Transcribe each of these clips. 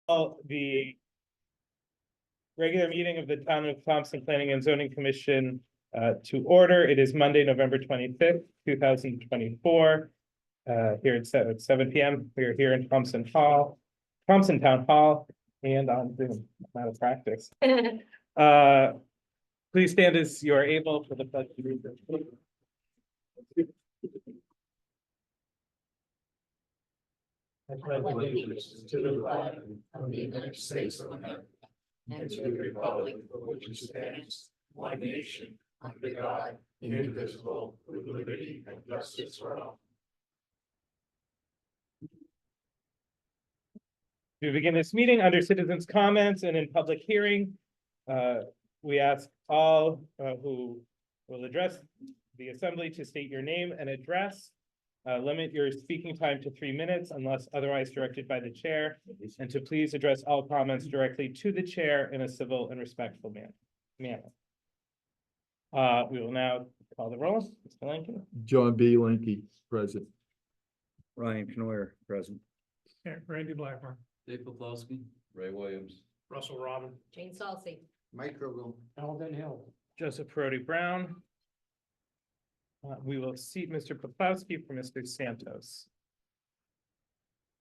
The regular meeting of the Town of Thompson Planning and Zoning Commission to order. It is Monday, November 25th, 2024. Here at 7 p.m. We are here in Thompson Town Hall, and on Zoom. I'm out of practice. Please stand as you are able for the pledge of allegiance. I pledge allegiance to the flag of the United States of America and to the republic for which it stands, one nation, under God, indivisible, with liberty and justice for all. To begin this meeting under citizens' comments and in public hearing, we ask all who will address the assembly to state your name and address. Limit your speaking time to 3 minutes unless otherwise directed by the chair, and to please address all comments directly to the chair in a civil and respectful manner. We will now call the roll. Mr. Lincoln. John B. Linky, present. Ryan Knoyer, present. Randy Blackburn. Dave Poplowski. Ray Williams. Russell Robin. Jane Salcy. Mike Rogan. Alden Hill. Joseph Perotti Brown. We will seat Mr. Poplowski for Mr. Santos.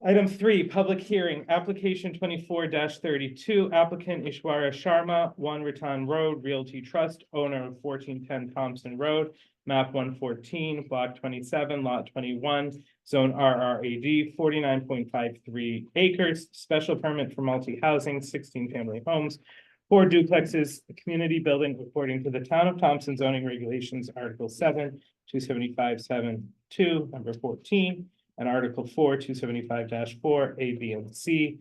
Item 3, public hearing, application 24-32, applicant Ishwara Sharma, 1 Ratan Road, Realty Trust, owner of 1410 Thompson Road, map 114, block 27, lot 21, zone RRAD, 49.53 acres, special permit for multi-housing, 16 family homes, 4 duplexes, a community building according to the Town of Thompson zoning regulations, Article 7, 275-7-2, number 14, and Article 4, 275-4, A, B, and C.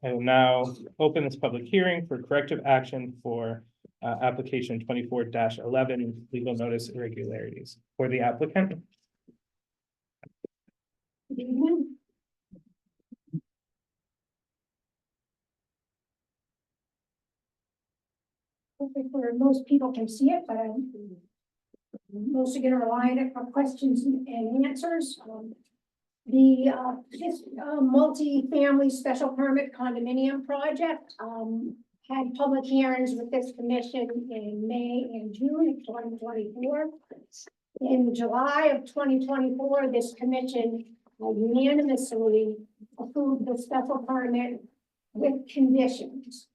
I will now open this public hearing for corrective action for application 24-11, legal notice irregularities for the applicant. Good evening. Hopefully where most people can see it, but I'm mostly going to rely on questions and answers. This multi-family special permit condominium project had public hearings with this commission in May and June of 2024. In July of 2024, this commission unanimously approved the special permit with conditions.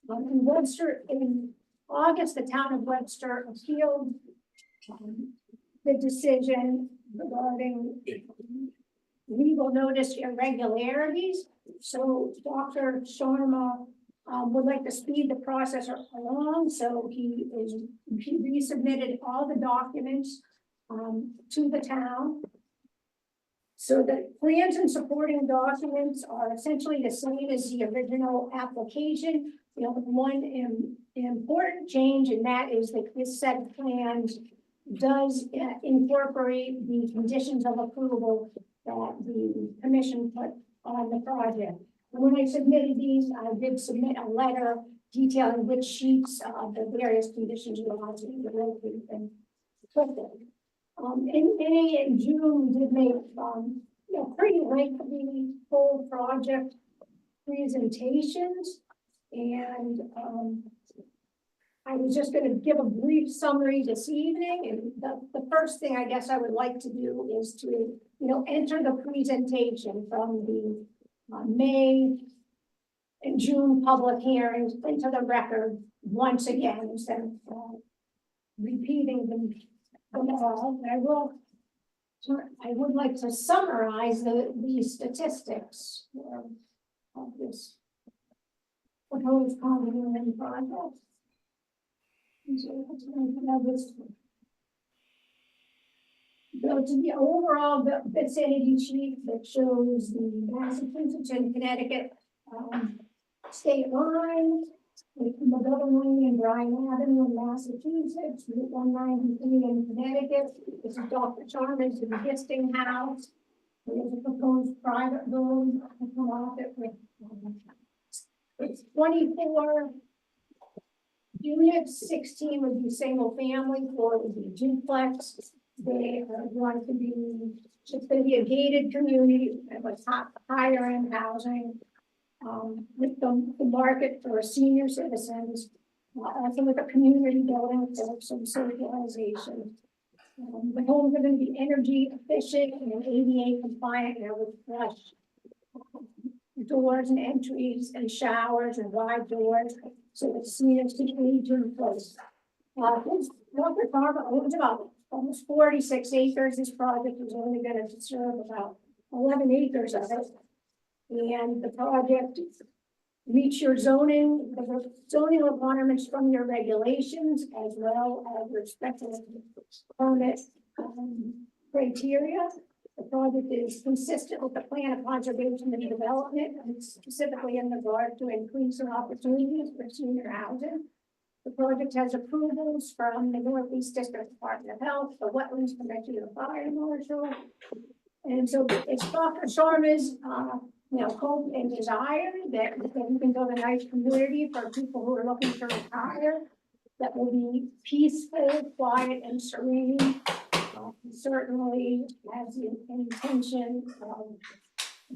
In August, the town of Webster appealed the decision regarding legal notice irregularities. So Dr. Sharma would like to speed the process along. So he resubmitted all the documents to the town. So the plans and supporting documents are essentially the same as the original application. You know, one important change, and that is that this set of plans does incorporate the conditions of approval that the commission put on the project. When I submitted these, I did submit a letter detailing which sheets of the various conditions were allowed to be removed and put them. In May and June, we did make pretty lengthy full project presentations, and I was just going to give a brief summary this evening. And the first thing I guess I would like to do is to enter the presentation from the May and June public hearings into the record once again instead of repeating them all. I would like to summarize the statistics of this proposed condominium project. Go to the overall vicinity sheet that shows the Massachusetts and Connecticut state line. McGovern and Bryan Avenue in Massachusetts, Route 193 in Connecticut. This is Dr. Sharma's existing house. There's a proposed private road to come off it with it's 24 units, 16 would be single family, 4 would be duplex. They are going to be, it's going to be a gated community with higher end housing. with the market for senior citizens, also with a community building for some socialization. The homes are going to be energy efficient and ADA compliant, with flush doors and entries and showers and wide doors, so that seniors can age in place. Walker Farm owns about almost 46 acres. This project is only going to serve about 11 acres of it. And the project meets your zoning, the zoning requirements from your regulations, as well as your special permit criteria. The project is consistent with the plan of conservation and development, and specifically in regard to increasing opportunities for senior housing. The project has approvals from the Northeast District Department of Health, the Wetlands Commission, the Fire Marshal. And so it's Dr. Sharma's, hope and desire that we can build a nice community for people who are looking to retire, that will be peaceful, quiet, and serene. Certainly has the intention of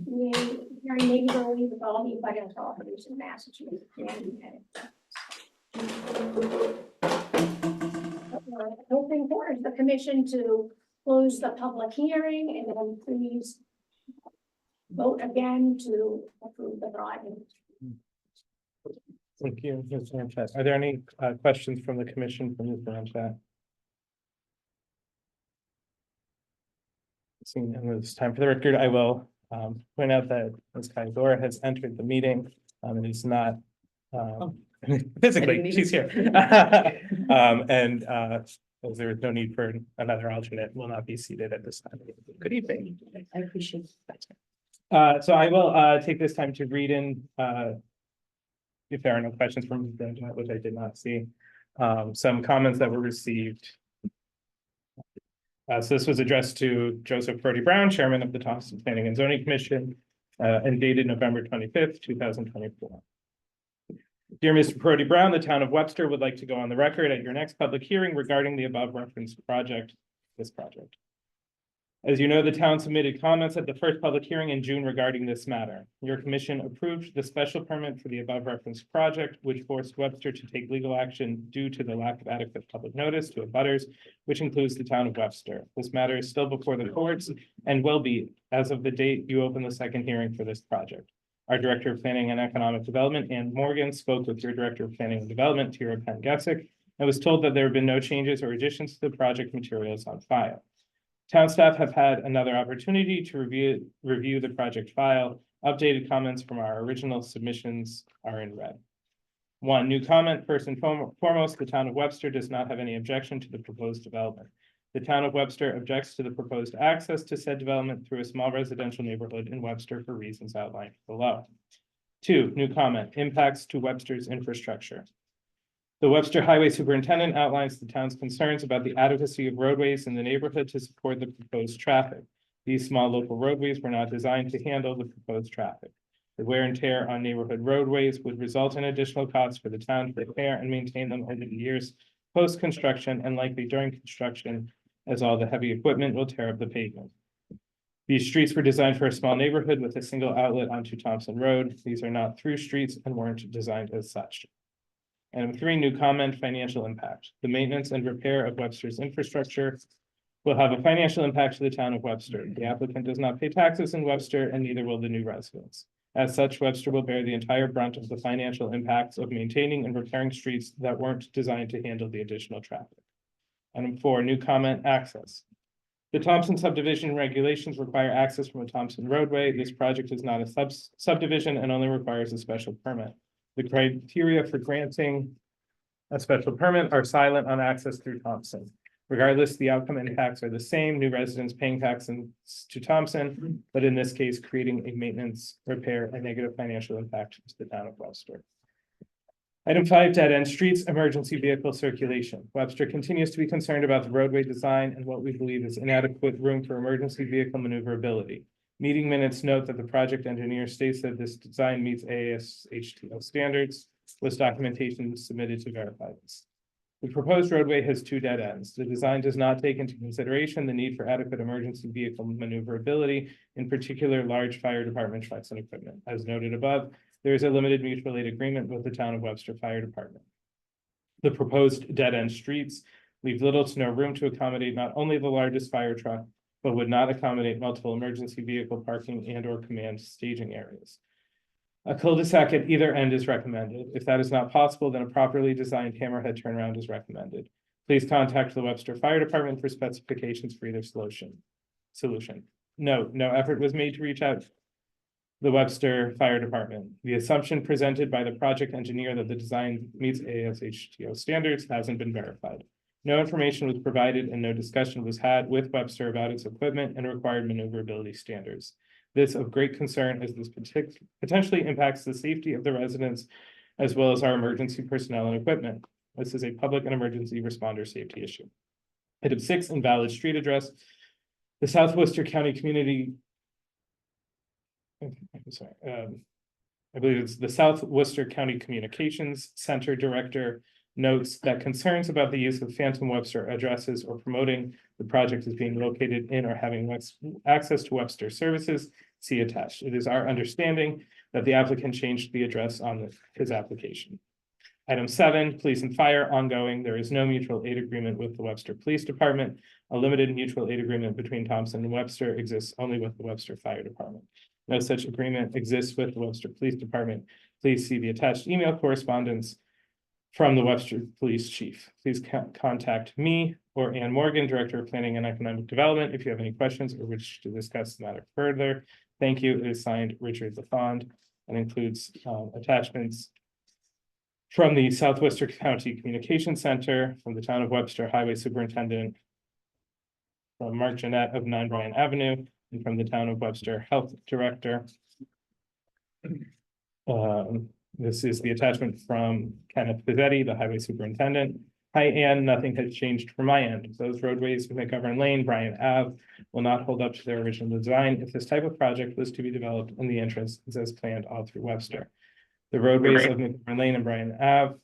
being very neighborly with all the abutting properties in Massachusetts. What we're hoping for is the commission to close the public hearing, and then please vote again to approve the project. Thank you, Ms. Sanchez. Are there any questions from the commission from Ms. Sanchez? Seeing none, it's time for the record. I will point out that Ms. Kaizora has entered the meeting and is not physically, she's here. And as there is no need for another alternate, will not be seated at this time. Good evening. I appreciate that. So I will take this time to read in, if there are no questions from Ms. Sanchez, which I did not see, some comments that were received. So this was addressed to Joseph Brody Brown, Chairman of the Thompson Planning and Zoning Commission, and dated November 25th, 2024. Dear Mr. Brody Brown, the town of Webster would like to go on the record at your next public hearing regarding the above referenced project, this project. As you know, the town submitted comments at the first public hearing in June regarding this matter. Your commission approved the special permit for the above referenced project, which forced Webster to take legal action due to the lack of adequate public notice to abutters, which includes the town of Webster. This matter is still before the courts and will be as of the date you open the second hearing for this project. Our Director of Planning and Economic Development, Ann Morgan, spoke with your Director of Planning and Development, Tira Penn-Gessick, and was told that there have been no changes or additions to the project materials on file. Town staff have had another opportunity to review the project file. Updated comments from our original submissions are in red. One new comment: first and foremost, the town of Webster does not have any objection to the proposed development. The town of Webster objects to the proposed access to said development through a small residential neighborhood in Webster for reasons outlined below. Two new comment: impacts to Webster's infrastructure. The Webster Highway Superintendent outlines the town's concerns about the adequacy of roadways in the neighborhood to support the proposed traffic. These small local roadways were not designed to handle the proposed traffic. The wear and tear on neighborhood roadways would result in additional costs for the town to repair and maintain them over the years post-construction and likely during construction, as all the heavy equipment will tear up the pavement. These streets were designed for a small neighborhood with a single outlet onto Thompson Road. These are not through streets and weren't designed as such. And three new comment: financial impact. The maintenance and repair of Webster's infrastructure will have a financial impact to the town of Webster. The applicant does not pay taxes in Webster, and neither will the new residents. As such, Webster will bear the entire brunt of the financial impacts of maintaining and repairing streets that weren't designed to handle the additional traffic. And four, new comment: access. The Thompson subdivision regulations require access from a Thompson roadway. This project is not a subdivision and only requires a special permit. The criteria for granting a special permit are silent on access through Thompson. Regardless, the outcome and impacts are the same: new residents paying taxes to Thompson, but in this case, creating a maintenance, repair, and negative financial impact to the town of Webster. Item 5, dead end streets, emergency vehicle circulation. Webster continues to be concerned about the roadway design and what we believe is inadequate room for emergency vehicle maneuverability. Meeting minutes note that the project engineer states that this design meets ASHTO standards, with documentation submitted to verify this. The proposed roadway has two dead ends. The design does not take into consideration the need for adequate emergency vehicle maneuverability, in particular large fire department trucks and equipment. As noted above, There is a limited mutual aid agreement with the Town of Webster Fire Department. The proposed dead-end streets leave little to no room to accommodate not only the largest fire truck, but would not accommodate multiple emergency vehicle parking and or command staging areas. A cul-de-sac at either end is recommended. If that is not possible, then a properly designed hammerhead turnaround is recommended. Please contact the Webster Fire Department for specifications for either solution. No effort was made to reach out to the Webster Fire Department. The assumption presented by the project engineer that the design meets ASHTO standards hasn't been verified. No information was provided and no discussion was had with Webster about its equipment and required maneuverability standards. This of great concern as this potentially impacts the safety of the residents as well as our emergency personnel and equipment. This is a public and emergency responder safety issue. Item 6, invalid street address. The South Worcester County Community. I'm sorry, I believe it's the South Worcester County Communications Center Director notes that concerns about the use of phantom Webster addresses or promoting the project as being located in or having access to Webster services, see attached. It is our understanding that the applicant changed the address on his application. Item 7, police and fire ongoing. There is no mutual aid agreement with the Webster Police Department. A limited mutual aid agreement between Thompson and Webster exists only with the Webster Fire Department. No such agreement exists with the Webster Police Department. Please see the attached email correspondence from the Webster Police Chief. Please contact me or Ann Morgan, Director of Planning and Economic Development, if you have any questions or wish to discuss the matter further. Thank you. It is signed Richard LaFond and includes attachments from the South Worcester County Communication Center, from the Town of Webster Highway Superintendent, from Mark Jeanette of 9 Bryan Avenue, and from the Town of Webster Health Director. This is the attachment from Kenneth Pizzetti, the Highway Superintendent. Hi, Ann, nothing has changed from my end. Those roadways in McGovern Lane, Bryan Ave, will not hold up to their original design if this type of project was to be developed in the interest as planned all through Webster. The roadways of McGovern Lane and Bryan Ave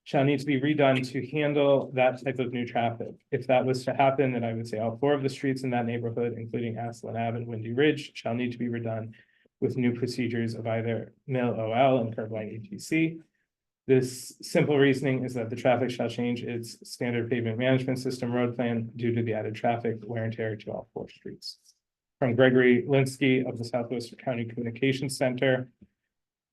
shall need to be redone to handle that type of new traffic. If that was to happen, then I would say all 4 of the streets in that neighborhood, including Aslan Ave and Windy Ridge, shall need to be redone with new procedures of either mill OL and curb line ETC. This simple reasoning is that the traffic shall change its standard pavement management system road plan due to the added traffic wear and tear to all 4 streets. From Gregory Linsky of the Southwestern County Communications Center.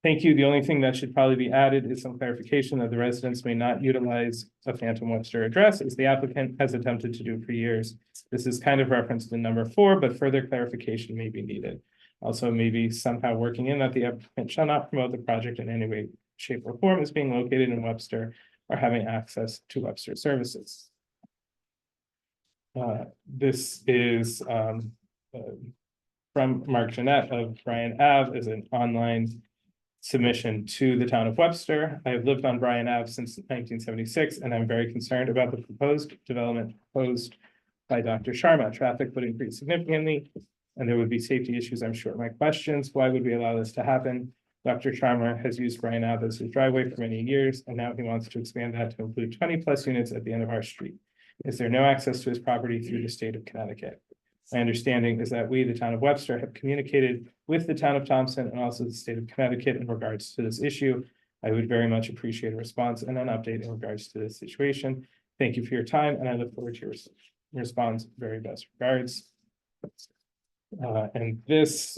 Thank you. The only thing that should probably be added is some clarification that the residents may not utilize a phantom Webster address as the applicant has attempted to do for years. This is kind of referenced in number 4, but further clarification may be needed. Also, maybe somehow working in that the applicant shall not promote the project in any way, shape, or form as being located in Webster or having access to Webster services. This is from Mark Jeanette of Bryan Ave as an online submission to the Town of Webster. I have lived on Bryan Ave since 1976, and I'm very concerned about the proposed development proposed by Dr. Sharma. Traffic would increase significantly, and there would be safety issues, I'm sure. My questions: why would we allow this to happen? Dr. Sharma has used Bryan Ave as his driveway for many years, and now he wants to expand that to include 20+ units at the end of our street. Is there no access to his property through the state of Connecticut? My understanding is that we, the Town of Webster, have communicated with the Town of Thompson and also the state of Connecticut in regards to this issue. I would very much appreciate a response and an update in regards to this situation. Thank you for your time, and I look forward to your response. Very best regards. And this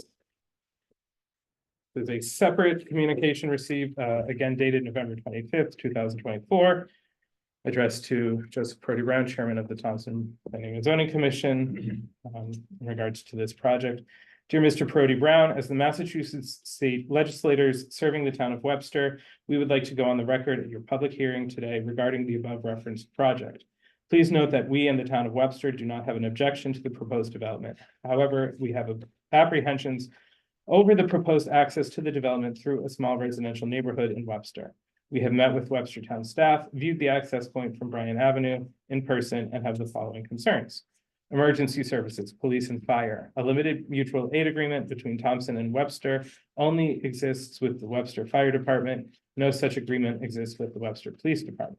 is a separate communication received, again dated November 25th, 2024, addressed to Joseph Purdy Brown, Chairman of the Thompson Planning and Zoning Commission, in regards to this project. Dear Mr. Purdy Brown, as the Massachusetts state legislators serving the Town of Webster, we would like to go on the record at your public hearing today regarding the above referenced project. Please note that we and the Town of Webster do not have an objection to the proposed development. However, we have apprehensions over the proposed access to the development through a small residential neighborhood in Webster. We have met with Webster Town staff, viewed the access point from Bryan Avenue in person, and have the following concerns. Emergency services, police and fire. A limited mutual aid agreement between Thompson and Webster only exists with the Webster Fire Department. No such agreement exists with the Webster Police Department.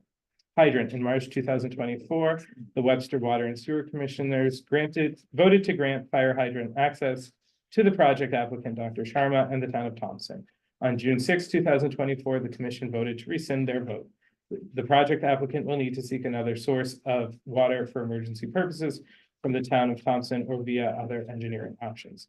Hydrant. In March 2024, the Webster Water and Sewer Commissioners voted to grant fire hydrant access to the project applicant, Dr. Sharma, and the Town of Thompson. On June 6, 2024, the commission voted to rescind their vote. The project applicant will need to seek another source of water for emergency purposes from the town of Thompson or via other engineering options.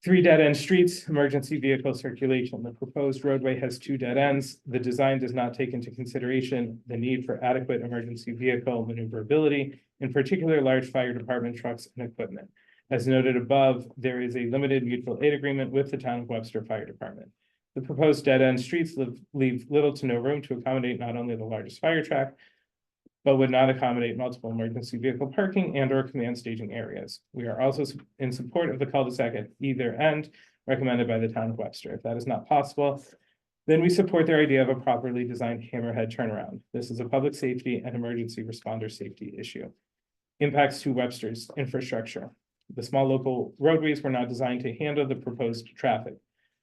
3 dead-end streets, emergency vehicle circulation. The proposed roadway has 2 dead ends. The design does not take into consideration the need for adequate emergency vehicle maneuverability, in particular large fire department trucks and equipment. As noted above, there is a limited mutual aid agreement with the town of Webster Fire Department. The proposed dead-end streets leave little to no room to accommodate not only the largest fire truck, but would not accommodate multiple emergency vehicle parking and or command staging areas. We are also in support of the cul-de-sac at either end recommended by the town of Webster. If that is not possible, then we support their idea of a properly designed hammerhead turnaround. This is a public safety and emergency responder safety issue. Impacts to Webster's infrastructure. The small local roadways were not designed to handle the proposed traffic.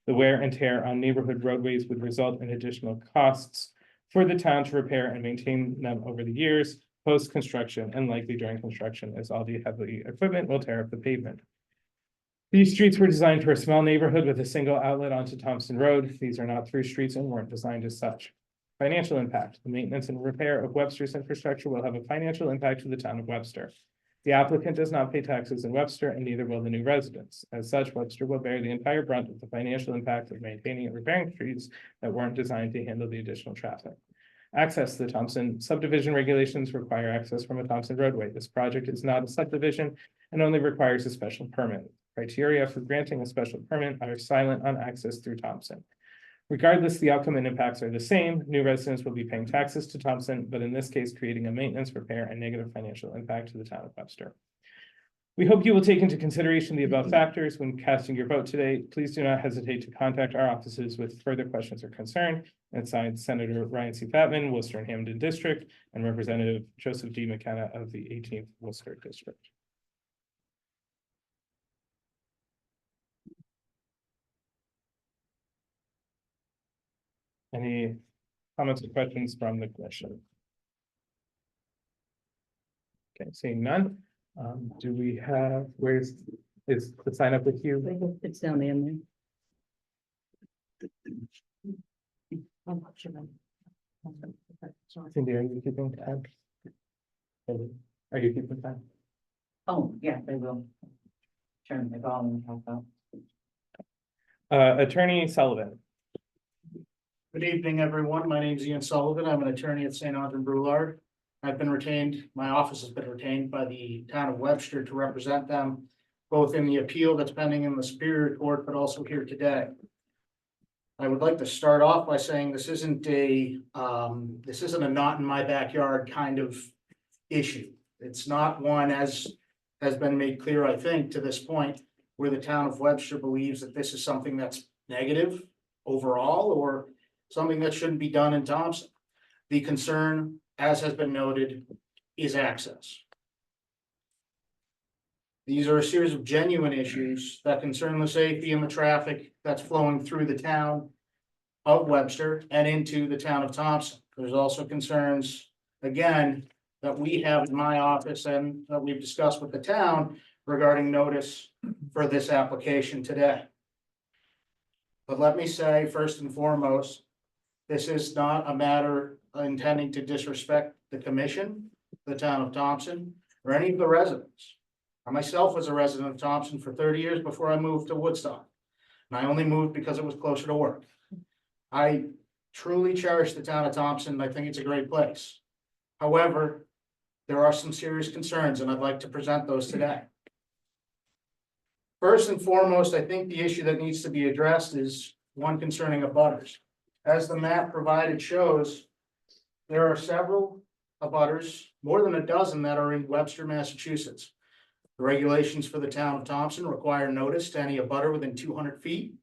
The wear and tear on neighborhood roadways would result in additional costs for the town to repair and maintain them over the years, post-construction, and likely during construction, as all the heavy equipment will tear up the pavement. These streets were designed for a small neighborhood with a single outlet onto Thompson Road. These are not through streets and weren't designed as such. Financial impact. The maintenance and repair of Webster's infrastructure will have a financial impact to the town of Webster. The applicant does not pay taxes in Webster, and neither will the new residents. As such, Webster will bear the entire brunt of the financial impact of maintaining and repairing streets that weren't designed to handle the additional traffic. Access. The Thompson subdivision regulations require access from a Thompson roadway. This project is not a subdivision and only requires a special permit. Criteria for granting a special permit are silent on access through Thompson. Regardless, the outcome and impacts are the same. New residents will be paying taxes to Thompson, but in this case, creating a maintenance, repair, and negative financial impact to the town of Webster. We hope you will take into consideration the above factors when casting your vote today. Please do not hesitate to contact our offices with further questions or concern. And signed Senator Ryan C. Fatman, Worcester and Hamden District, and Representative Joseph D. McKenna of the 18th Worcester District. Any comments or questions from the commission? Okay, seeing none. Do we have, is the sign up with you? It's down in Cindy, are you keeping time? Are you keeping time? Oh, yeah, they will. Turn the volume and help out. Attorney Sullivan. Good evening, everyone. My name is Ian Sullivan. I'm an attorney at St. Anton Brulard. I've been retained, my office has been retained by the town of Webster to represent them both in the appeal that's pending in the Superior Court, but also here today. I would like to start off by saying this isn't a not in my backyard kind of issue. It's not one, as has been made clear, I think, to this point, where the town of Webster believes that this is something that's negative overall or something that shouldn't be done in Thompson. The concern, as has been noted, is access. These are a series of genuine issues that concern the safety and the traffic that's flowing through the town of Webster and into the town of Thompson. There's also concerns, again, that we have in my office and that we've discussed with the town regarding notice for this application today. But let me say, first and foremost, this is not a matter intending to disrespect the commission, the town of Thompson, or any of the residents. I myself was a resident of Thompson for 30 years before I moved to Woodstock. And I only moved because it was closer to work. I truly cherish the town of Thompson. I think it's a great place. However, there are some serious concerns, and I'd like to present those today. First and foremost, I think the issue that needs to be addressed is one concerning abutters. As the map provided shows, there are several abutters, more than a dozen, that are in Webster, Massachusetts. The regulations for the town of Thompson require notice to any abutter within 200 feet.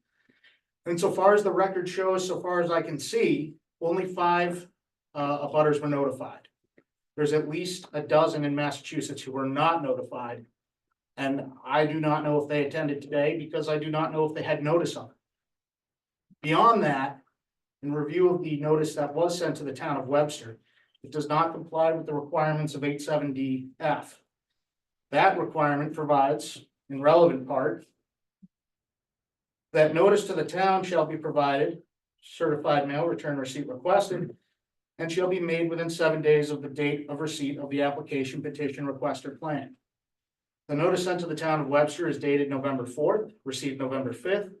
And so far as the record shows, so far as I can see, only 5 abutters were notified. There's at least a dozen in Massachusetts who were not notified. And I do not know if they attended today because I do not know if they had notice of it. Beyond that, in review of the notice that was sent to the town of Webster, it does not comply with the requirements of 870F. That requirement provides, in relevant part, That notice to the town shall be provided, certified mail return receipt requested, and shall be made within 7 days of the date of receipt of the application, petition, request, or plan. The notice sent to the town of Webster is dated November 4th, received November 5th.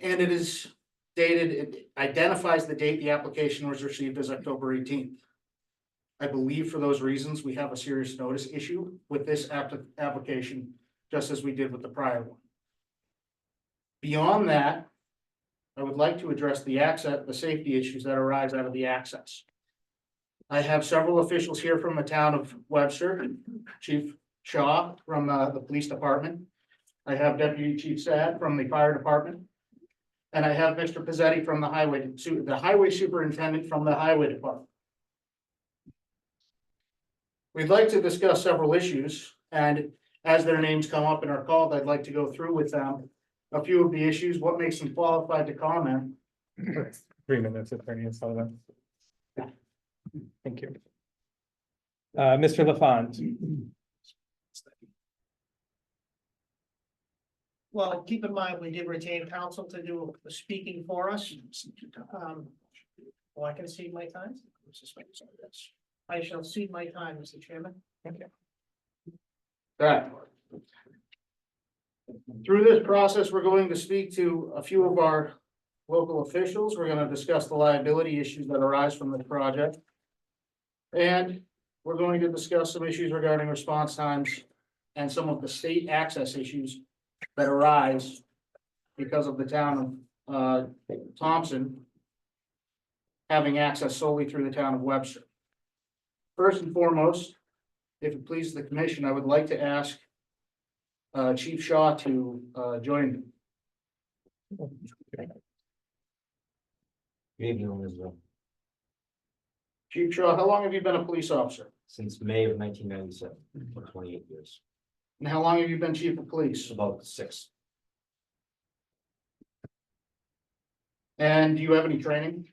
And it is dated, it identifies the date the application was received as October 18th. I believe for those reasons, we have a serious notice issue with this application, just as we did with the prior one. Beyond that, I would like to address the safety issues that arise out of the access. I have several officials here from the town of Webster, Chief Shaw from the police department. I have Deputy Chief Sad from the fire department. And I have Mr. PZC from the highway superintendent from the highway department. We'd like to discuss several issues, and as their names come up and are called, I'd like to go through with them a few of the issues, what makes them qualified to comment. 3 minutes, Attorney Sullivan. Thank you. Mr. LaFont. Well, keep in mind, we did retain counsel to do the speaking for us. Well, I can cede my time. I shall cede my time, Mr. Chairman. That. Through this process, we're going to speak to a few of our local officials. We're going to discuss the liability issues that arise from this project. And we're going to discuss some issues regarding response times and some of the state access issues that arise because of the town of Thompson having access solely through the town of Webster. First and foremost, if it pleases the commission, I would like to ask Chief Shaw to join me. Good evening, Israel. Chief Shaw, how long have you been a police officer? Since May of 1997, for 28 years, And how long have you been chief of police? about 6. And do you have any training?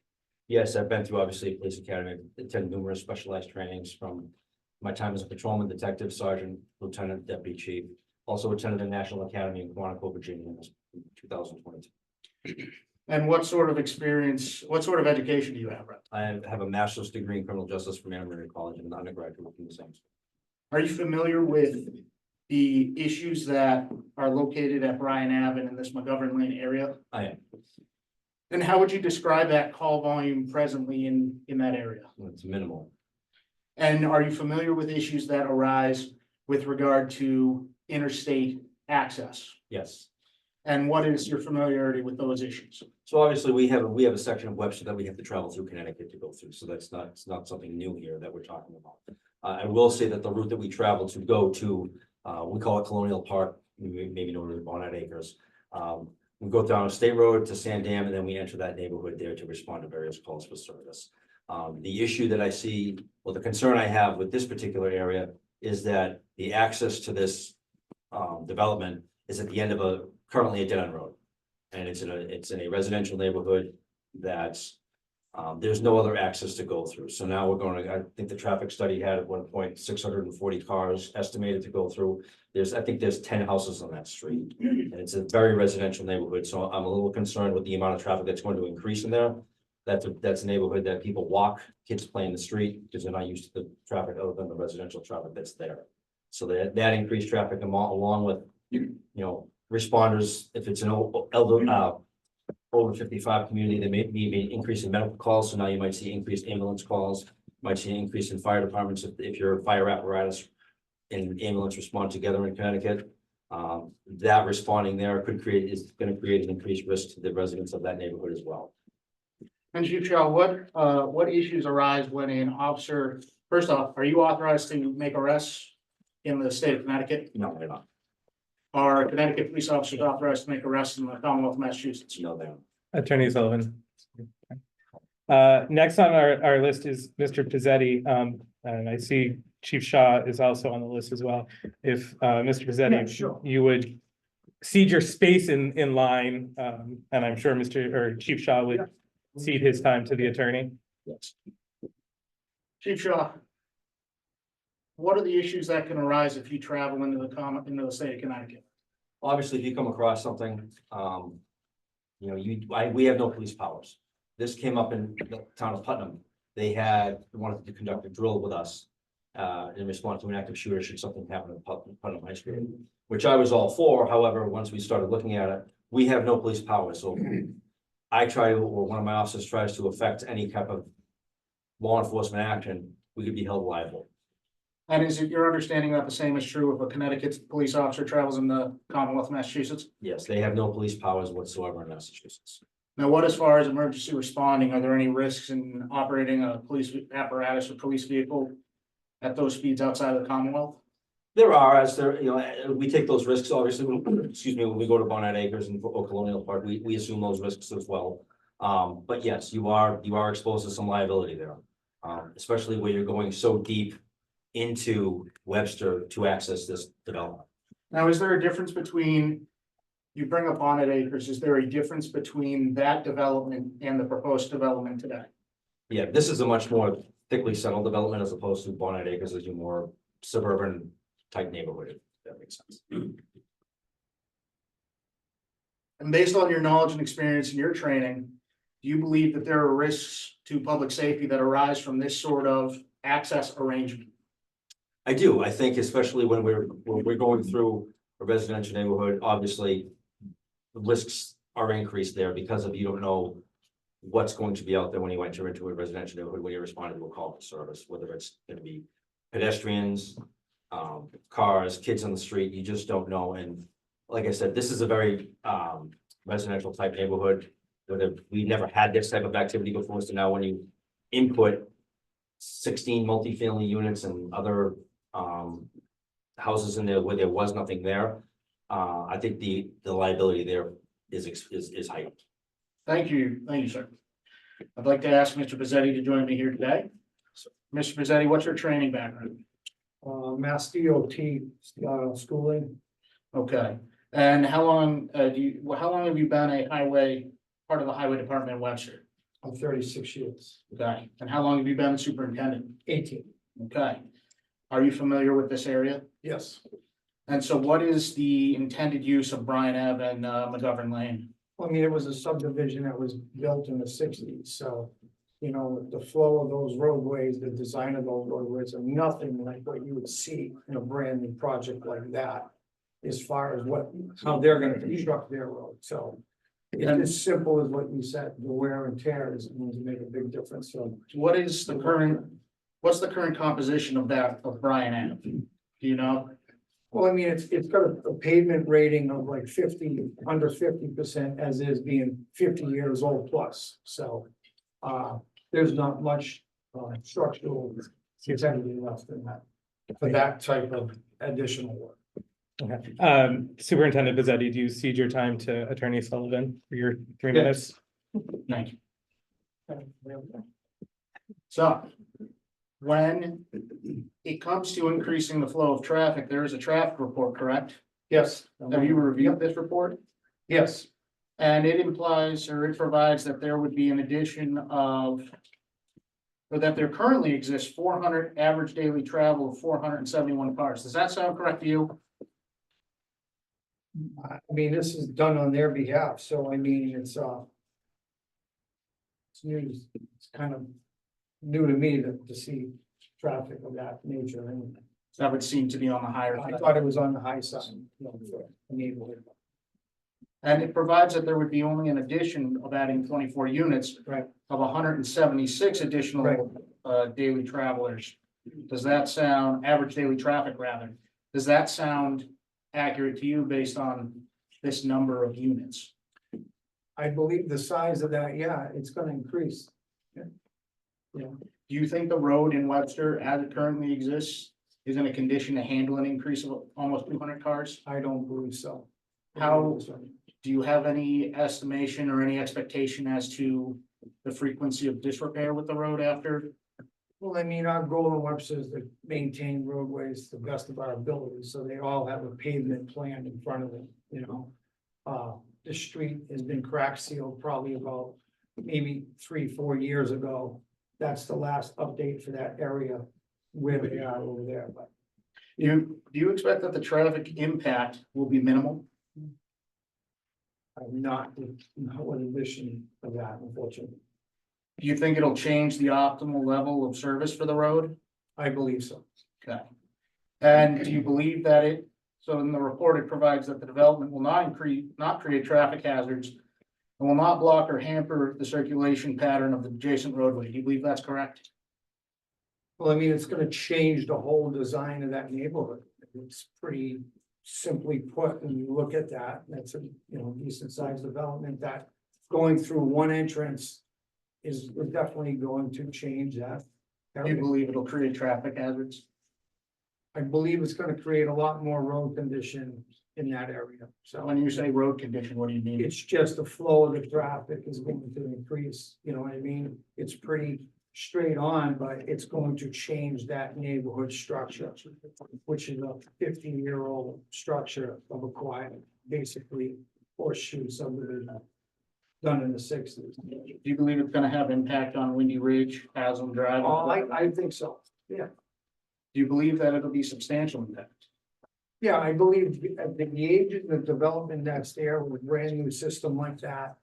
Yes, I've been through obviously police academy, attended numerous specialized trainings from my time as a patrolman, detective, sergeant, lieutenant, deputy chief. Also attended the National Academy in Quantico, Virginia in 2022. And what sort of experience, what sort of education do you have? I have a master's degree in criminal justice from Emory College and an undergraduate from the same school. Are you familiar with the issues that are located at Bryan Ave and in this McGovern Lane area? I am. And how would you describe that call volume presently in that area? It's minimal. And are you familiar with issues that arise with regard to interstate access? Yes. And what is your familiarity with those issues? So obviously we have a section of Webster that we have to travel through Connecticut to go through. So it's not something new here that we're talking about. I will say that the route that we travel to go to, we call it Colonial Park, maybe known as Bonnet Acres. We go down a state road to Sandam, and then we enter that neighborhood there to respond to various calls for service. The issue that I see, well, the concern I have with this particular area is that the access to this development is at the end of currently a dead-end road. And it's in a residential neighborhood that's, there's no other access to go through. So now we're going to, I think the traffic study had at one point 640 cars estimated to go through. I think there's 10 houses on that street, and it's a very residential neighborhood. So I'm a little concerned with the amount of traffic that's going to increase in there. That's a neighborhood that people walk, kids play in the street because they're not used to the traffic other than the residential traffic that's there. So that increased traffic along with, responders, if it's an elder, over 55 community, there may be an increase in medical calls. So now you might see increased ambulance calls, might see an increase in fire departments. If your fire apparatus and ambulance respond together in Connecticut, that responding there is going to create an increased risk to the residents of that neighborhood as well. And Chief Shaw, what issues arise when an officer, first off, are you authorized to make arrests in the state of Connecticut? No, they're not. Are Connecticut police officers authorized to make arrests in the Commonwealth of Massachusetts? No, they're not. Attorney Sullivan. Next on our list is Mr. PZC, and I see Chief Shaw is also on the list as well. If Mr. PZC, Yeah, sure. you would cede your space in line, and I'm sure Chief Shaw would cede his time to the attorney. Yes. Chief Shaw, what are the issues that can arise if you travel into the state of Connecticut? Obviously, if you come across something, You know, we have no police powers. This came up in the town of Putnam. They wanted to conduct a drill with us. In response to an active shooter, should something happen in Putnam High School, which I was all for. However, once we started looking at it, we have no police powers, so I try to, or one of my officers tries to affect any type of law enforcement action, we could be held liable. And is it your understanding that the same is true if a Connecticut police officer travels in the Commonwealth of Massachusetts? Yes, they have no police powers whatsoever in Massachusetts. Now, what as far as emergency responding, are there any risks in operating a police apparatus or police vehicle at those speeds outside of the Commonwealth? There are, as there, you know, we take those risks, obviously, excuse me, when we go to Bonnet Acres and or Colonial Park, we assume those risks as well. But yes, you are exposed to some liability there. Especially where you're going so deep into Webster to access this development. Now, is there a difference between, you bring up Bonnet Acres, is there a difference between that development and the proposed development today? Yeah, this is a much more thickly settled development as opposed to Bonnet Acres, as your more suburban type neighborhood, if that makes sense. And based on your knowledge and experience and your training, do you believe that there are risks to public safety that arise from this sort of access arrangement? I do. I think especially when we're going through a residential neighborhood, obviously the risks are increased there because of you don't know what's going to be out there when you enter into a residential neighborhood, when you respond to a call for service, whether it's going to be pedestrians, cars, kids on the street, you just don't know. And like I said, this is a very residential type neighborhood where we never had this type of activity before. So now when you input 16 multifamily units and other houses in there where there was nothing there, I think the liability there is heightened. Thank you, sir. I'd like to ask Mr. Pizzetti to join me here today. Mr. Pizzetti, what's your training background? Mass DOT, schooling, Okay, and how long how long have you been part of the highway department in Webster? 36 years, Okay, and how long have you been superintendent? 18, Okay, are you familiar with this area? yes. And so what is the intended use of Bryan Ave and McGovern Lane? I mean, it was a subdivision that was built in the 60s, so, you know, the flow of those roadways, the design of those roadways are nothing like what you would see in a brand new project like that. As far as how they're gonna construct their road, so. It's as simple as what you said, the wear and tear is going to make a big difference, so. What's the current composition of Bryan Ave? Do you know? Well, I mean, it's got a pavement rating of like 50, under 50%, as is being 50 years old plus, so. There's not much structural integrity left in that, for that type of additional work. Okay. Superintendent Pizzetti, do you cede your time to Attorney Sullivan for your 3 minutes? Thank you. So, when it comes to increasing the flow of traffic, there is a traffic report, correct? Yes. Have you reviewed this report? Yes, And it implies, or it provides that there would be an addition of, or that there currently exists 400 average daily travel of 471 cars. Does that sound correct to you? I mean, this is done on their behalf, so I mean, it's news, it's kind of new to me to see traffic of that nature, and That would seem to be on the higher I side. thought it was on the high side, you know, for a neighborhood. And it provides that there would be only an addition of adding 24 units. Right. Of 176 Right. additional daily travelers. Does that sound, average daily traffic rather, does that sound accurate to you based on this number of units? I believe the size of that, yeah, it's gonna increase. Yeah. Do you think the road in Webster, as it currently exists, is in a condition to handle an increase of almost 200 cars? I don't believe so. How- Do you have any estimation or any expectation as to the frequency of disrepair with the road after? Well, I mean, our goal in Webster is to maintain roadways to the best of our abilities, so they all have a pavement plan in front of them, you know. The street has been crack sealed probably about maybe 3-4 years ago. That's the last update for that area where they are over there, but Do you expect that the traffic impact will be minimal? I'm not in addition of that, unfortunately. Do you think it'll change the optimal level of service for the road? I believe so. Okay. And do you believe that so in the report, it provides that the development will not create traffic hazards and will not block or hamper the circulation pattern of the adjacent roadway. Do you believe that's correct? Well, I mean, it's gonna change the whole design of that neighborhood. It's pretty simply put, when you look at that, that's a, decent sized development that going through one entrance is definitely going to change that. Do you believe it'll create traffic hazards? I believe it's gonna create a lot more road condition in that area, so. When you say road condition, what do you mean? It's just the flow of the traffic is going to increase, you know what I mean? It's pretty straight on, but it's going to change that neighborhood structure, which is a 50-year-old structure of a quiet, basically horseshoe subdivision done in the 60s. Do you believe it's gonna have impact on Windy Ridge, Haslam Drive? Oh, I think so, yeah. Do you believe that it'll be substantial impact? Yeah, I believe at the age of the development that's there with a brand new system like that,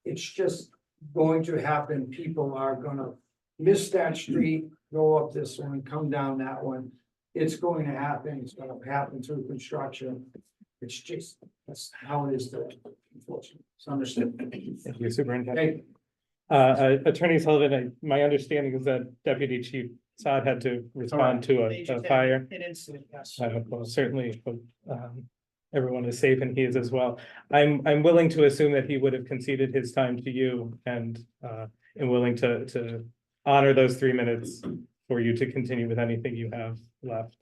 it's just going to happen. People are gonna miss that street, go up this one, come down that one. It's going to happen. It's gonna happen through construction. It's just, that's how it is today, unfortunately. It's understood. Thank you, Superintendent. Okay, Attorney Sullivan, my understanding is that Deputy Chief Saad had to respond to a fire. An incident, yes. Well, certainly, everyone is safe and he is as well. I'm willing to assume that he would have conceded his time to you and willing to honor those 3 minutes for you to continue with anything you have left.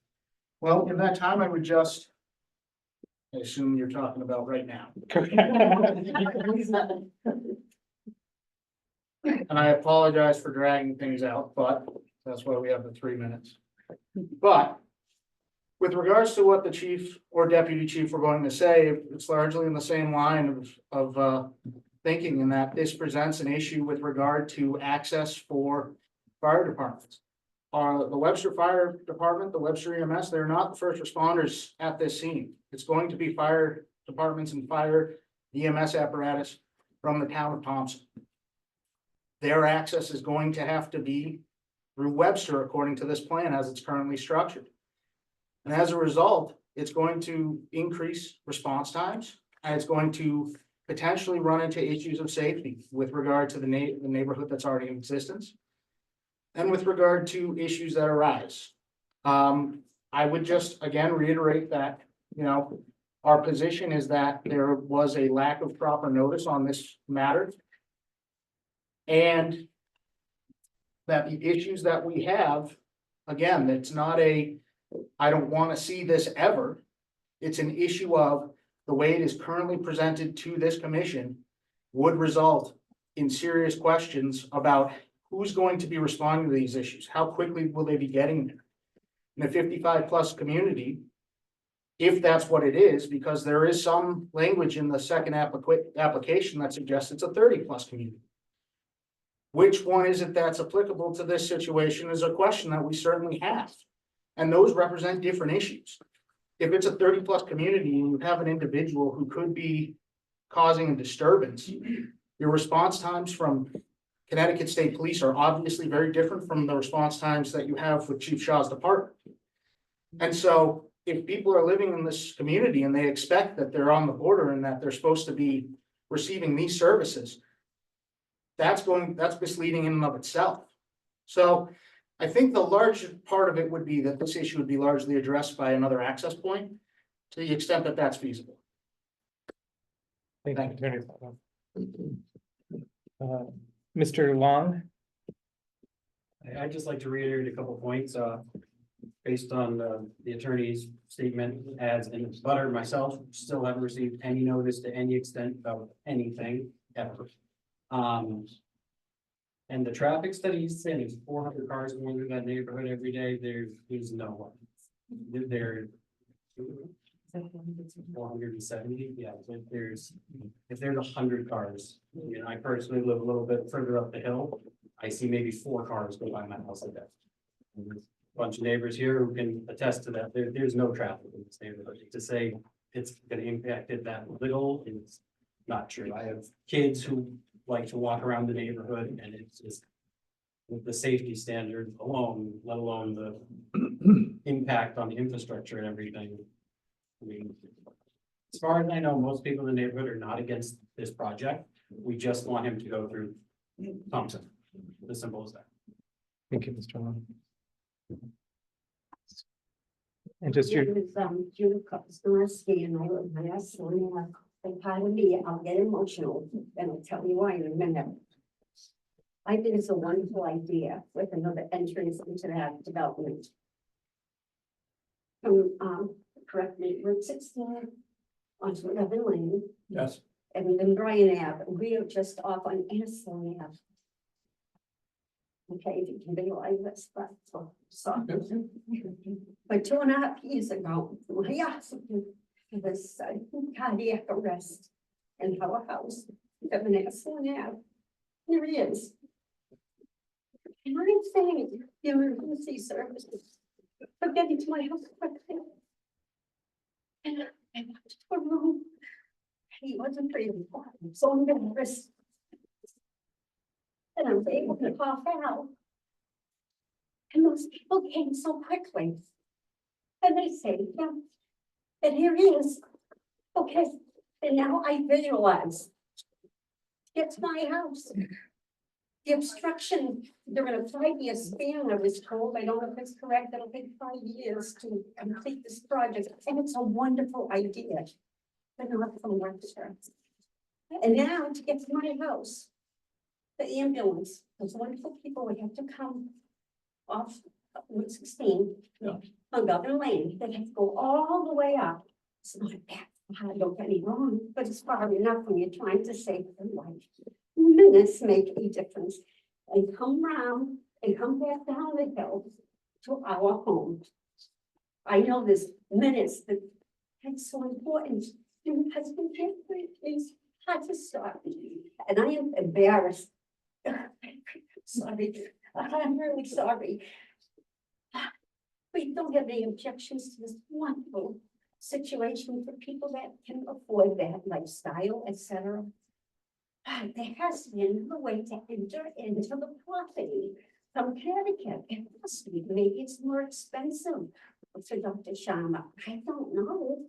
Well, in that time, I would just, I assume you're talking about right now. And I apologize for dragging things out, but that's why we have the 3 minutes. But with regards to what the chief or deputy chief were going to say, it's largely in the same line of thinking, in that this presents an issue with regard to access for fire departments. The Webster Fire Department, the Webster EMS, they're not the first responders at this scene. It's going to be fire departments and fire EMS apparatus from the town of Thompson. Their access is going to have to be through Webster according to this plan as it's currently structured. And as a result, it's going to increase response times, and it's going to potentially run into issues of safety with regard to the neighborhood that's already in existence, and with regard to issues that arise. I would just again reiterate that, our position is that there was a lack of proper notice on this matter, and that the issues that we have, again, it's not I don't want to see this ever. It's an issue of the way it is currently presented to this commission would result in serious questions about who's going to be responding to these issues. How quickly will they be getting there? In a 55+ community, if that's what it is, because there is some language in the second application that suggests it's a 30+ community. Which one is it that's applicable to this situation is a question that we certainly have. And those represent different issues. If it's a 30+ community and you have an individual who could be causing a disturbance, your response times from Connecticut State Police are obviously very different from the response times that you have with Chief Shaw's department. And so if people are living in this community and they expect that they're on the border and that they're supposed to be receiving these services, that's misleading in and of itself. So I think the large part of it would be that this issue would be largely addressed by another access point to the extent that that's feasible. Thank you, Attorney Sullivan. Mr. Long? I'd just like to reiterate a couple points, based on the attorney's statement, as in butter myself, still haven't received any notice to any extent about anything ever. And the traffic study he's saying is 400 cars going through that neighborhood every day. There's no one. There 470, yeah. If there's 100 cars, I personally live a little bit further up the hill. I see maybe 4 cars go by my house a day. There's a bunch of neighbors here who can attest to that. There's no traffic in this neighborhood. To say it's going to impact it that little is not true. I have kids who like to walk around the neighborhood and it's just with the safety standards alone, let alone the impact on the infrastructure and everything. I mean, as far as I know, most people in the neighborhood are not against this project. We just want him to go through Thompson. As simple as that. Thank you, Mr. Long. And just your, Judith Kostarski, and I live my son, and part of me, I'll get emotional, and I'll tell you why in a minute. I think it's a wonderful idea with another entrance into that development. Correct me, Route 16 onto 11 Lane, Yes. and then Bryan Ave, and we are just off on Anderson Ave. Okay, if you can visualize this, but so. But 2.5 years ago, my husband was cardiac arrest in our house, at Anderson Ave. Here he is. And I'm saying, the emergency services, for getting to my house quickly. And I went to a room. He wasn't breathing, so I'm embarrassed. And I was able to cough out. And those people came so quickly. And they saved him. And here he is. Okay, and now I visualize. Get to my house. The obstruction during a 5-year span, I was told, I don't know if it's correct, it'll take 5 years to complete this project, and it's a wonderful idea. But not from Webster. And now to get to my house, the ambulance, those wonderful people would have to come off Route 16 on Governor Lane, they have to go all the way up. It's not bad, don't get me wrong, but it's far enough when you're trying to save their life. Minutes make a difference, and come round and come back down the hill to our home. I know there's minutes that that's so important. And my husband can't wait, it's hard to stop. And I am embarrassed. Sorry, I'm really sorry. We don't have any objections to this wonderful situation for people that can afford that lifestyle, etc. But there has to be another way to enter into the property from Connecticut. It must be, maybe it's more expensive for Dr. Sharma. I don't know.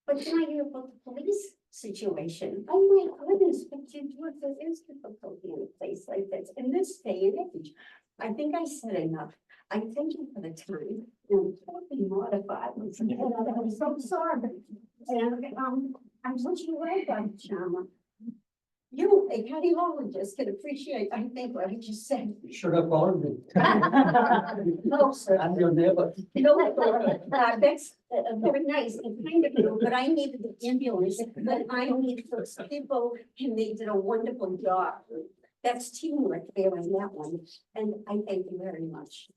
But then I hear about the police situation. Oh my goodness, what do you do if there is difficulty in a place like this in this day and age? I think I said enough. I thank you for the time. I'm totally mortified. I'm so sorry. And I'm wishing you well, Dr. Sharma. You, a cardiologist, can appreciate, I think, what I just said. Should have called me. No, sir. I'm your neighbor. No, that's very nice and kind of you, but I needed the ambulance, but I need those people, and they did a wonderful job. That's teamwork there in that one, and I thank you very much.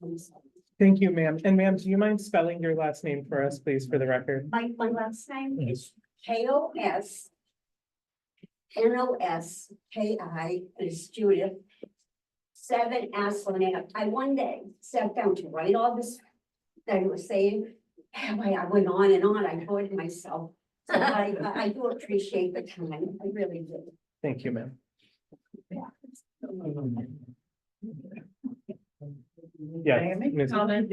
thank you, ma'am. And ma'am, do you mind spelling your last name for us, please, for the record? My last name is K-O-S. N-O-S-K-I is Judith. 7 Ashland Ave. I one day sat down to write all this that I was saying. And I went on and on. I bored myself. So I do appreciate the time. I really do. Thank you, ma'am. Yes, May I make a Ms. comment?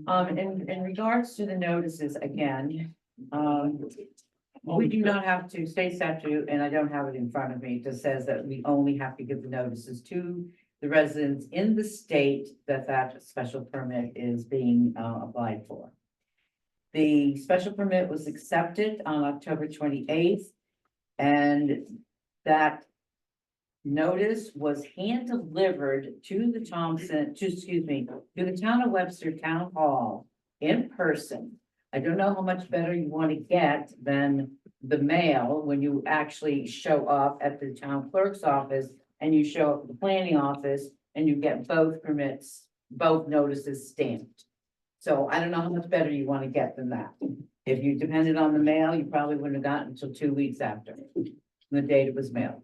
In regards to the notices again, we do not have to, state statute, and I don't have it in front of me, that says that we only have to give the notices to the residents in the state that special permit is being applied for. The special permit was accepted on October 28th, and that notice was hand delivered to the to the town of Webster Town Hall in person. I don't know how much better you want to get than the mail when you actually show up at the town clerk's office and you show up at the planning office and you get both permits, both notices stamped. So I don't know how much better you want to get than that. If you depended on the mail, you probably wouldn't have gotten until 2 weeks after the date it was mailed.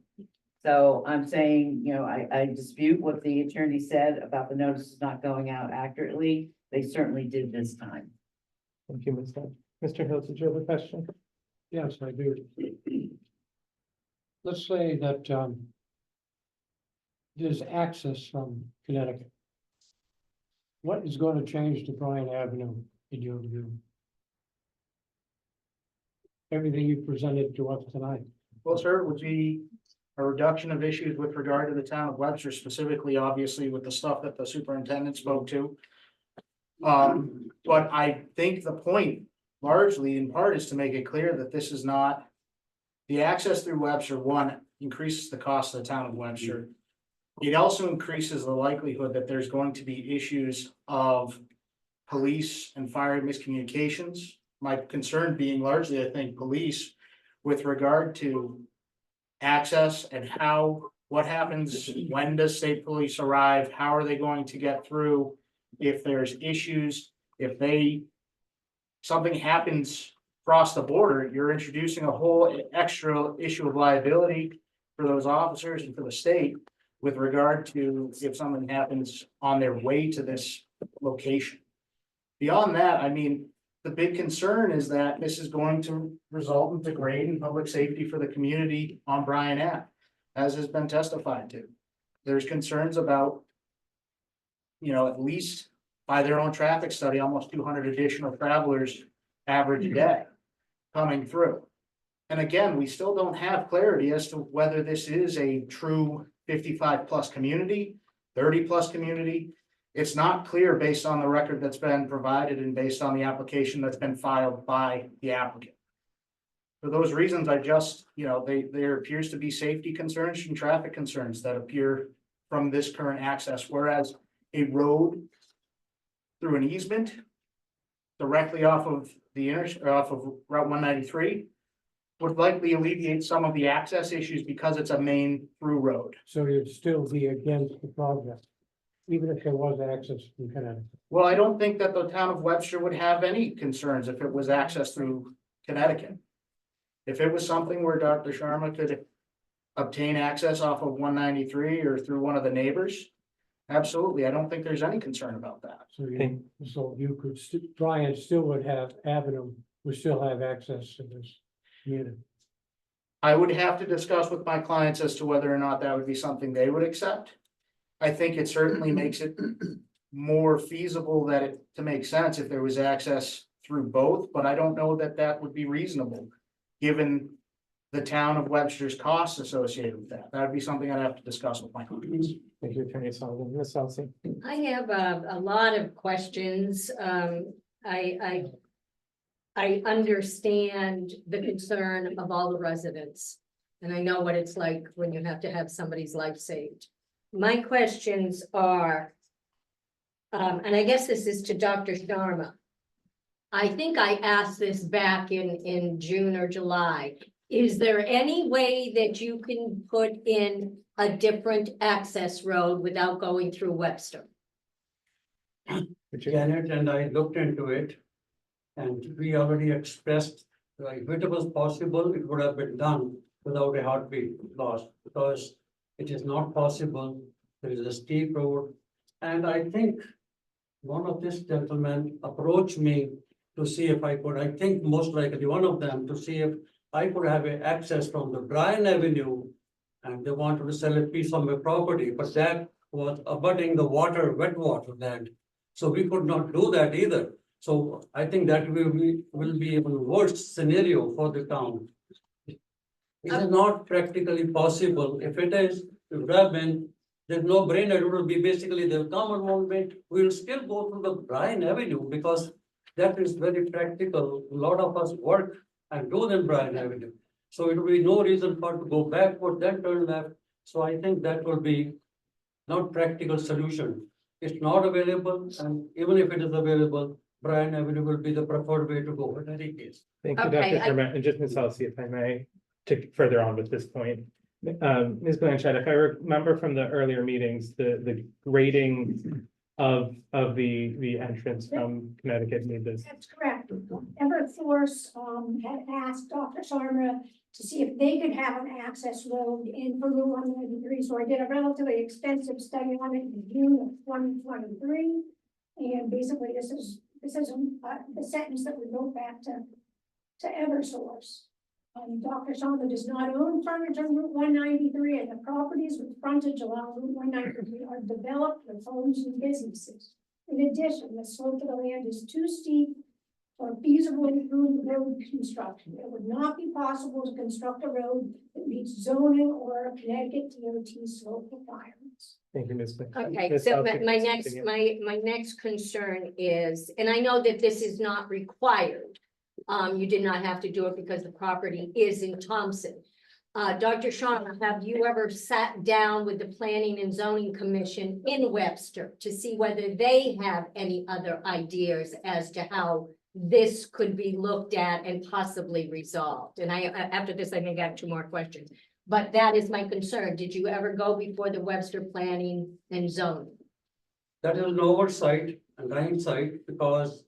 So I'm saying, you know, I dispute what the attorney said about the notices not going out accurately. They certainly did this time. Thank you, Ms. Dunn. Mr. Hill, did you have a question? Yes, I do. let's say that, there's access from Connecticut. What is going to change to Bryan Avenue in your view? Everything you presented to us tonight. Well, sir, it would be a reduction of issues with regard to the town of Webster, specifically, obviously, with the stuff that the superintendent spoke to. But I think the point largely in part is to make it clear that this is not. The access through Webster, one, increases the cost of the town of Webster. It also increases the likelihood that there's going to be issues of police and fire miscommunications. My concern being largely, I think, police with regard to access and what happens, when does state police arrive, how are they going to get through? If there's issues, something happens across the border, you're introducing a whole extra issue of liability for those officers and for the state with regard to if something happens on their way to this location. Beyond that, I mean, the big concern is that this is going to result in degrade in public safety for the community on Bryan Ave, as has been testified to. There's concerns about, at least by their own traffic study, almost 200 additional travelers average a day coming through. And again, we still don't have clarity as to whether this is a true 55+ community, 30+ community. It's not clear based on the record that's been provided and based on the application that's been filed by the applicant. For those reasons, there appears to be safety concerns and traffic concerns that appear from this current access, whereas a road through an easement directly off of Route 193 would likely alleviate some of the access issues because it's a main through road. So you'd still be against the project, even if there was access from Connecticut. Well, I don't think that the town of Webster would have any concerns if it was access through Connecticut. If it was something where Dr. Sharma could obtain access off of 193 or through one of the neighbors, absolutely. I don't think there's any concern about that. So you could, Bryan still would have Avenue, would still have access to this community. I would have to discuss with my clients as to whether or not that would be something they would accept. I think it certainly makes it more feasible to make sense if there was access through both, but I don't know that that would be reasonable, given the town of Webster's costs associated with that. That would be something I'd have to discuss with my clients. Thank you, Attorney Sullivan. Ms. Elsey. I have a lot of questions. I understand the concern of all the residents. And I know what it's like when you have to have somebody's life saved. My questions are, and I guess this is to Dr. Sharma. I think I asked this back in June or July. Is there any way that you can put in a different access road without going through Webster? Janet and I looked into it. And we already expressed, if it was possible, it would have been done without a heartbeat loss, because it is not possible. There is a steep road. And I think one of these gentlemen approached me to see if I could, I think most likely one of them, to see if I could have access from the Bryan Avenue. And they wanted to sell a piece of my property, but that was abutting the wet water land. So we could not do that either. So I think that will be even worse scenario for the town. It is not practically possible. If it is, it would have been, there's no brainer. It will be basically the common movement. We will still go through the Bryan Avenue because that is very practical. A lot of us work and do the Bryan Avenue. So it will be no reason for to go backward, then turn left. So I think that will be not practical solution. It's not available, and even if it is available, Bryan Avenue will be the preferred way to go in any case. Thank you, Okay, Dr. Sharma, and just Ms. Elsey, if I may, to further on with this point. Ms. Blanchett, if I remember from the earlier meetings, the grading of the entrance from Connecticut made this. That's correct. Everforth, had asked Dr. Sharma to see if they could have an access road in for Route 193. So I did a relatively extensive study on it in June of 2023. And basically this is the sentence that we wrote back to Eversource. Dr. Sharma does not own frontage on Route 193, and the properties with frontage along Route 193 are developed with homes and businesses. In addition, the slope of the land is too steep for feasible improved road construction. It would not be possible to construct a road that meets zoning or Connecticut DOT slope requirements. Thank you, Ms. Okay, Ms. so Southey, my next, continue. my next concern is, and I know that this is not required. You did not have to do it because the property is in Thompson. Dr. Sharma, have you ever sat down with the Planning and Zoning Commission in Webster to see whether they have any other ideas as to how this could be looked at and possibly resolved? And after this, I think I have two more questions. But that is my concern. Did you ever go before the Webster Planning and Zoning? That is an oversight and hindsight because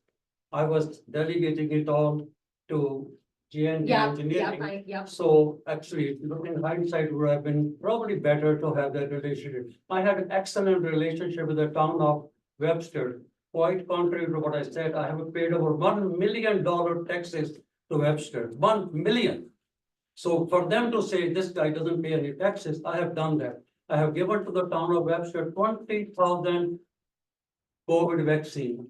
I was delegating it all to GN Yeah, engineering. yeah. So actually, looking in hindsight, would have been probably better to have that relationship. I had an excellent relationship with the town of Webster. Quite contrary to what I said, I have paid over $1 million taxes to Webster, 1 million. So for them to say this guy doesn't pay any taxes, I have done that. I have given to the town of Webster 20,000 COVID vaccine.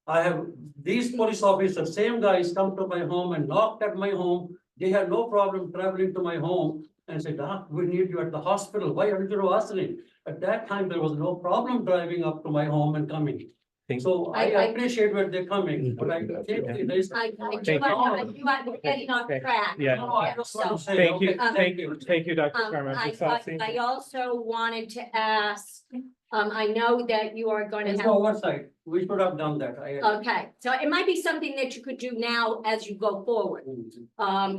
I have, these police officers, same guys come to my home and knocked at my home. They had no problem traveling to my home and said, "Doc, we need you at the hospital. Why aren't you listening?" At that time, there was no problem driving up to my home and coming. Thank- So I I- appreciate where they're coming, but I think there is. I Thank do, you. we're getting off Okay. track. Yeah. No, I just want to So, say, Thank you, okay, thank you, Dr. Sharma. Ms. Southey? I also wanted to ask, I know that you are going It's to have. oversight. We should have done that. Okay, so it might be something that you could do now as you go forward,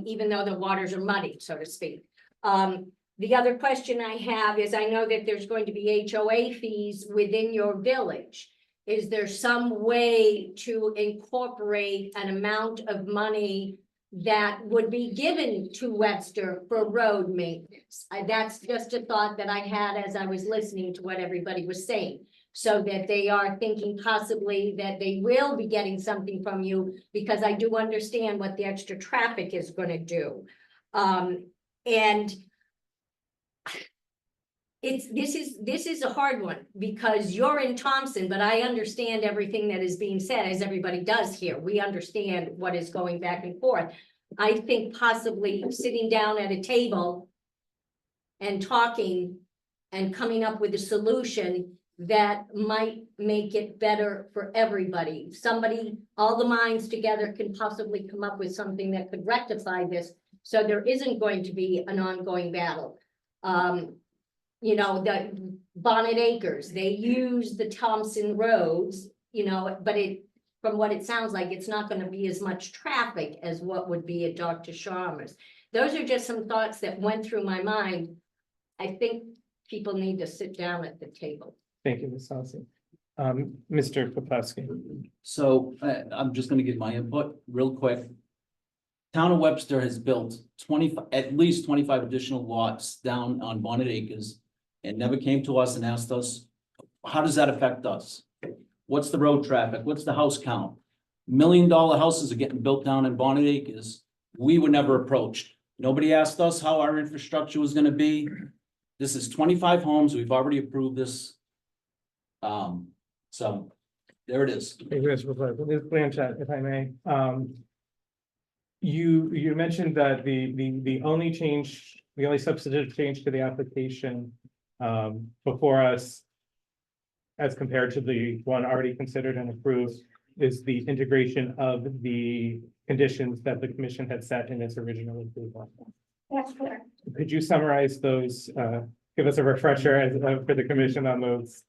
even though the waters are muddy, so to speak. The other question I have is, I know that there's going to be HOA fees within your village. Is there some way to incorporate an amount of money that would be given to Webster for road maintenance? That's just a thought that I had as I was listening to what everybody was saying. So that they are thinking possibly that they will be getting something from you, because I do understand what the extra traffic is gonna do. And this is a hard one, because you're in Thompson, but I understand everything that is being said, as everybody does here. We understand what is going back and forth. I think possibly sitting down at a table and talking and coming up with a solution that might make it better for everybody. Somebody, all the minds together can possibly come up with something that could rectify this, so there isn't going to be an ongoing battle. You know, the Bonnet Acres, they use the Thompson roads, you know, but from what it sounds like, it's not gonna be as much traffic as what would be at Dr. Sharma's. Those are just some thoughts that went through my mind. I think people need to sit down at the table. Thank you, Ms. Southey. Mr. Poplawski. So I'm just gonna give my input real quick. Town of Webster has built at least 25 additional lots down on Bonnet Acres and never came to us and asked us, how does that affect us? What's the road traffic? What's the house count? $1 million houses are getting built down in Bonnet Acres. We were never approached. Nobody asked us how our infrastructure was gonna be. This is 25 homes. We've already approved this. So there it is. Thank you, Mr. Poplawski. Ms. Blanchett, if I may, you mentioned that the only change, the only substantive change to the application before us, as compared to the one already considered and approved, is the integration of the conditions that the commission had set in its original approval. That's correct. Could you summarize those, give us a refresher as for the commission on those?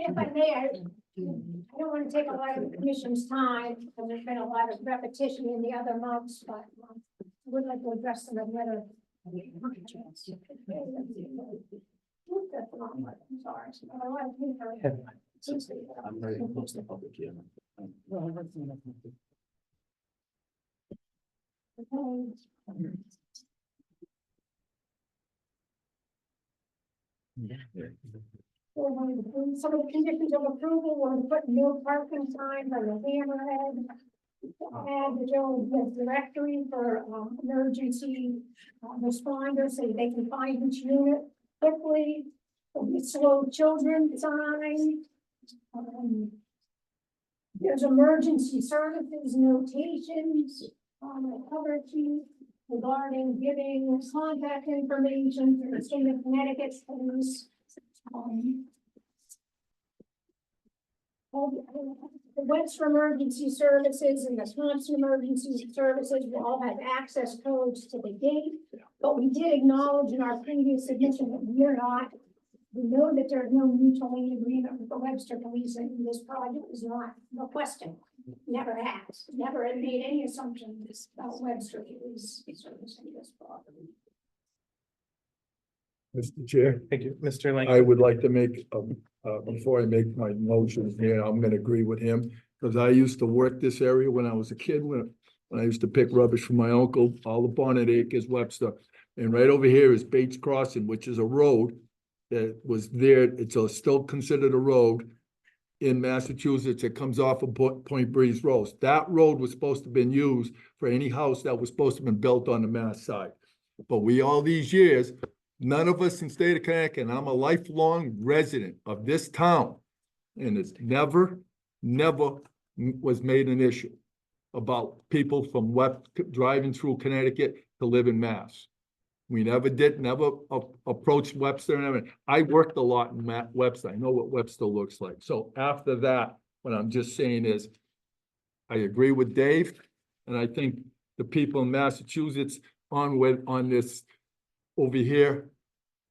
If I may, I don't want to take a lot of the commission's time, and there's been a lot of repetition in the other months, but I would like to address some of the other. Sorry. I'm very close to public hearing. Some of the conditions of approval were to put no parking signs on the hammerhead. Add the Joe directory for emergency responders so they can find each unit quickly. The slow children sign. There's emergency services notations on the cover sheet regarding giving contact information to the state of Connecticut police. The Webster Emergency Services and the Thompson Emergency Services will all have access codes to the gate. But we did acknowledge in our previous submission that we know that there's no mutual aid agreement with the Webster Police, and this project is not requesting. Never has, never made any assumptions about Webster Police servicing this property. Mr. Chair, Thank you, Mr. Lang. I would like to make, before I make my motion here, I'm gonna agree with him. Because I used to work this area when I was a kid, when I used to pick rubbish from my uncle, all the Bonnet Acres, Webster. And right over here is Bates Crossing, which is a road that was there, it's still considered a road in Massachusetts. It comes off of Point Breeze Road. That road was supposed to have been used for any house that was supposed to have been built on the Mass side. But all these years, none of us in state of Connecticut, and I'm a lifelong resident of this town, and it's never was made an issue about people from driving through Connecticut to live in Mass. We never approached Webster and everything. I worked a lot in Webster. I know what Webster looks like. So after that, what I'm just saying is, I agree with Dave, and I think the people in Massachusetts on this over here,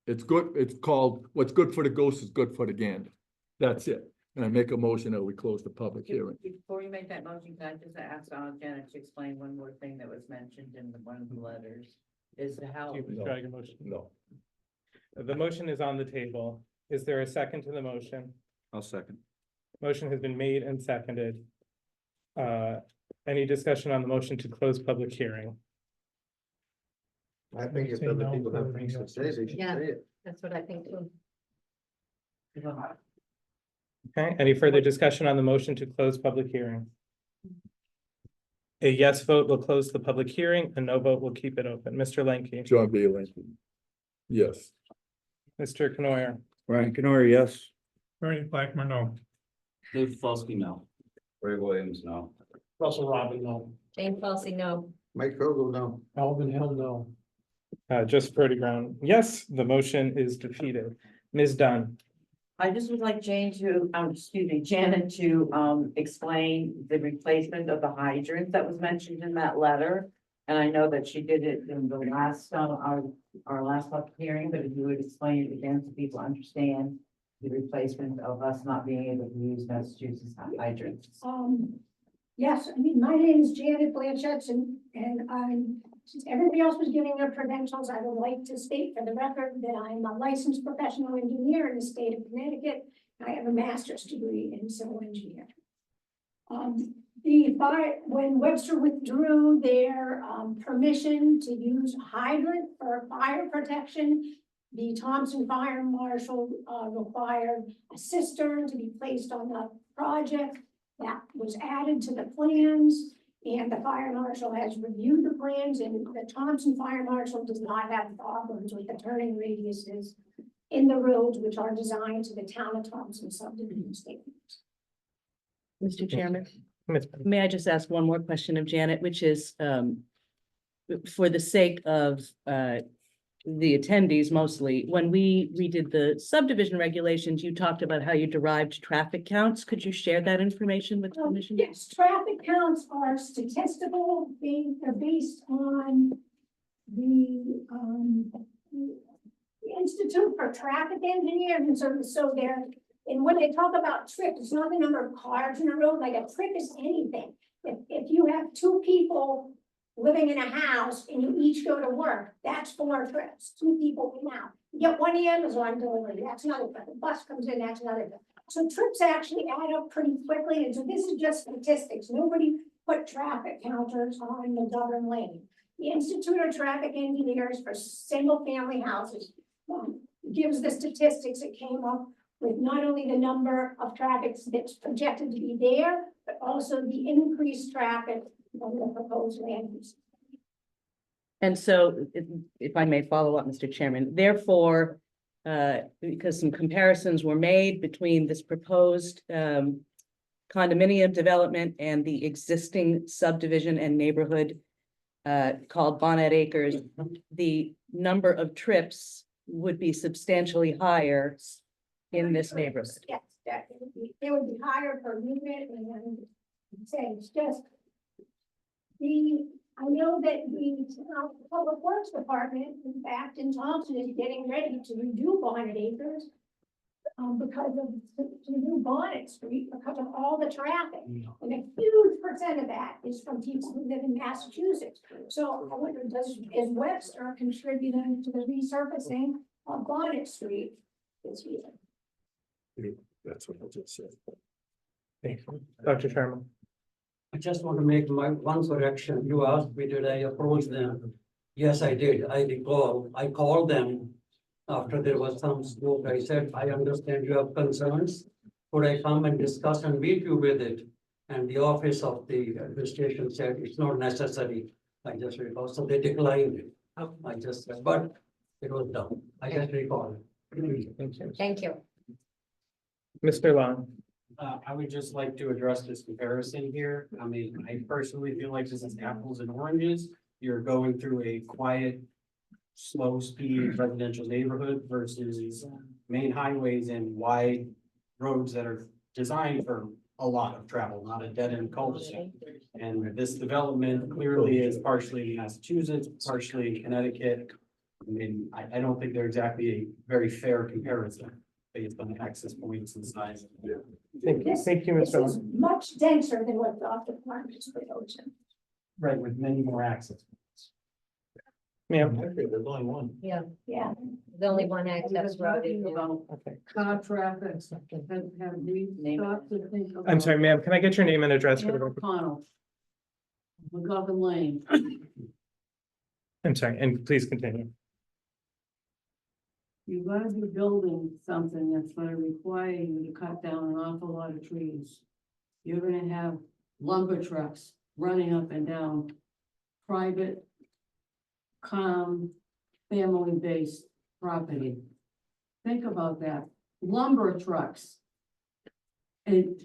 it's good. It's called, what's good for the goose is good for the gander. That's it. And I make a motion that we close the public hearing. Before you make that motion, can I just ask Janet to explain one more thing that was mentioned in one of the letters? Is how. Do you withdraw your motion? No. The motion is on the table. Is there a second to the motion? I'll second. Motion has been made and seconded. Any discussion on the motion to close public hearing? I think if other people have things to say, they should Yeah. say it. That's what I think too. Okay, any further discussion on the motion to close public hearing? A yes vote will close the public hearing, a no vote will keep it open. Mr. Lanky, John B. Lincoln. Yes. Mr. Canoyer, Ryan Canoyer, yes. Bernie Blackmer, no. Dave Falsky, no. Ray Williams, no. Russell Robin, no. Jane Falsey, no. Mike Vogel, no. Alvin Hill, no. Just Purdy Brown, yes, the motion is defeated. Ms. Dunn, I just would like Janet to explain the replacement of the hydrant that was mentioned in that letter. And I know that she did it in the last, our last public hearing, but if you would explain it again so people understand the replacement of us not being able to use Massachusetts hydrants. Yes, I mean, my name is Janet Blanchett, and since everybody else was giving their credentials, I would like to state for the record that I'm a licensed professional engineer in the state of Connecticut. I have a master's degree in civil engineering. When Webster withdrew their permission to use hydrant for fire protection, the Thompson Fire Marshal required a cistern to be placed on the project. That was added to the plans, and the fire marshal has reviewed the plans, and the Thompson Fire Marshal does not have problems with the turning radiuses in the roads which are designed to the town of Thompson subdivision statements. Mr. Chairman, Ms. may I just ask one more question of Janet, which is, for the sake of, the attendees mostly, when we redid the subdivision regulations, you talked about how you derived traffic counts. Could you share that information with the commission? Yes, traffic counts are statistical, they're based on the Institute for Traffic Engineers, and so they're, and when they talk about trip, it's not the number of cars in a road, like a trip is anything. If you have two people living in a house and you each go to work, that's 4 trips, 2 people in out. You get one Amazon delivery, that's another trip. The bus comes in, that's another trip. So trips actually add up pretty quickly, and so this is just statistics. Nobody put traffic counters on the governed lane. The Institute of Traffic Engineers for single family houses gives the statistics. It came up with not only the number of traffic that's projected to be there, but also the increased traffic from the proposed land use. And so, if I may follow up, Mr. Chairman, therefore, because some comparisons were made between this proposed condominium development and the existing subdivision and neighborhood called Bonnet Acres, the number of trips would be substantially higher in this neighborhood. Yes, that it would be higher per unit, and say it's just I know that the Public Works Department, in fact, in Thompson, is getting ready to redo Bonnet Acres because of to do Bonnet Street because of all the traffic, and a huge percent of that is from people who live in Massachusetts. So I wonder, is Webster contributing to the resurfacing of Bonnet Street this year? That's what I just said. Thank you. Dr. Sharma. I just want to make my one correction. You asked me, did I approach them? Yes, I did. I recall. I called them after there was some smoke. I said, I understand you have concerns. Could I come and discuss and meet you with it? And the office of the administration said, it's not necessary. I just recall. So they declined it. I just said, but it was done. I just recall. Thank you. Mr. Long. I would just like to address this comparison here. I mean, I personally feel like this is apples and oranges. You're going through a quiet, slow speed residential neighborhood versus main highways and wide roads that are designed for a lot of travel, not a dead end cul-de-sac. And this development clearly is partially in Massachusetts, partially in Connecticut. I mean, I don't think they're exactly a very fair comparison based on the access points and size. Thank you, This Mr. is Long. much denser than what the department is proposing. Right, with many more access points. Ma'am. There's only one. Yeah, There's only one access road. Okay. Car traffic, have we stopped to think about? I'm sorry, ma'am, can I get your name and address for the record? O'Connell. McGovern Lane. I'm sorry, and please continue. You're gonna be building something that's gonna require you to cut down an awful lot of trees. You're gonna have lumber trucks running up and down private, family-based property. Think about that, lumber trucks. And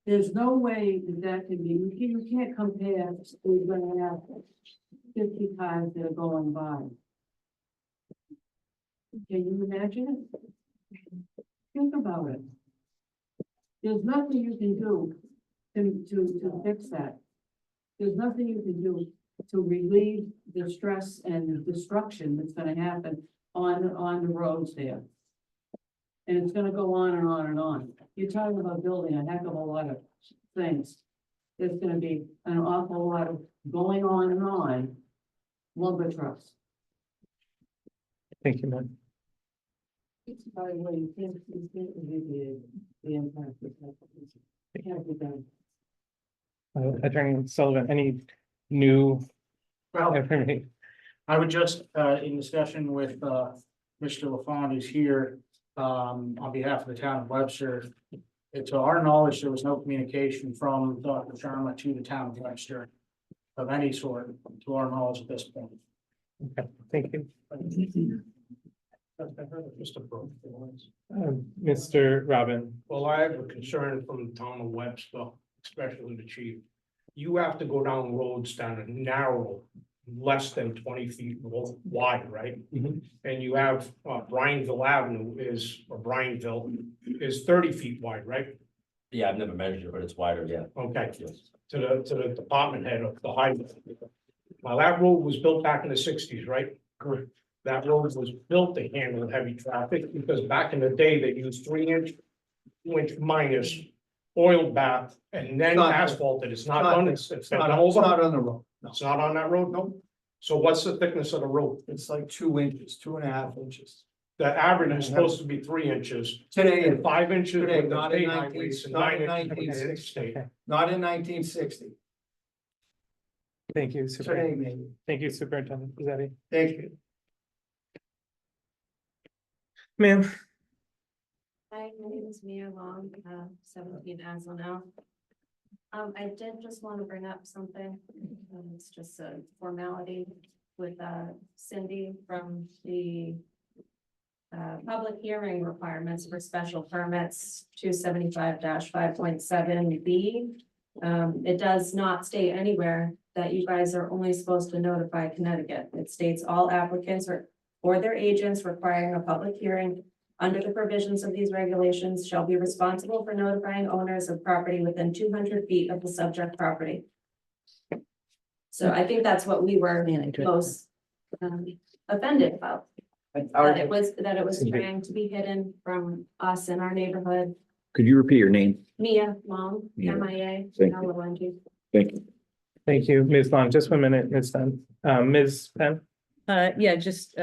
there's no way that can be, you can't compare, we're gonna have 50 cars that are going by. Can you imagine it? Think about it. There's nothing you can do to fix that. There's nothing you can do to relieve the stress and the destruction that's gonna happen on the roads there. And it's gonna go on and on and on. You're talking about building a heck of a lot of things. There's gonna be an awful lot of going on and on lumber trucks. Thank you, ma'am. By the way, you can't alleviate the impact of that. It can't be done. Attorney Sullivan, any new Well, information? I would just, in discussion with, Mr. LaFond who's here, on behalf of the town of Webster. To our knowledge, there was no communication from Dr. Sharma to the town of Webster of any sort, to our knowledge at this point. Okay, thank you. Mr. Robin. Well, I have a concern from the town of Webster, especially the chief. You have to go down roads that are narrow, less than 20 feet wide, right? Mhm. And you have, Bryanville Avenue or Bryanville is 30 feet wide, right? Yeah, I've never measured it, but it's wider, yeah. Okay, Yes. to the department head of the highway. Now, that road was built back in the 60s, right? Correct. That road was built to handle heavy traffic, because back in the day, they used 3-inch, 2-inch minus oil bath, and then Not- asphalted. It's not not- done, it's been It's done not over. on the road. No, It's not on that road, no? So what's the thickness of the road? it's like 2 inches, 2.5 inches. The average is supposed to be 3 inches, Today, and 5 inches Today, with the not in state 19 highways and not 9 in inches with the 1960. interstate. not in 1960. Thank you, Today, Superintendent. maybe. Thank you, Superintendent Pizzetti. Thank you. Ma'am, Hi, my name is Mia Long, 17 Aslan. I did just want to bring up something. It's just a formality with Cindy from the public hearing requirements for special permits 275-5.7B. It does not state anywhere that you guys are only supposed to notify Connecticut. It states all applicants or their agents requiring a public hearing under the provisions of these regulations shall be responsible for notifying owners of property within 200 feet of the subject property. So I think that's what we were most offended about. That it was trying to be hidden from us in our neighborhood. Could you repeat your name? Mia Long, Mia. MIA, Thank you. LONG. Thank you. Thank you, Ms. Long. Just 1 minute, Ms. Dunn. Ms. Penn? Yeah, just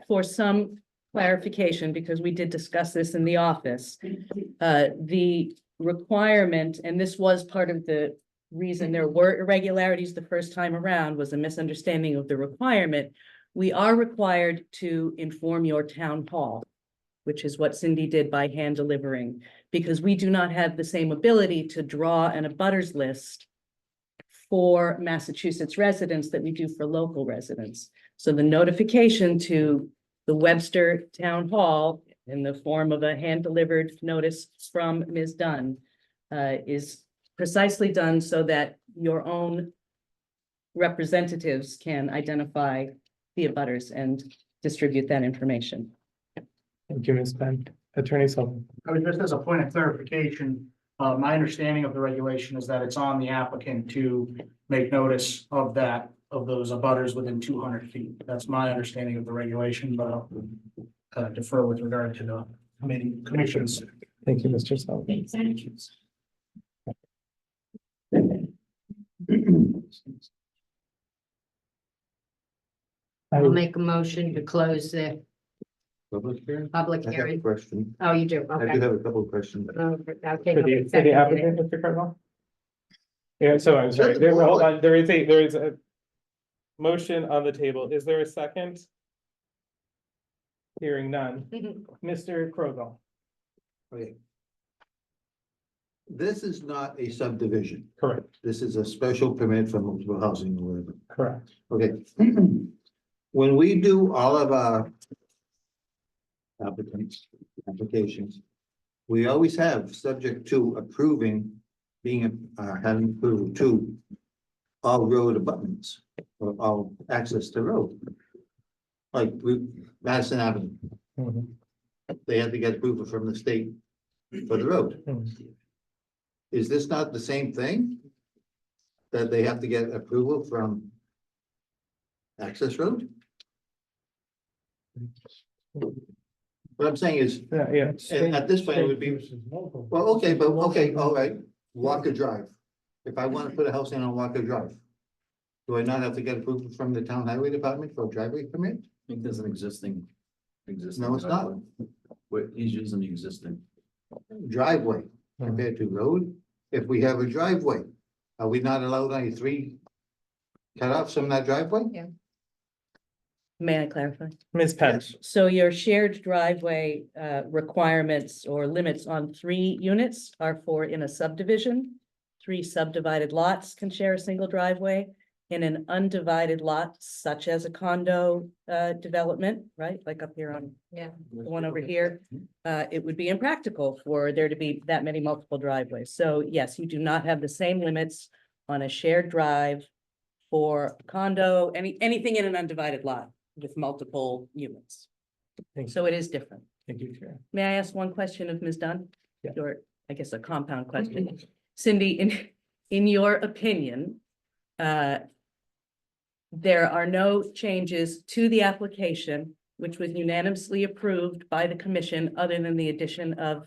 for some clarification, because we did discuss this in the office. The requirement, and this was part of the reason there were irregularities the first time around, was a misunderstanding of the requirement. We are required to inform your town hall, which is what Cindy did by hand delivering, because we do not have the same ability to draw an abutters list for Massachusetts residents that we do for local residents. So the notification to the Webster Town Hall in the form of a hand-delivered notice from Ms. Dunn is precisely done so that your own representatives can identify the abutters and distribute that information. Thank you, Ms. Penn. Attorney Sullivan? I mean, just as a point of clarification, my understanding of the regulation is that it's on the applicant to make notice of those abutters within 200 feet. That's my understanding of the regulation, but I'll defer with regard to the commissions. Thank you, Mr. Sullivan. I'll make a motion to close the Public hearing? public I have a hearing. question. Oh, you do, I okay. do have a couple of questions. Okay. For the applicant, Mr. Cardinal? Yeah, so I'm sorry, hold on, there is a motion on the table. Is there a second? Hearing none. Mr. Krogel? Okay. This is not a subdivision. Correct, This is a special permit for multiple housing or whatever. correct. Okay. When we do all of our applications, we always have subject to approving, having approval to all road abutments or all access to road. Like Madison Avenue, Mhm. they had to get approval from the state for the road. Mhm. Is this not the same thing? That they have to get approval from access road? What I'm saying is, Yeah. at this point, it would be, well, okay, but, okay, all right, Walker Drive. If I want to put a house in on Walker Drive, do I not have to get approval from the town highway department for a driveway permit? I think there's an existing. No, it's not. Where he's using the existing. Driveway compared to road. If we have a driveway, are we not allowed only 3 cutoffs from that driveway? May I clarify? Ms. Penn? So your shared driveway requirements or limits on 3 units are for in a subdivision. 3 subdivided lots can share a single driveway. In an undivided lot, such as a condo development, right? Like up here on Yeah. the one over here, it would be impractical for there to be that many multiple driveways. So yes, you do not have the same limits on a shared drive for condo, anything in an undivided lot with multiple units. Thank you. So it is different. Thank you, Chair. May I ask one question of Ms. Dunn? Yeah. Or I guess a compound question. Cindy, in your opinion, there are no changes to the application, which was unanimously approved by the commission, other than the addition of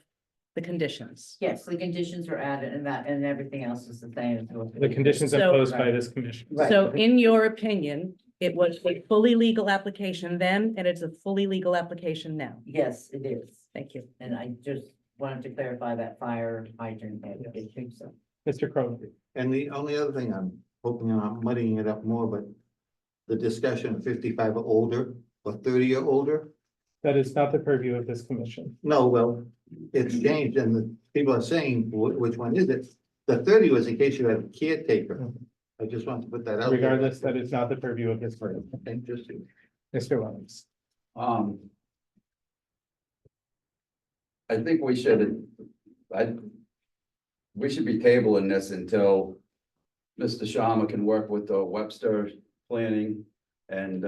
the conditions. Yes, the conditions are added and everything else is the same. The conditions So- imposed by this commission. Right. So in your opinion, it was a fully legal application then, and it's a fully legal application now. Yes, it is. Thank you. And I just wanted to clarify that fire hydrant issue, so. Mr. Crowe? And the only other thing, I'm hoping I'm not muddying it up more, but the discussion of 55 or older or 30 or older, That is not the purview of this commission. No, well, it's changed and the people are saying, which one is it? The 30 was in case you had a caretaker. I just want to put that out. there. Regardless, that is not the purview of this board. Okay, just. Mr. Williams. I think we should, we should be tabling this until Mr. Sharma can work with the Webster planning and,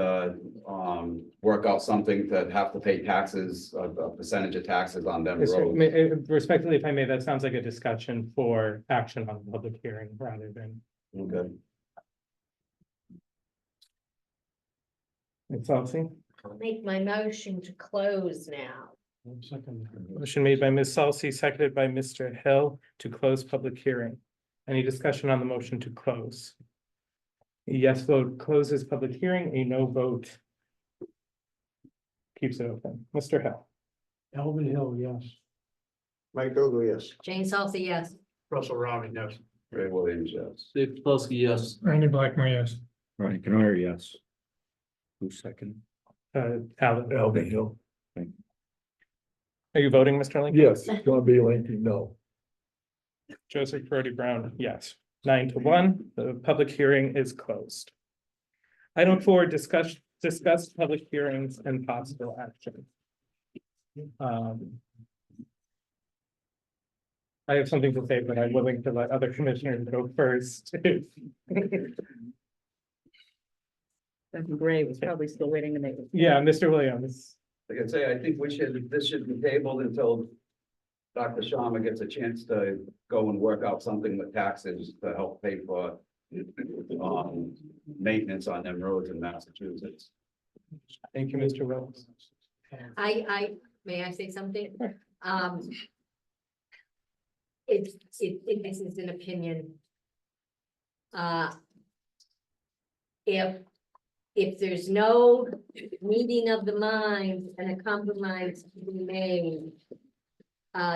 work out something to have to pay taxes, a percentage of taxes on them roads. Respectfully, if I may, that sounds like a discussion for action on the public hearing rather than. Okay. Ms. Salsi. I'll make my motion to close now. Motion made by Ms. Salsi, seconded by Mr. Hill to close public hearing. Any discussion on the motion to close? A yes vote closes public hearing, a no vote keeps it open. Mr. Hill. Alvin Hill, yes. Mike Ogle, yes. Jane Salsa, yes. Russell Robin, yes. Ray Williams, yes. Dave Pelkey, yes. Randy Blackmer, yes. Ronnie Canoyer, yes. Who's second? Alan, Alvin Hill. are you voting, Mr. Lincoln? Yes, John B. Lincoln, no. Joseph Brody Brown, yes. 9-1, the public hearing is closed. Item 4, discuss public hearings and possible action. I have something to say, but I'm willing to let other commissioners go first. Gray was probably still waiting to make. Yeah, Mr. Williams. Like I say, I think this should be tabled until Dr. Sharma gets a chance to go and work out something with taxes to help pay for maintenance on them roads in Massachusetts. Thank you, Mr. Williams. May I say something? This is an opinion. If there's no meeting of the minds and a compromise to be made,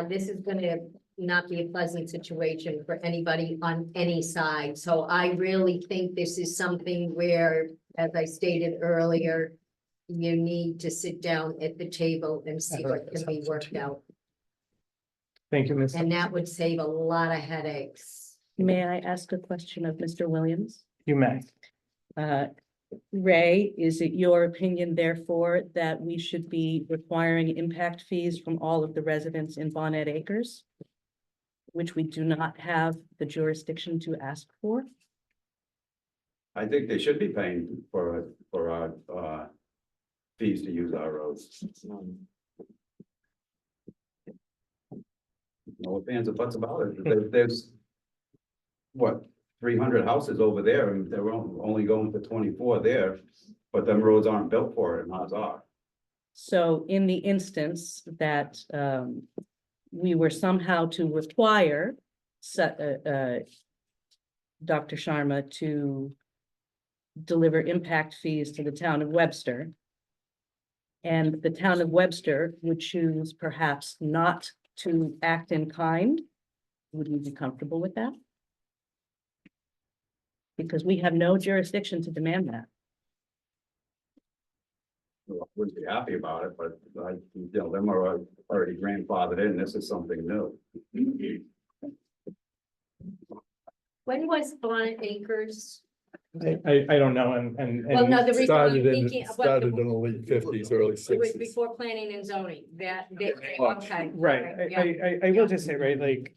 this is gonna not be a pleasant situation for anybody on any side. So I really think this is something where, as I stated earlier, you need to sit down at the table and see what can be worked out. Thank you, Ms. And that would save a lot of headaches. May I ask a question of Mr. Williams? You may. Ray, is it your opinion therefore that we should be requiring impact fees from all of the residents in Bonnet Acres? Which we do not have the jurisdiction to ask for? I think they should be paying for our fees to use our roads. No ifs and buts about it. There's what, 300 houses over there, and they're only going for 24 there, but them roads aren't built for it, and ours are. So in the instance that we were somehow to require Dr. Sharma to deliver impact fees to the town of Webster, and the town of Webster would choose perhaps not to act in kind, would you be comfortable with that? Because we have no jurisdiction to demand that. Well, I wouldn't be happy about it, but them are already grandfathered in. This is something new. When was Bonnet Acres? I don't know, and. Well, no, the reason I'm Started in thinking. the late 50s, early It was 60s. before planning and zoning, okay. Right, Yeah. I will just say, right, like,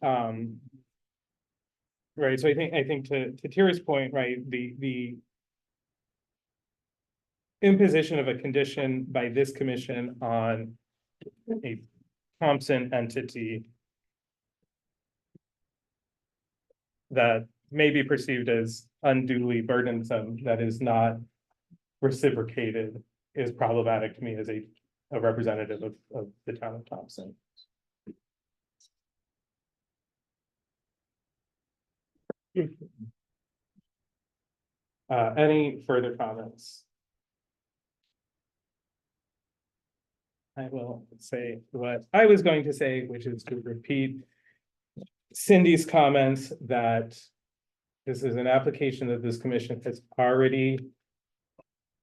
right, so I think to Tira's point, right, the imposition of a condition by this commission on a Thompson entity that may be perceived as unduly burdensome, that is not reciprocated, is problematic to me as a representative of the town of Thompson. Any further comments? I will say what I was going to say, which is to repeat Cindy's comments that this is an application that this commission has already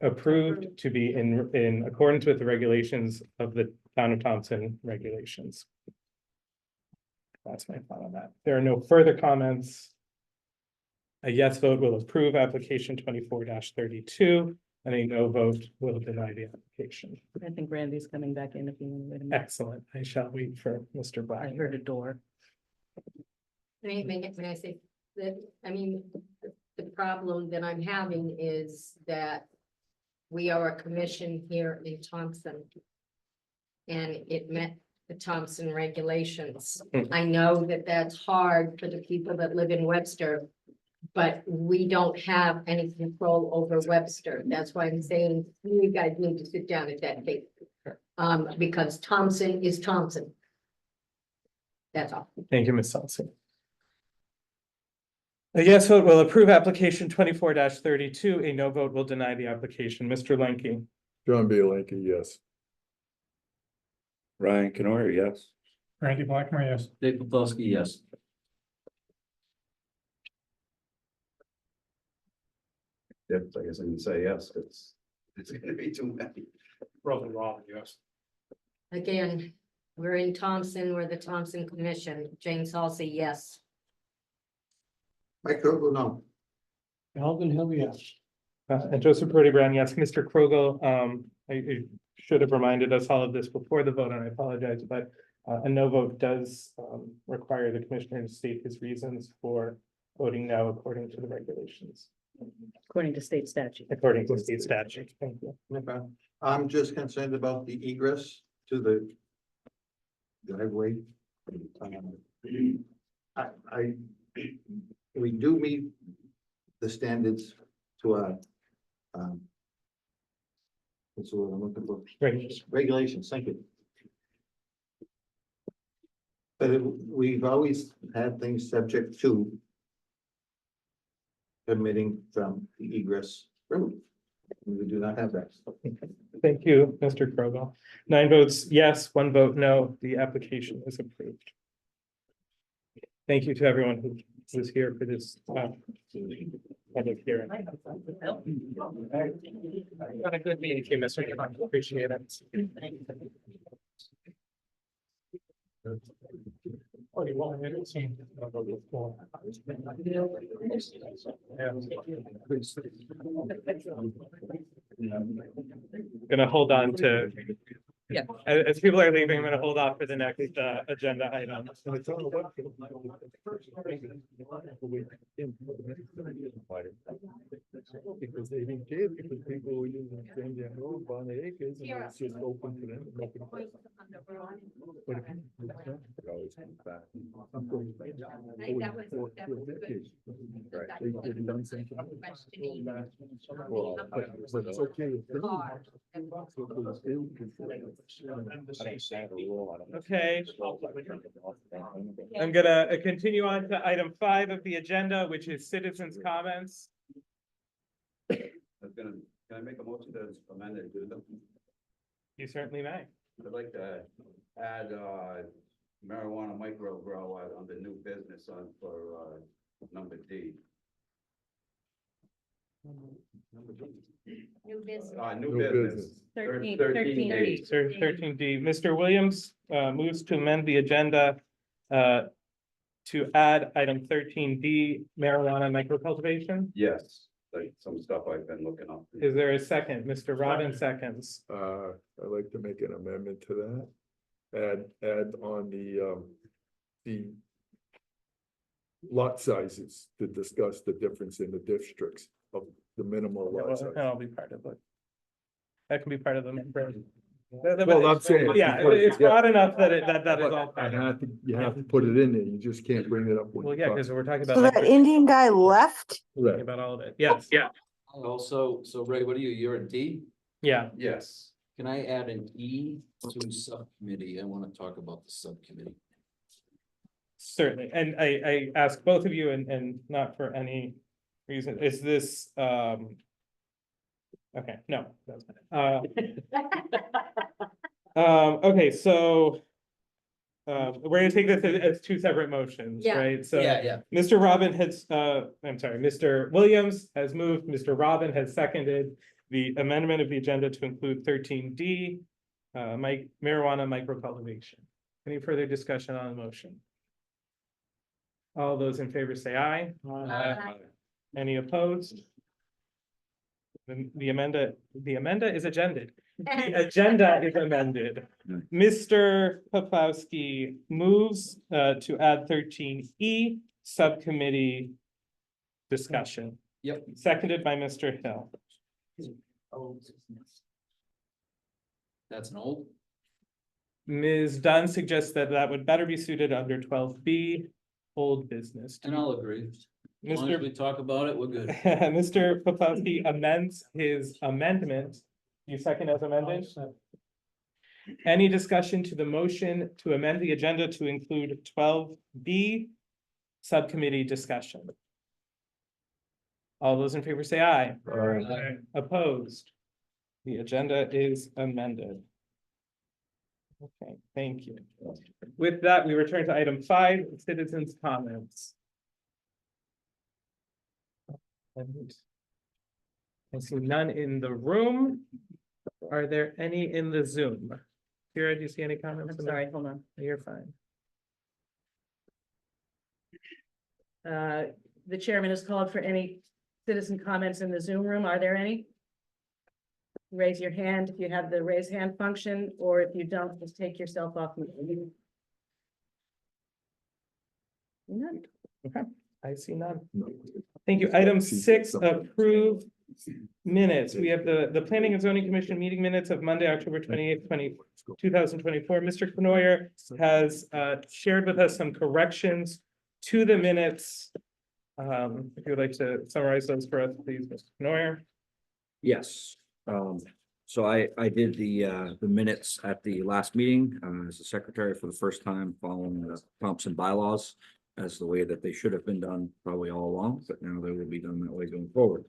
approved to be in accordance with the regulations of the Town of Thompson regulations. That's my thought on that. There are no further comments. A yes vote will approve application 24-32, and a no vote will deny the application. I think Randy's coming back in if you want to wait a minute. Excellent. I shall wait for Mr. I Black. heard a door. May I say that, I mean, the problem that I'm having is that we are a commission here in Thompson. And it met the Thompson regulations. I know that that's hard for the people that live in Webster, but we don't have any control over Webster. That's why I'm saying you guys need to sit down at that table. Because Thompson is Thompson. That's all. Thank you, Ms. Salsi. A yes vote will approve application 24-32. A no vote will deny the application. Mr. Lenke. John B. Lanky, yes. Ryan Canoyer, yes. Randy Blackmer, yes. Dave Pavelski, yes. Yes, I guess I can say yes, it's gonna be too many. Brother Rob, yes. Again, we're in Thompson, we're the Thompson Commission. Jane Salsi, yes. Mike Kugel, no. Alvin Hill, yes. And Joseph Brody Brown, yes. Mr. Krogel, I should have reminded us all of this before the vote, and I apologize, but a no vote does require the commissioner to state his reasons for voting no according to the regulations. According to state statute. According to state statute. Thank you. Okay. I'm just concerned about the egress to the driveway. We do meet the standards to our, what's the word I'm looking for? Regulations, thank you. But we've always had things subject to permitting from the egress route. We do not have that. Thank you, Mr. Krogel. 9 votes yes, 1 vote no. The application is approved. Thank you to everyone who was here for this public hearing. Got a good meeting, too, Mr. Kavanaugh. Appreciate it. Pretty well, I didn't see. Gonna hold on to. Yeah. As people are leaving, I'm gonna hold off for the next agenda item. Because they didn't care, because people were using Sandia Road, Bonnet Acres, and it's just open to them. But if you always come back. I'm going back. For decades. They could have done something. Well, but it's okay. Okay. I'm gonna continue on to item 5 of the agenda, which is citizens' comments. Can I make a motion to amend it? You certainly may. I'd like to add marijuana micro grow on the new business on for number D. New business. New New business. business. 13D. Sir, 13D, Mr. Williams moves to amend the agenda to add item 13D marijuana microcultivation. Yes, like some stuff I've been looking up. Is there a second? Mr. Robin seconds. I'd like to make an amendment to that. Add on the lot sizes to discuss the difference in the districts of the minimal lot size. That'll be part of it. That can be part of the membrane. Well, I'm saying. Yeah, it's broad enough that that is all. part of it. You have to put it in there, you just can't bring it up. when Well, you yeah, talk. because we're talking about. So that like, Indian guy left? Right. about all of it. Yes, yeah, Also, so Ray, what are you? You're a D? yeah. Yes. Can I add an E to subcommittee? I want to talk about the subcommittee. Certainly, and I ask both of you and not for any reason, is this, okay, no. that's okay, so, we're gonna take this as 2 separate motions, Yeah. right? So Yeah. Mr. Robin has, I'm sorry, Mr. Williams has moved, Mr. Robin has seconded the amendment of the agenda to include 13D, marijuana micro cultivation. Any further discussion on the motion? All those in favor say aye. Aye. Any opposed? The amenda is agended. The agenda is amended. Mr. Poplawski moves to add 13E subcommittee discussion. Yep. Seconded by Mr. Hill. That's an old. Ms. Dunn suggests that that would better be suited under 12B, old business. And I'll agree. As long as Mr. we talk about it, we're good. Mr. Poplawski amends his amendment. You second as amended? Any discussion to the motion to amend the agenda to include 12B subcommittee discussion? All those in favor say aye. Aye. Opposed? The agenda is amended. Okay, thank you. With that, we return to item 5, citizens' comments. And I see none in the room. Are there any in the Zoom? Kira, do you see any comments? I'm sorry, hold on. You're fine. The chairman has called for any citizen comments in the Zoom room. Are there any? Raise your hand if you have the raise hand function, or if you don't, just take yourself off. None. Okay, I see none. Thank you. Item 6, approve minutes. We have the Planning and Zoning Commission meeting minutes of Monday, October 28th, 2024. Mr. Knoyer has shared with us some corrections to the minutes. If you would like to summarize those for us, please, Mr. Knoyer. Yes, so I did the minutes at the last meeting, as the secretary for the first time following the Thompson bylaws as the way that they should have been done probably all along, but now they will be done that way going forward.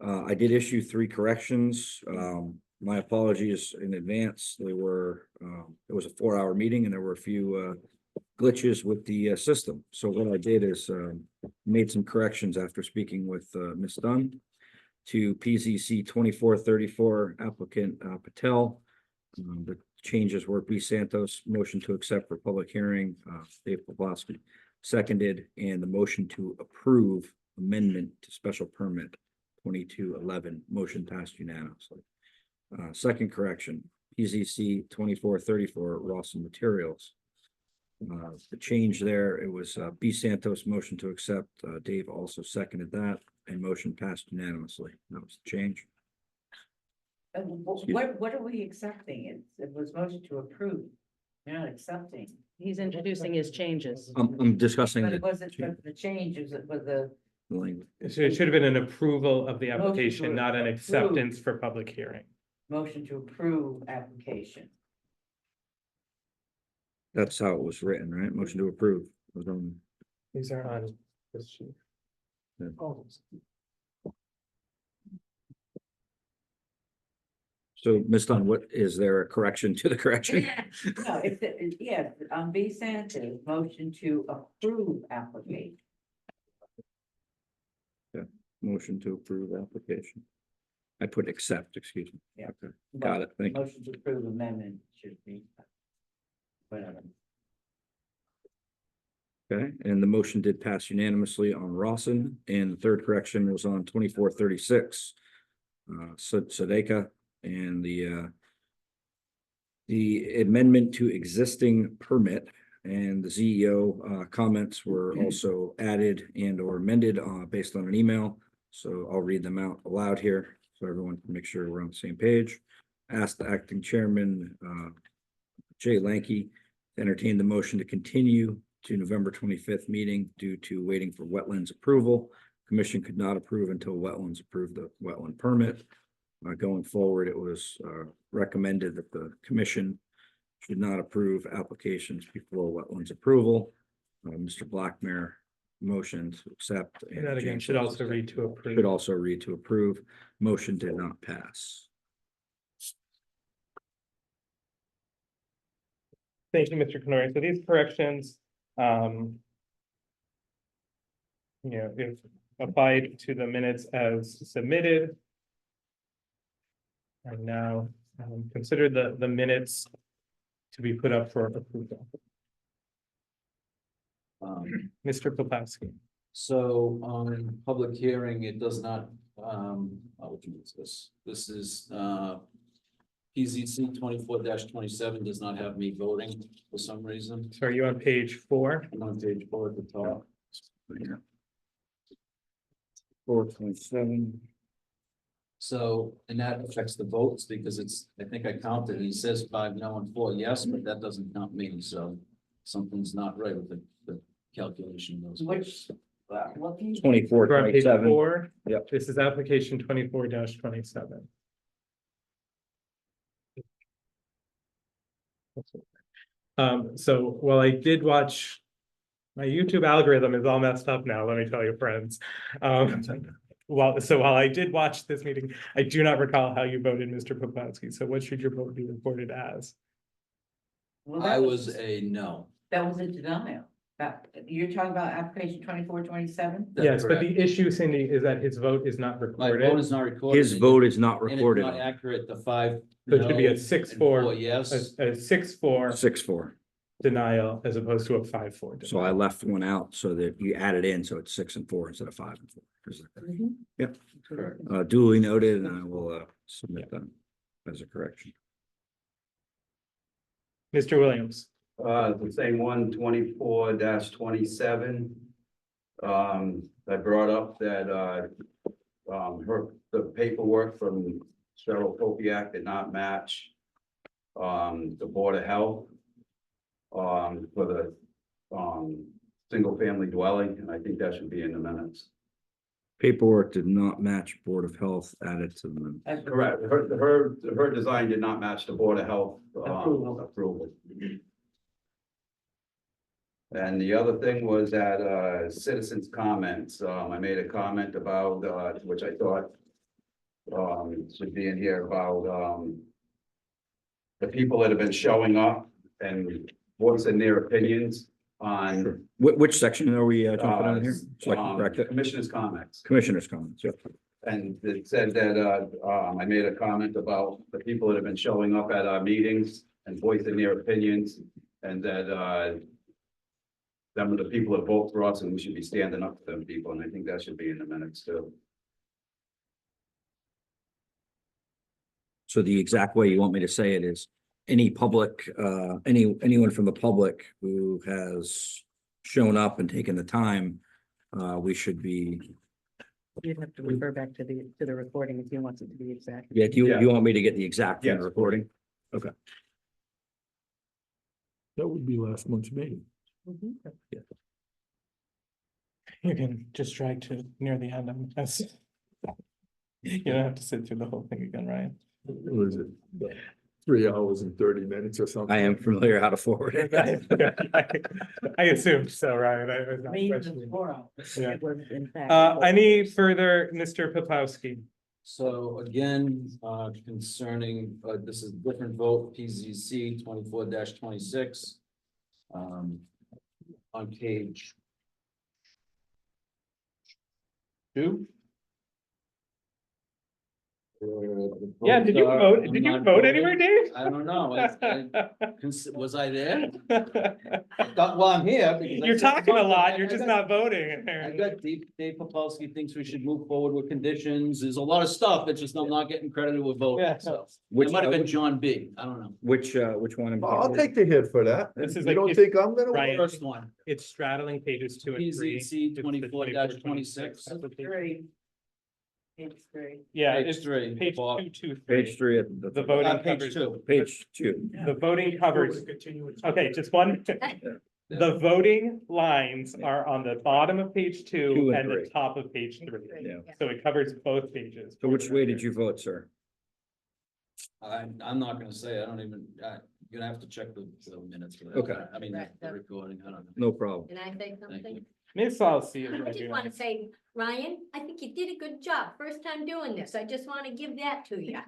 I did issue 3 corrections. My apologies in advance. They were, it was a 4-hour meeting and there were a few glitches with the system. So what I did is made some corrections after speaking with Ms. Dunn to PZC 2434 applicant Patel. The changes were B. Santos, motion to accept for public hearing, Dave Poplawski seconded, and the motion to approve amendment to special permit 2211, motion passed unanimously. Second correction, PZC 2434 Rawson Materials. The change there, it was B. Santos motion to accept, Dave also seconded that, and motion passed unanimously. That was the change. What are we accepting? It was motion to approve. You're not accepting. He's introducing his changes. I'm discussing But the it wasn't, but the changes, it was the language. So it should have been an approval of the Motion to application, not an approve. acceptance for public hearing. motion to approve application. That's how it was written, right? Motion to approve. It was on- These are on this sheet. Yeah. Oh, So, Ms. Dunn, what, is there a correction to the correction? No, yes, on B. Santos, motion to approve application. Motion to approve application. I put accept, excuse me. Yeah. Okay, got it, thank you. Motion to approve amendment should be. Whatever. Okay, and the motion did pass unanimously on Rawson, and the third correction was on 2436. Sadeka, and the amendment to existing permit and the CEO comments were also added and or amended based on an email. So I'll read them out aloud here so everyone can make sure we're on the same page. Ask the acting chairman, Jay Lanky, to entertain the motion to continue to November 25th meeting due to waiting for wetlands approval. Commission could not approve until wetlands approved the wetland permit. Going forward, it was recommended that the commission should not approve applications before wetlands approval. Mr. Blackmare motion to accept. And that again should also read to approve. Should also read to approve. Motion did not pass. Thank you, Mr. Canori. So these corrections, if applied to the minutes as submitted, And now, consider the minutes to be put up for approval. Mr. Popowski. So on public hearing, it does not, which one is this? This is, PZC 24-27 does not have me voting for some reason. So are you on page 4? I'm on page 4 at the top. 427. So, and that affects the votes because it's, I think I counted, he says 5 no and 4 yes, but that doesn't count me, so something's not right with the calculation of those. Which, what do you? 24, We're on page 27. 4. Yep. This is application 24-27. So while I did watch, my YouTube algorithm is all messed up now, let me tell you, friends. While I did watch this meeting, I do not recall how you voted, Mr. Popowski. So what should your vote be reported as? Well, I that was a no. That was a denial. That, you're talking about application 24-27? That's Yes, but the correct. issue, Cindy, is that his vote is not My vote recorded. is not recorded. His vote is not And it's recorded. not accurate, the 5. So it should be a no 6-4, and 4 yes. a 6-4 6-4. denial as opposed to a 5-4. So I left one out so that you added in, so it's 6 and 4 instead of 5 and 4. Yep, Correct. duly noted, and I will submit that as a correction. Mr. Williams. The same one, 24-27. I brought up that, the paperwork from Cheryl Popiak did not match, the Board of Health, for the, single-family dwelling, and I think that should be in the minutes. Paperwork did not match Board of Health added to them. Correct. Her design did not match the Board of Health, approval. And the other thing was that, citizens' comments, I made a comment about, which I thought should be in here about, the people that have been showing up and voicing their opinions on, Which section are we jumping on here? So I can correct it. commissioners' comments. Commissioner's comments, yep. And it said that, I made a comment about the people that have been showing up at our meetings and voicing their opinions, and that, them are the people that vote for us, and we should be standing up for them people, and I think that should be in the minutes too. So the exact way you want me to say it is any public, anyone from the public who has shown up and taken the time, we should be, You'd have to refer back to the recording if you want it to be exact. yeah, do you want me to get the exact Yes. recording? Okay. That would be last month's meeting. You can just drag to near the end. You don't have to sit through the whole thing again, Ryan. What is it? 3 hours and 30 minutes or something? I am familiar how to forward it. I assumed so, Ryan. I was not Maybe questioning. 4 hours. Yeah. It was in fact. Any further, Mr. Popowski? So again, concerning, this is different vote, PZC 24-26. On page 2. Yeah, did you vote? Did you vote anywhere, Dave? I don't know. Was I there? Well, I'm here. because I You're said talking a something. lot, you're I just got- not voting. I apparently. got Dave Popowski thinks we should move forward with conditions. There's a lot of stuff. It's just I'm not getting credited with voting, Yeah. so. Which, It might have been John B. I don't know. which one? I'll take the hit for that. This is You like don't if- think I'm gonna? Right. First one. It's straddling pages 2 and 3. PZC It's the 24-26. application. Page 3. Yeah, Page it's 3. page Bob. 2, 2, 3. Page 3 at The the, voting Page covers, 2. page 2. the voting covers, okay, just one. The voting lines are on the bottom of page 2 2 and and the 3. top of page 3. Yeah. So it covers both pages. So which way did you vote, sir? I'm not gonna say, I don't even, you're gonna have to check the minutes for that. Okay. I mean, Right. the recording, I don't know. No problem. Can I say something? Miss Alcy is I gonna just do want to that. say, Ryan, I think you did a good job. First time doing this. I just want to give that to you.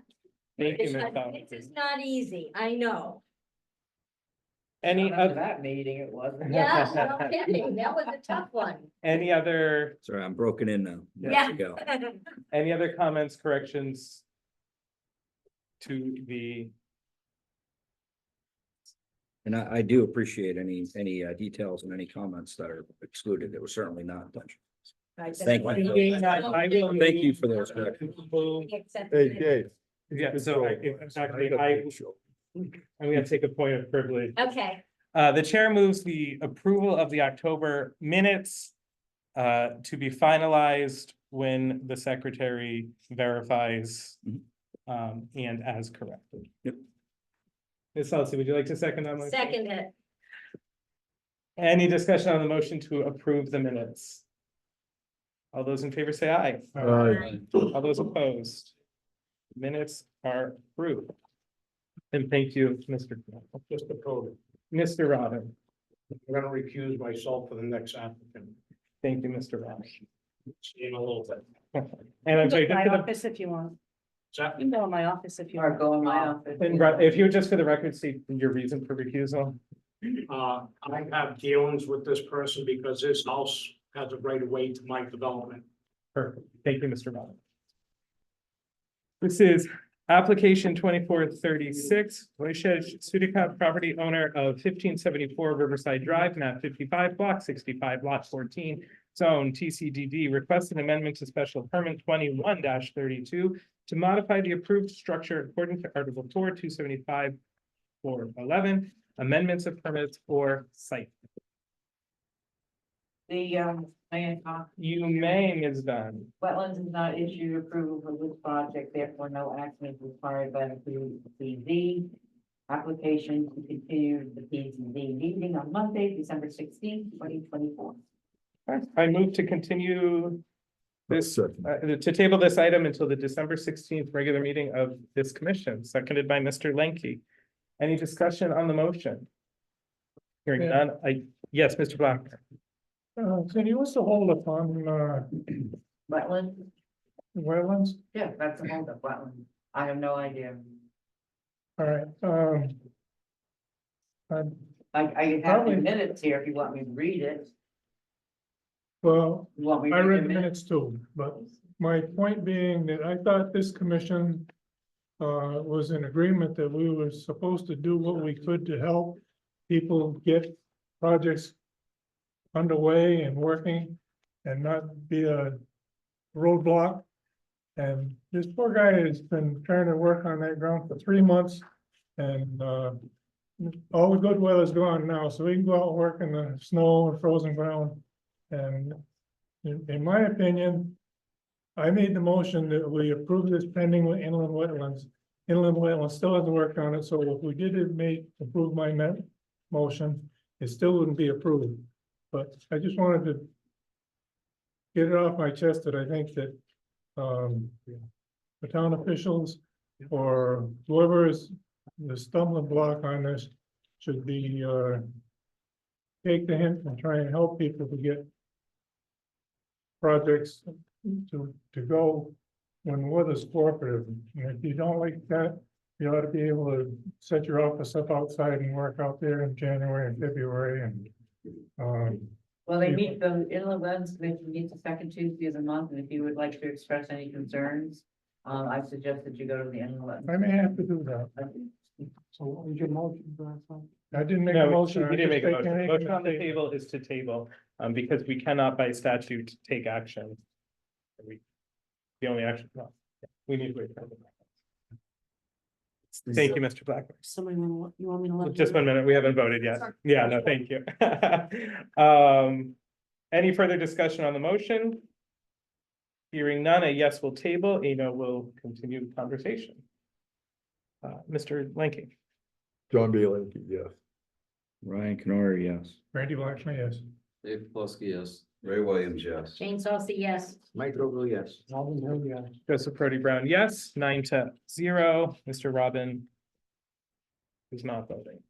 Thank you, It's Miss not- This Alcy. is not easy, I know. Any After other, that meeting, it wasn't. Yeah, no kidding. That was a tough one. any other, Sorry, I'm broken in now. Yeah. There you go. any other comments, corrections? to the, And I do appreciate any details and any comments that are excluded. It was certainly not intentional. Thank you. I will. Thank you for those corrections. Hey, Dave. Yeah, so I'm gonna take a point of privilege. Okay, The chair moves the approval of the October minutes to be finalized when the secretary verifies and as corrected. Yep. Ms. Halsey, would you like to second that motion? second it. Any discussion on the motion to approve the minutes? All those in favor say aye. Aye. All those opposed? Minutes are approved. And thank you, Mr. Just a code. Mr. Robin. I'm gonna recuse myself for the next applicant. Thank you, Mr. Robin. In a little bit. And I'm sorry, just My for the- office if you want. Is that- You can go in my office if you Or want. go in my office. and if you would just for the record, state your reason for recusal. I have dealings with this person because his house has a right of way to my development. Perfect. Thank you, Mr. Robin. This is application 2436, Voisin Sudicka, property owner of 1574 Riverside Drive, map 55, block 65, lot 14, zone TCDD, request an amendment to special permit 21-32 to modify the approved structure according to Article 4, 275, 411, amendments of permits for site. You may, Ms. Dunn. Wetlands has not issued approval for this project, therefore no action is required by the PZC. Application to continue the PZC meeting on Monday, December 16th, 2024. I move to continue this, Second. to table this item until the December 16th regular meeting of this commission, seconded by Mr. Lenke. Any discussion on the motion? Hearing none, yes, Mr. Blackmer. Can you also hold up on, Wetland? wetlands? Yeah, that's a hold up wetland. I have no idea. All right, I have Probably- the minutes here if you want me to read it. well, You want me to I read read the minutes too, but my point being that I thought this commission was in agreement that we were supposed to do what we could to help people get projects underway and working and not be a roadblock. And this poor guy has been trying to work on that ground for 3 months and all the good weather's gone now, so we can go out and work in the snow and frozen ground. And in my opinion, I made the motion that we approve this pending with inland wetlands. Inland wetlands still hasn't worked on it, so if we did approve my motion, it still wouldn't be approved. But I just wanted to get it off my chest that I think that the town officials or whoever is the stumbling block on this should be take the hint and try and help people to get projects to go when weather's cooperative. And if you don't like that, you ought to be able to set your office up outside and work out there in January and February and Well, they meet, the inland wetlands commission meets the second Tuesday of the month, and if you would like to express any concerns, I suggest that you go to the inland wetlands. I may have to do that. So what was your motion? I didn't make a No, motion. he I didn't just make a taking motion. it Motion on the from table is to table, because we cannot by statute take action. The only action, no, we need to wait. for it. Thank you, Mr. Blackmer. Somebody you want me to let? Just 1 minute, we haven't voted yet. Sorry. Yeah, no, thank you. Any further discussion on the motion? Hearing none, a yes will table, a no will continue the conversation. Mr. Lenke. John B. Lincoln, yes. Ryan Canori, yes. Randy Blackman, yes. Dave Plosky, yes. Ray Williams, yes. Jane Saucy, yes. Mike Rogle, yes. Joseph Prodi Brown, yes, 9-0. Mr. Robin is not voting.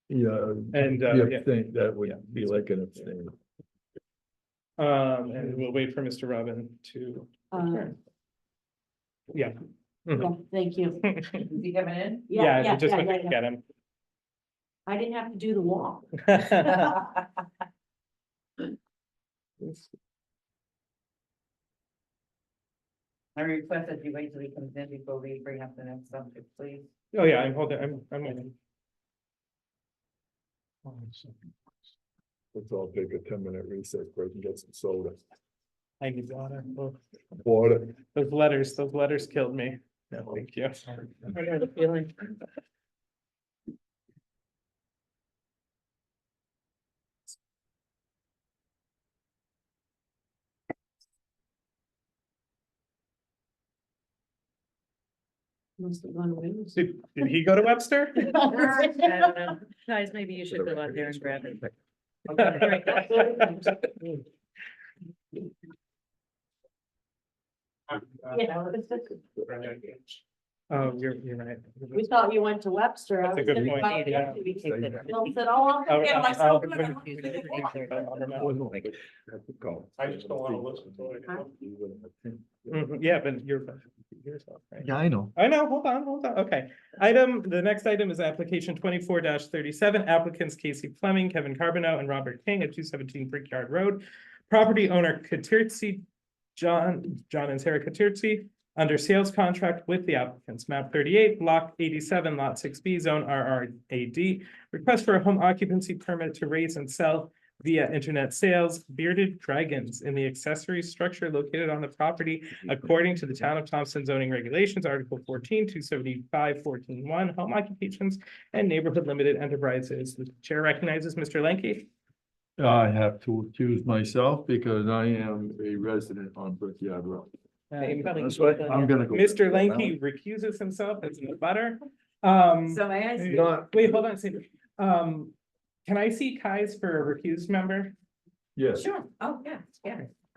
Yeah. And, yeah, yeah. think that would Yeah. be like an abstain. And we'll wait for Mr. Robin to return. Yeah. Mhm. Thank you. Is he coming in? Yeah, just want to get him. I didn't have to do the walk. I request that you wait till he comes in before we bring up the next subject, please. Oh, yeah, I'm holding, I'm waiting. Let's all take a 10-minute recess break and get some soda. I need water. Oh, Water. those letters killed me. No, thank you. I know the feeling. Must have gone away. Did he go to Webster? I don't know. Guys, maybe you should go out there and grab it. Oh, you're right. We thought you went to Webster. I That's a was good gonna point. buy it. Yeah. Bill said, oh, I'm gonna get myself. I just don't wanna listen to it. Yeah, but you're yourself, right? Yeah, I know. I know, hold on, okay. The next item is application 24-37, applicants Casey Fleming, Kevin Carbonell, and Robert King at 217 Brickyard Road. Property owner Katirtsi, John and Sarah Katirtsi, under sales contract with the applicants, map 38, block 87, lot 6B, zone RRAD. Request for a home occupancy permit to raise and sell via internet sales bearded dragons in the accessory structure located on the property according to the Town of Thompson zoning regulations, Article 14, 275, 14.1, home occupations and neighborhood limited enterprises. The chair recognizes Mr. Lenke. I have to accuse myself because I am a resident on Brickyard Road. That's what I'm gonna go. Mr. Lenke recuses himself as a butter. So I ask you, Not, Wait, hold on a second. Can I see Kai's for a recused member? yes. sure, oh, yeah.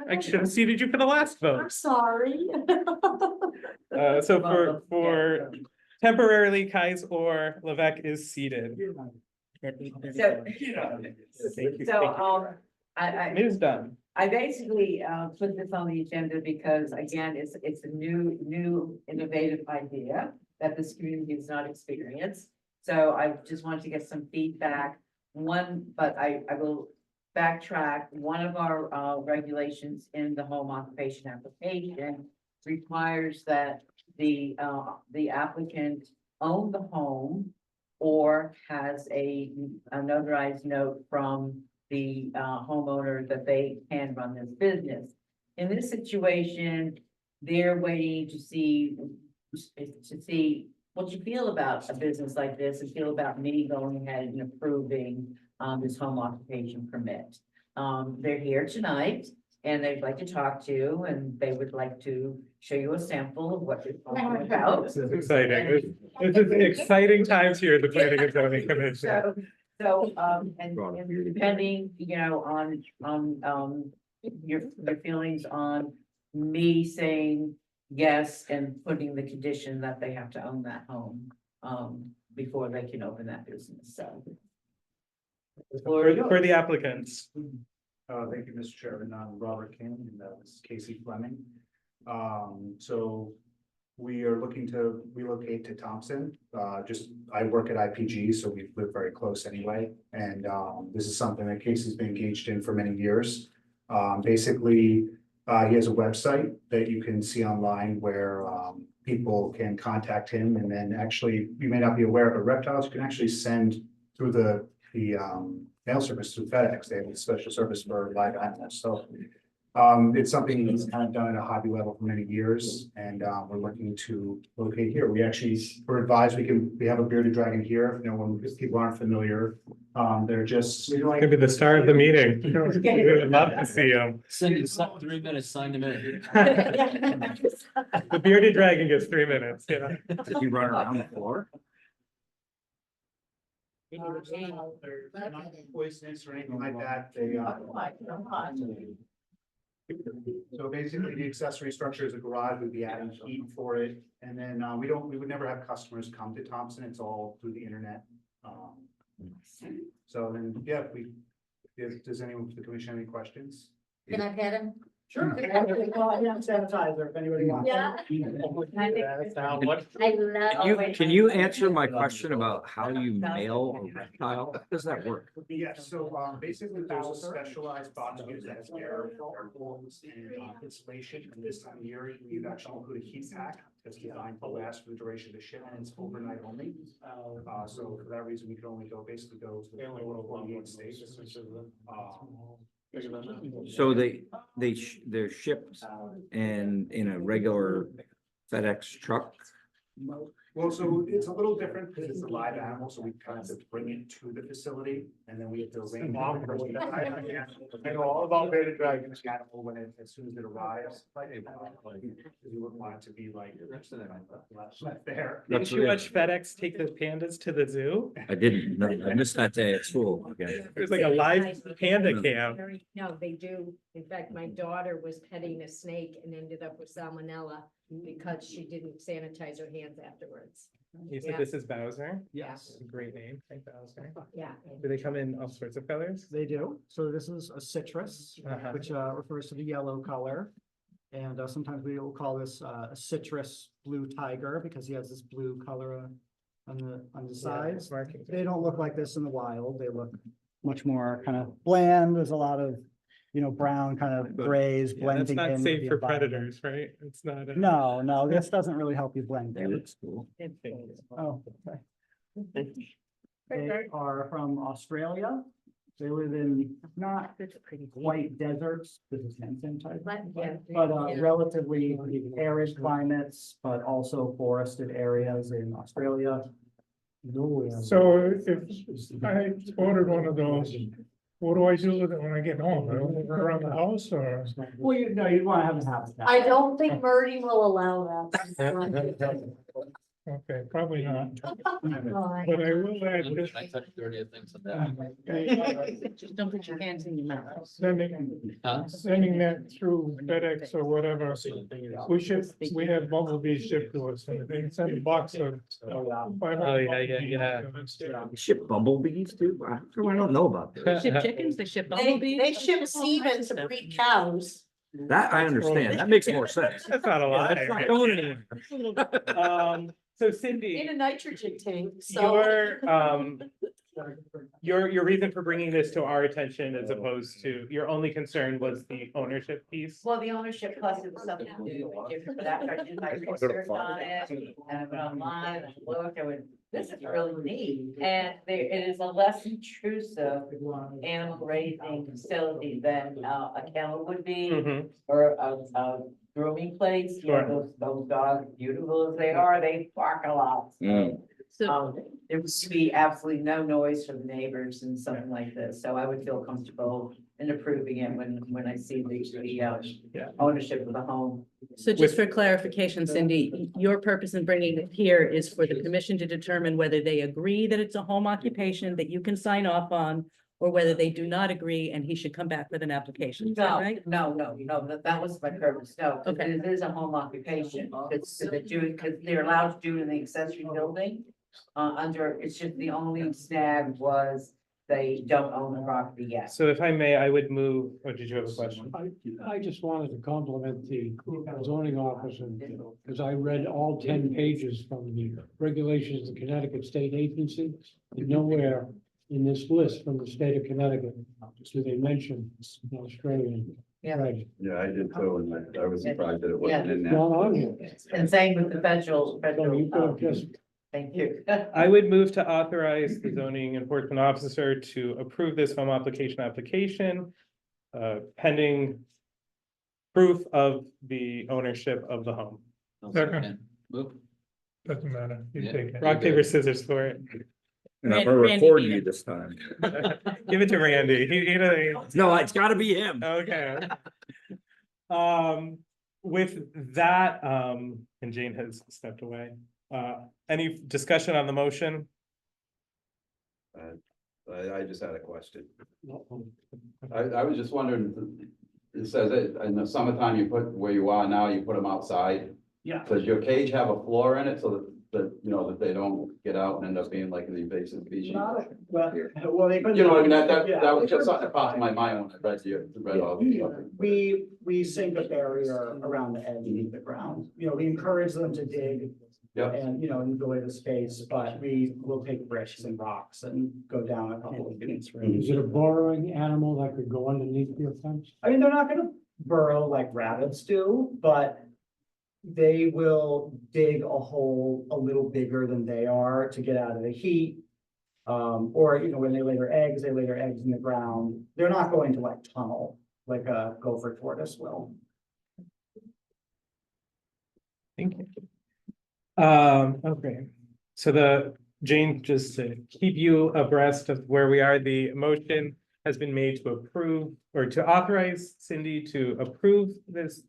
I should have seated you for the last I'm vote. sorry. So for temporarily, Kai's or Levesque is seated. So, Thank you. so, Ms. Dunn. I basically, put this on the agenda because again, it's a new innovative idea that this community has not experienced. So I just wanted to get some feedback. But I will backtrack. One of our, regulations in the home occupation application requires that the applicant own the home or has a notarized note from the homeowner that they can run this business. In this situation, they're waiting to see what you feel about a business like this and feel about me going ahead and approving this home occupation permit. They're here tonight and they'd like to talk to you and they would like to show you a sample of what you're talking about. This is exciting. This is exciting times here at the Planning and Zoning Commission. And depending, you know, on your feelings on me saying yes and putting the condition that they have to own that home, before they can open that business, so. For the applicants. Thank you, Mr. Chairman. I'm Robert King, and this is Casey Fleming. So we are looking to relocate to Thompson. I work at IPG, so we live very close anyway. And this is something that Casey's been engaged in for many years. Basically, he has a website that you can see online where people can contact him. And then actually, you may not be aware, but reptiles you can actually send through the mail service through FedEx. They have a special service for live animals. So it's something he's kind of done at a hobby level for many years, and we're looking to locate here. We're advised we have a bearded dragon here. You know, if people aren't familiar, they're just. Could be the star of the meeting. We would love to see him. Cindy, 3 minutes, sign them in. The bearded dragon gets 3 minutes, yeah. Did he run around the floor? They're not poisonous or anything like that. They so basically, the accessory structure is a garage. We'd be adding heat for it, and then we would never have customers come to Thompson. It's all through the internet. So then, yeah, does anyone from the commission have any questions? Can I pet him? Sure. Sanitizer, if anybody wants. Yeah. Can you answer my question about how you mail a reptile? How does that work? Yes, so basically there's a specialized box used as air holes and insulation. And this time of year, we've actually included heat pack that's designed to last for the duration of the shipment. It's overnight only. So for that reason, we can only basically go to the 48 states. So they're shipped and in a regular FedEx truck? Well, so it's a little different because it's a live animal, so we kind of have to bring it to the facility and then we have to arrange. I know all about bearded dragons animal when it, as soon as it arrives. We would want it to be like. Fair. Didn't you watch FedEx take the pandas to the zoo? I didn't, no, I missed that day at school. Okay. There's like a live panda cam. No, they do. In fact, my daughter was petting a snake and ended up with salmonella because she didn't sanitize her hands afterwards. You said Yeah. this is Bowser? Yes, Great name, thank Bowser. Yeah. Do they come in all sorts of colors? they do. So this is a citrus, Uh-huh. which refers to the yellow color. And sometimes we will call this a citrus blue tiger because he has this blue color on the sides. Markings. They don't look like this in the wild. They look much more kind of bland. There's a lot of, brown kind of grays Yeah, that's blending in. not with safe the for environment. predators, right? It's not. No, this doesn't really help you blend That in. looks cool. Oh, okay. They are from Australia. They live in not quite deserts, this is Hansen type, but relatively arid climates, but also forested areas in Australia. So if I ordered one of those, what do I do with it when I get home? I don't leave it around the house or? Well, you'd want to have a habitat. I don't think Murdy will allow that. Okay, probably not, Oh, but I will add this, Just don't put your hands in your mouth. sending that through FedEx or whatever. We have bumblebees shipped to us, and they can send a box of. Oh, yeah. They ship bumblebees too? How come I don't know about They this? ship chickens, they ship bumblebees. They ship semen to breed cows. That I understand. That makes more sense. That's not a lie. That's not going anywhere. So Cindy, In a nitrogen tank, your reason for bringing this to our attention as opposed to, your only concern was the ownership piece? Well, the ownership plus it was something to do with different, but after I did my research on it, and I went online and looked, I went, this is really neat. And it is a less intrusive animal raising facility than a kennel would be, Mhm. or a grooming place. You know, Sure. those dogs, beautiful as they are, they bark a lot. So There would be absolutely no noise from the neighbors and something like this, so I would feel comfortable in approving it when I see the ownership of the home. So just for clarification, Cindy, your purpose in bringing it here is for the commission to determine whether they agree that it's a home occupation that you can sign off on, or whether they do not agree and he should come back with an application. Is that right? No, that was my purpose, no, 'cause Okay. it is a home occupation, because they're allowed to do it in the accessory building. It's just the only snag was they don't own the property yet. So if I may, I would move, oh, did you have a question? I just wanted to compliment the zoning officer, because I read all 10 pages from the regulations of the Connecticut State Agency. And nowhere in this list from the state of Connecticut do they mention Australian. Yeah. Right. Yeah, I did too, and I was surprised that it wasn't in there. Not on here. And same with the So you could have just, thank you. I would move to authorize the zoning enforcement officer to approve this home application pending proof of the ownership of the home. Second. Move. doesn't matter, you Yeah. take it. Rock, paper, scissors for it. And I'm gonna Randy record beat you it. this time. Give it to Randy. No, it's gotta be him. Okay. With that, and Jane has stepped away. Any discussion on the motion? I just had a question. I was just wondering, it says it, in the summertime, you put, where you are now, you put them outside. Yeah. Does your cage have a floor in it so that that, you know, that they don't get out and end up being like an invasive species. Well, they could. You know, I mean, that was just something that popped in my mind when I read all this stuff. We sink a barrier around the edge of the ground. You know, we encourage them to dig Yeah, and, you know, enjoy the space, but we will take bricks and rocks and go down a couple of feet. Is it a burrowing animal that could go underneath your fence? I mean, they're not gonna burrow like rabbits do, but they will dig a hole a little bigger than they are to get out of the heat. Or, you know, when they lay their eggs in the ground. They're not going to like tunnel like a gopher tortoise will. Thank you. Okay, so Jane, just to keep you abreast of where we are, the motion has been made to approve or to authorize Cindy to approve this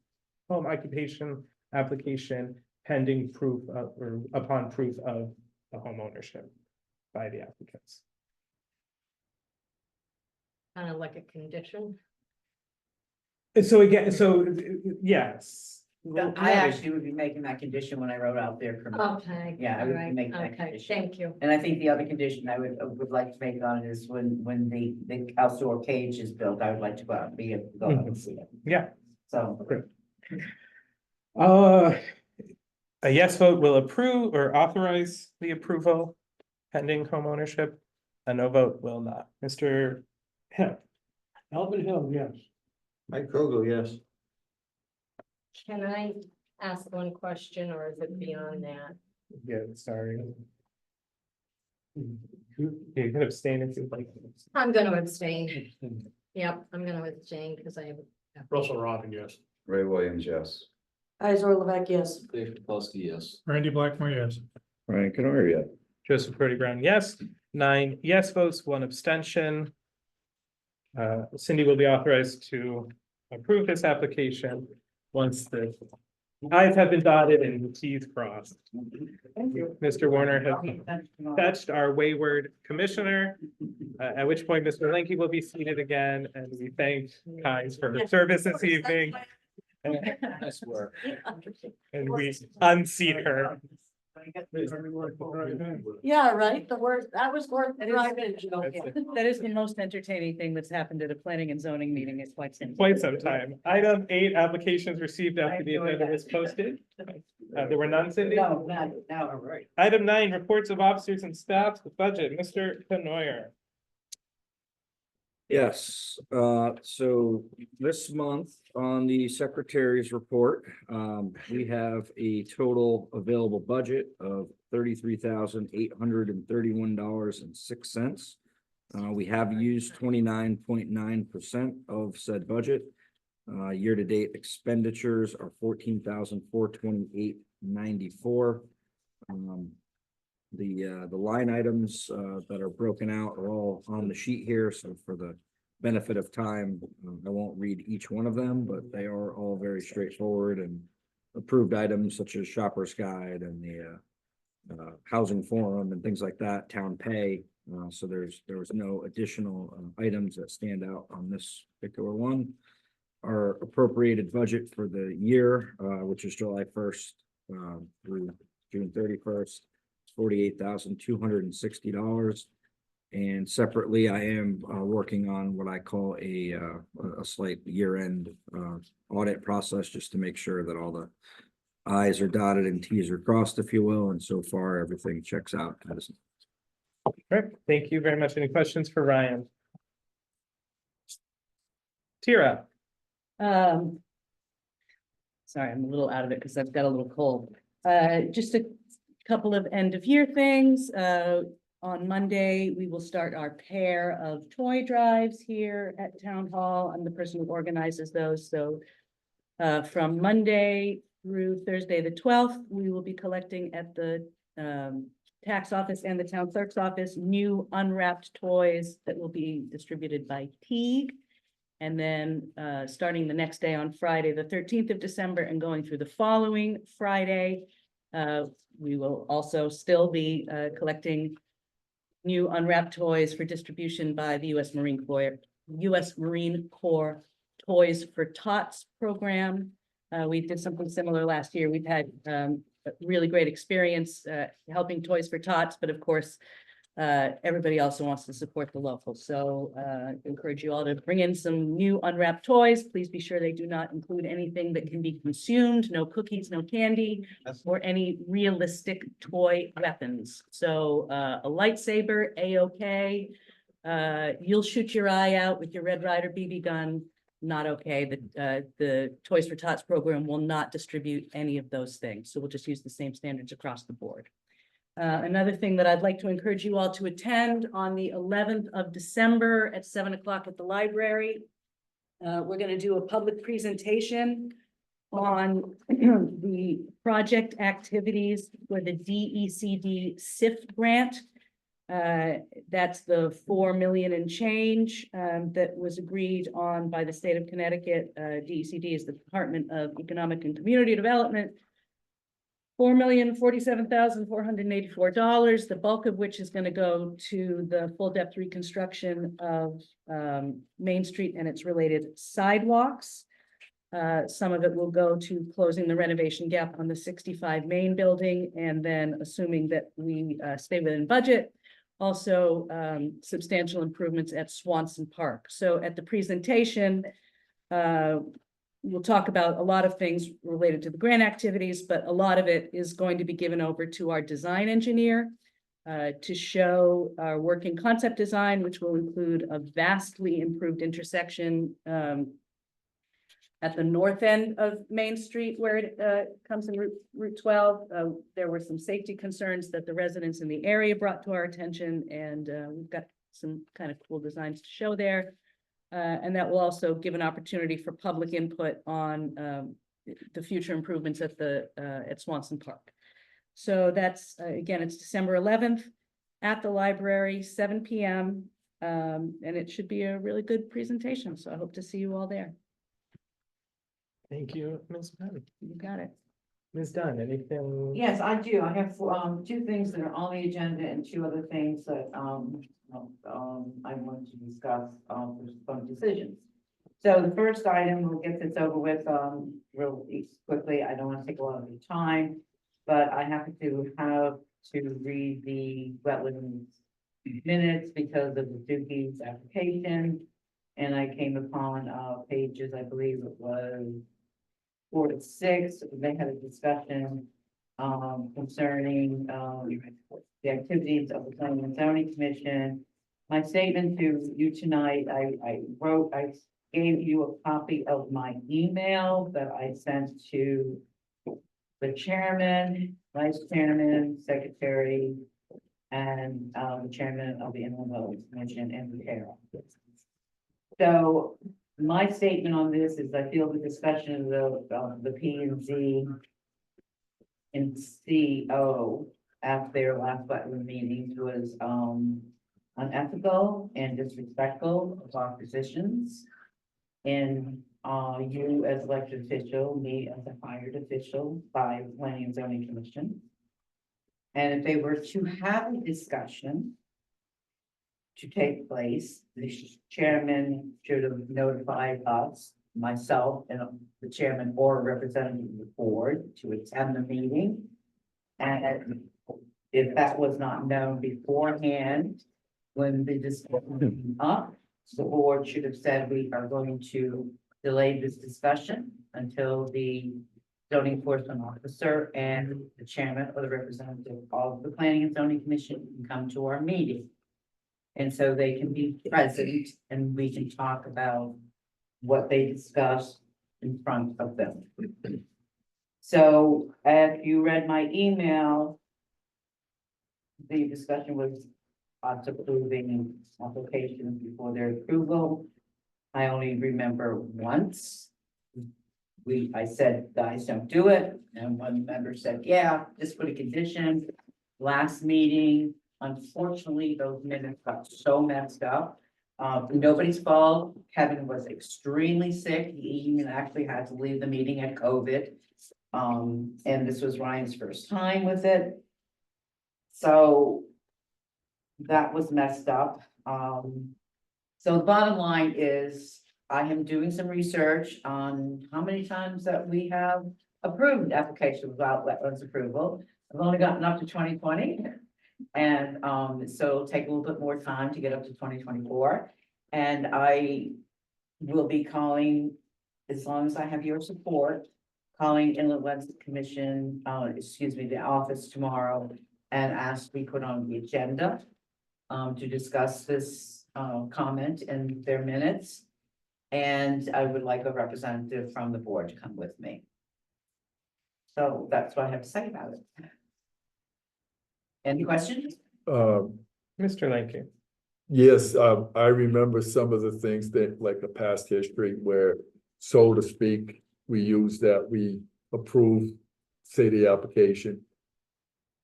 home occupation application pending proof of, or upon proof of the home ownership by the applicants. Kind of like a condition. And so again, yes. I actually would be making that condition when I wrote out there. Okay. Yeah, I would be alright, making that okay, condition. thank you. And I think the other condition I would like to make on it is when the outdoor cage is built, I would like to go out and be able to go out and see it. Yeah. So. A yes vote will approve or authorize the approval pending home ownership. A no vote will not. Mr. Hill. Alvin Hill, yes. Mike Kogo, yes. Can I ask one question or is it beyond that? Yeah, sorry. You can abstain if you'd like. I'm gonna abstain. Yep, I'm gonna abstain because I have. Russell Robin, yes. Ray Williams, yes. Isor Levesque, yes. Dave Kapowski, yes. Randy Blackmore, yes. Ryan Canoyer, Joseph Purdy Brown, yes. 9 yes votes, 1 abstention. Cindy will be authorized to approve this application once the i's have been dotted and the t's crossed. Thank you. Mr. Warner has fetched our wayward commissioner, at which point Mr. Linky will be seated again, and we thank Kynes for her service this evening. Nice work. And we unseat her. Yeah, right, that was worth That is the most entertaining thing that's happened at a planning and zoning meeting in Quite some time. Item 8, applications received after the agenda was posted. There were none, Cindy? No, all right. Item 9, reports of officers and staff, the budget, Mr. Canoyer. yes, so this month on the secretary's report, we have a total available budget of $33,831.06. We have used 29.9% of said budget. Year-to-date expenditures are $14,428.94. The line items that are broken out are all on the sheet here, so for the benefit of time, I won't read each one of them, but they are all very straightforward and approved items such as Shopper's Guide and the Housing Forum and things like that, town pay. So there was no additional items that stand out on this particular one. Our appropriated budget for the year, which is July 1st through June 31st, $48,260. And separately, I am working on what I call a slight year-end audit process, just to make sure that all the i's are dotted and t's are crossed, if you will. And so far, everything checks out. Great, thank you very much. Any questions for Ryan? Tira. Sorry, I'm a little out of it because I've got a little cold. Just a couple of end of year things. On Monday, we will start our pair of toy drives here at Town Hall. I'm the person who organizes those. So from Monday through Thursday, the 12th, we will be collecting at the tax office and the town clerk's office new unwrapped toys that will be distributed by Teague. And then starting the next day on Friday, the 13th of December, and going through the following Friday, we will also still be collecting new unwrapped toys for distribution by the U.S. Marine Corps Toys for Tots program. We did something similar last year. We've had a really great experience, helping Toys for Tots, but of course, everybody also wants to support the locals. So, encourage you all to bring in some new unwrapped toys. Please be sure they do not include anything that can be consumed, no cookies, no candy, or any realistic toy weapons. So, a lightsaber, A-OK. You'll shoot your eye out with your Red Ryder BB gun. Not okay. The Toys for Tots program will not distribute any of those things. So we'll just use the same standards across the board. Another thing that I'd like to encourage you all to attend on the 11th of December at 7 o'clock at the library. We're going to do a public presentation on the project activities for the DECD SIFT grant. That's the 4 million and change that was agreed on by the state of Connecticut. DECD is the Department of Economic and Community Development. $4,047,484, the bulk of which is going to go to the full depth reconstruction of Main Street and its related sidewalks. Some of it will go to closing the renovation gap on the 65 Main building, and then assuming that we stay within budget, also substantial improvements at Swanson Park. So at the presentation, we'll talk about a lot of things related to the grant activities, but a lot of it is going to be given over to our design engineer to show our working concept design, which will include a vastly improved intersection at the north end of Main Street where it comes in Route 12. There were some safety concerns that the residents in the area brought to our attention, and we've got some kind of cool designs to show there. And that will also give an opportunity for public input on the future improvements at Swanson Park. So that's, again, it's December 11th at the library, 7 p.m. And it should be a really good presentation. So I hope to see you all there. Thank you, Ms. Penn. You got it. Ms. Dunn, anything? Yes, I do. I have two things that are on the agenda and two other things that I want to discuss for some decisions. So the first item, we'll get this over with real quickly. I don't want to take a lot of your time, but I have to read the wetlands minutes because of the Dookies application. And I came upon pages, I believe it was 4 to 6. They had a discussion concerning the activities of the Planning and Zoning Commission. My statement to you tonight, I gave you a copy of my email that I sent to the chairman, vice chairman, secretary, and the chairman of the Inland Wetlands Commission and the chair. So my statement on this is I feel the discussion of the P&Z and CO at their last wetland meetings was unethical and disrespectful of our positions. And you as elected official, me as a hired official by the Planning and Zoning Commission. And if they were to have a discussion to take place, the chairman should have notified us, myself and the chairman or a representative of the board to attend the meeting. And if that was not known beforehand, when the discussion came up, the board should have said, we are going to delay this discussion until the zoning enforcement officer and the chairman or the representative of the Planning and Zoning Commission can come to our meeting. And so they can be present and we can talk about what they discussed in front of them. So if you read my email, the discussion was us approving applications before their approval. I only remember once. I said, guys, don't do it. And one member said, yeah, just put a condition. Last meeting, unfortunately, those minutes got so messed up. Nobody's fault. Kevin was extremely sick. He even actually had to leave the meeting at COVID. And this was Ryan's first time with it. So that was messed up. So the bottom line is I am doing some research on how many times that we have approved application without wetlands approval. I've only gotten up to 2020. And, so it'll take a little bit more time to get up to 2024. And I will be calling, as long as I have your support, calling Inland Wetlands Commission, the office tomorrow and ask to be put on the agenda to discuss this, comment in their minutes. And I would like a representative from the board to come with me. So that's what I have to say about it. Any questions? Mr. Lanky. Yes, I remember some of the things that, like the past history where, so to speak, we use that, we approve, say, the application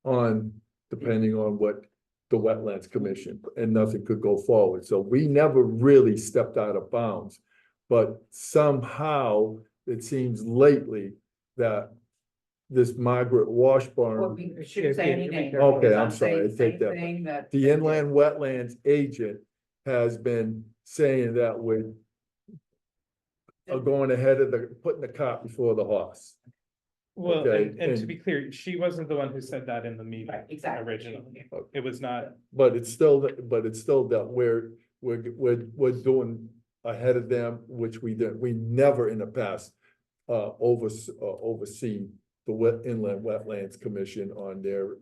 on, depending on what the Wetlands Commission, and nothing could go forward. So we never really stepped out of bounds. But somehow, it seems lately that this Margaret Or Washburn, we should say any name. Okay, I'm I'm sorry, I saying take same that thing that. the inland wetlands agent has been saying that we're going ahead of putting the cart before the horse. Well, Okay, and to and- be clear, she wasn't the one who said that in the meeting Right, exactly. originally. It was not, But it's still, that we're doing ahead of them, which we did, we never in the past overseen the Inland Wetlands Commission on their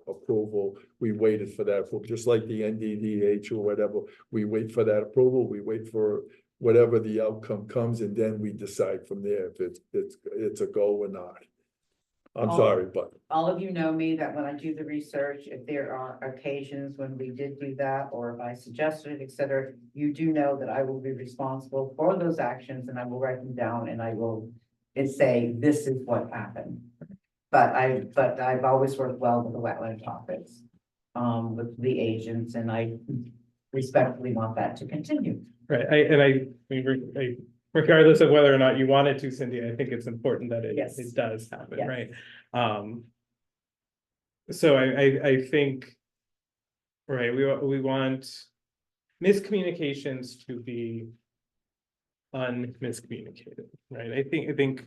approval. We waited for that approval, just like the NDDH or whatever. We wait for that approval, we wait for whatever the outcome comes, and then we decide from there if it's a go or not. I'm sorry, but All of you know me, that when I do the research, if there are occasions when we did do that, or if I suggested it, et cetera, you do know that I will be responsible for those actions, and I will write them down, and I will say, this is what happened. But I've always worked well with the wetland office, with the agents, and I respectfully want that to continue. right, regardless of whether or not you wanted to, Cindy, I think it's important that Yes. it does happen, Yes. right? So I think, right, we want miscommunications to be unmiscommunicated, right? I think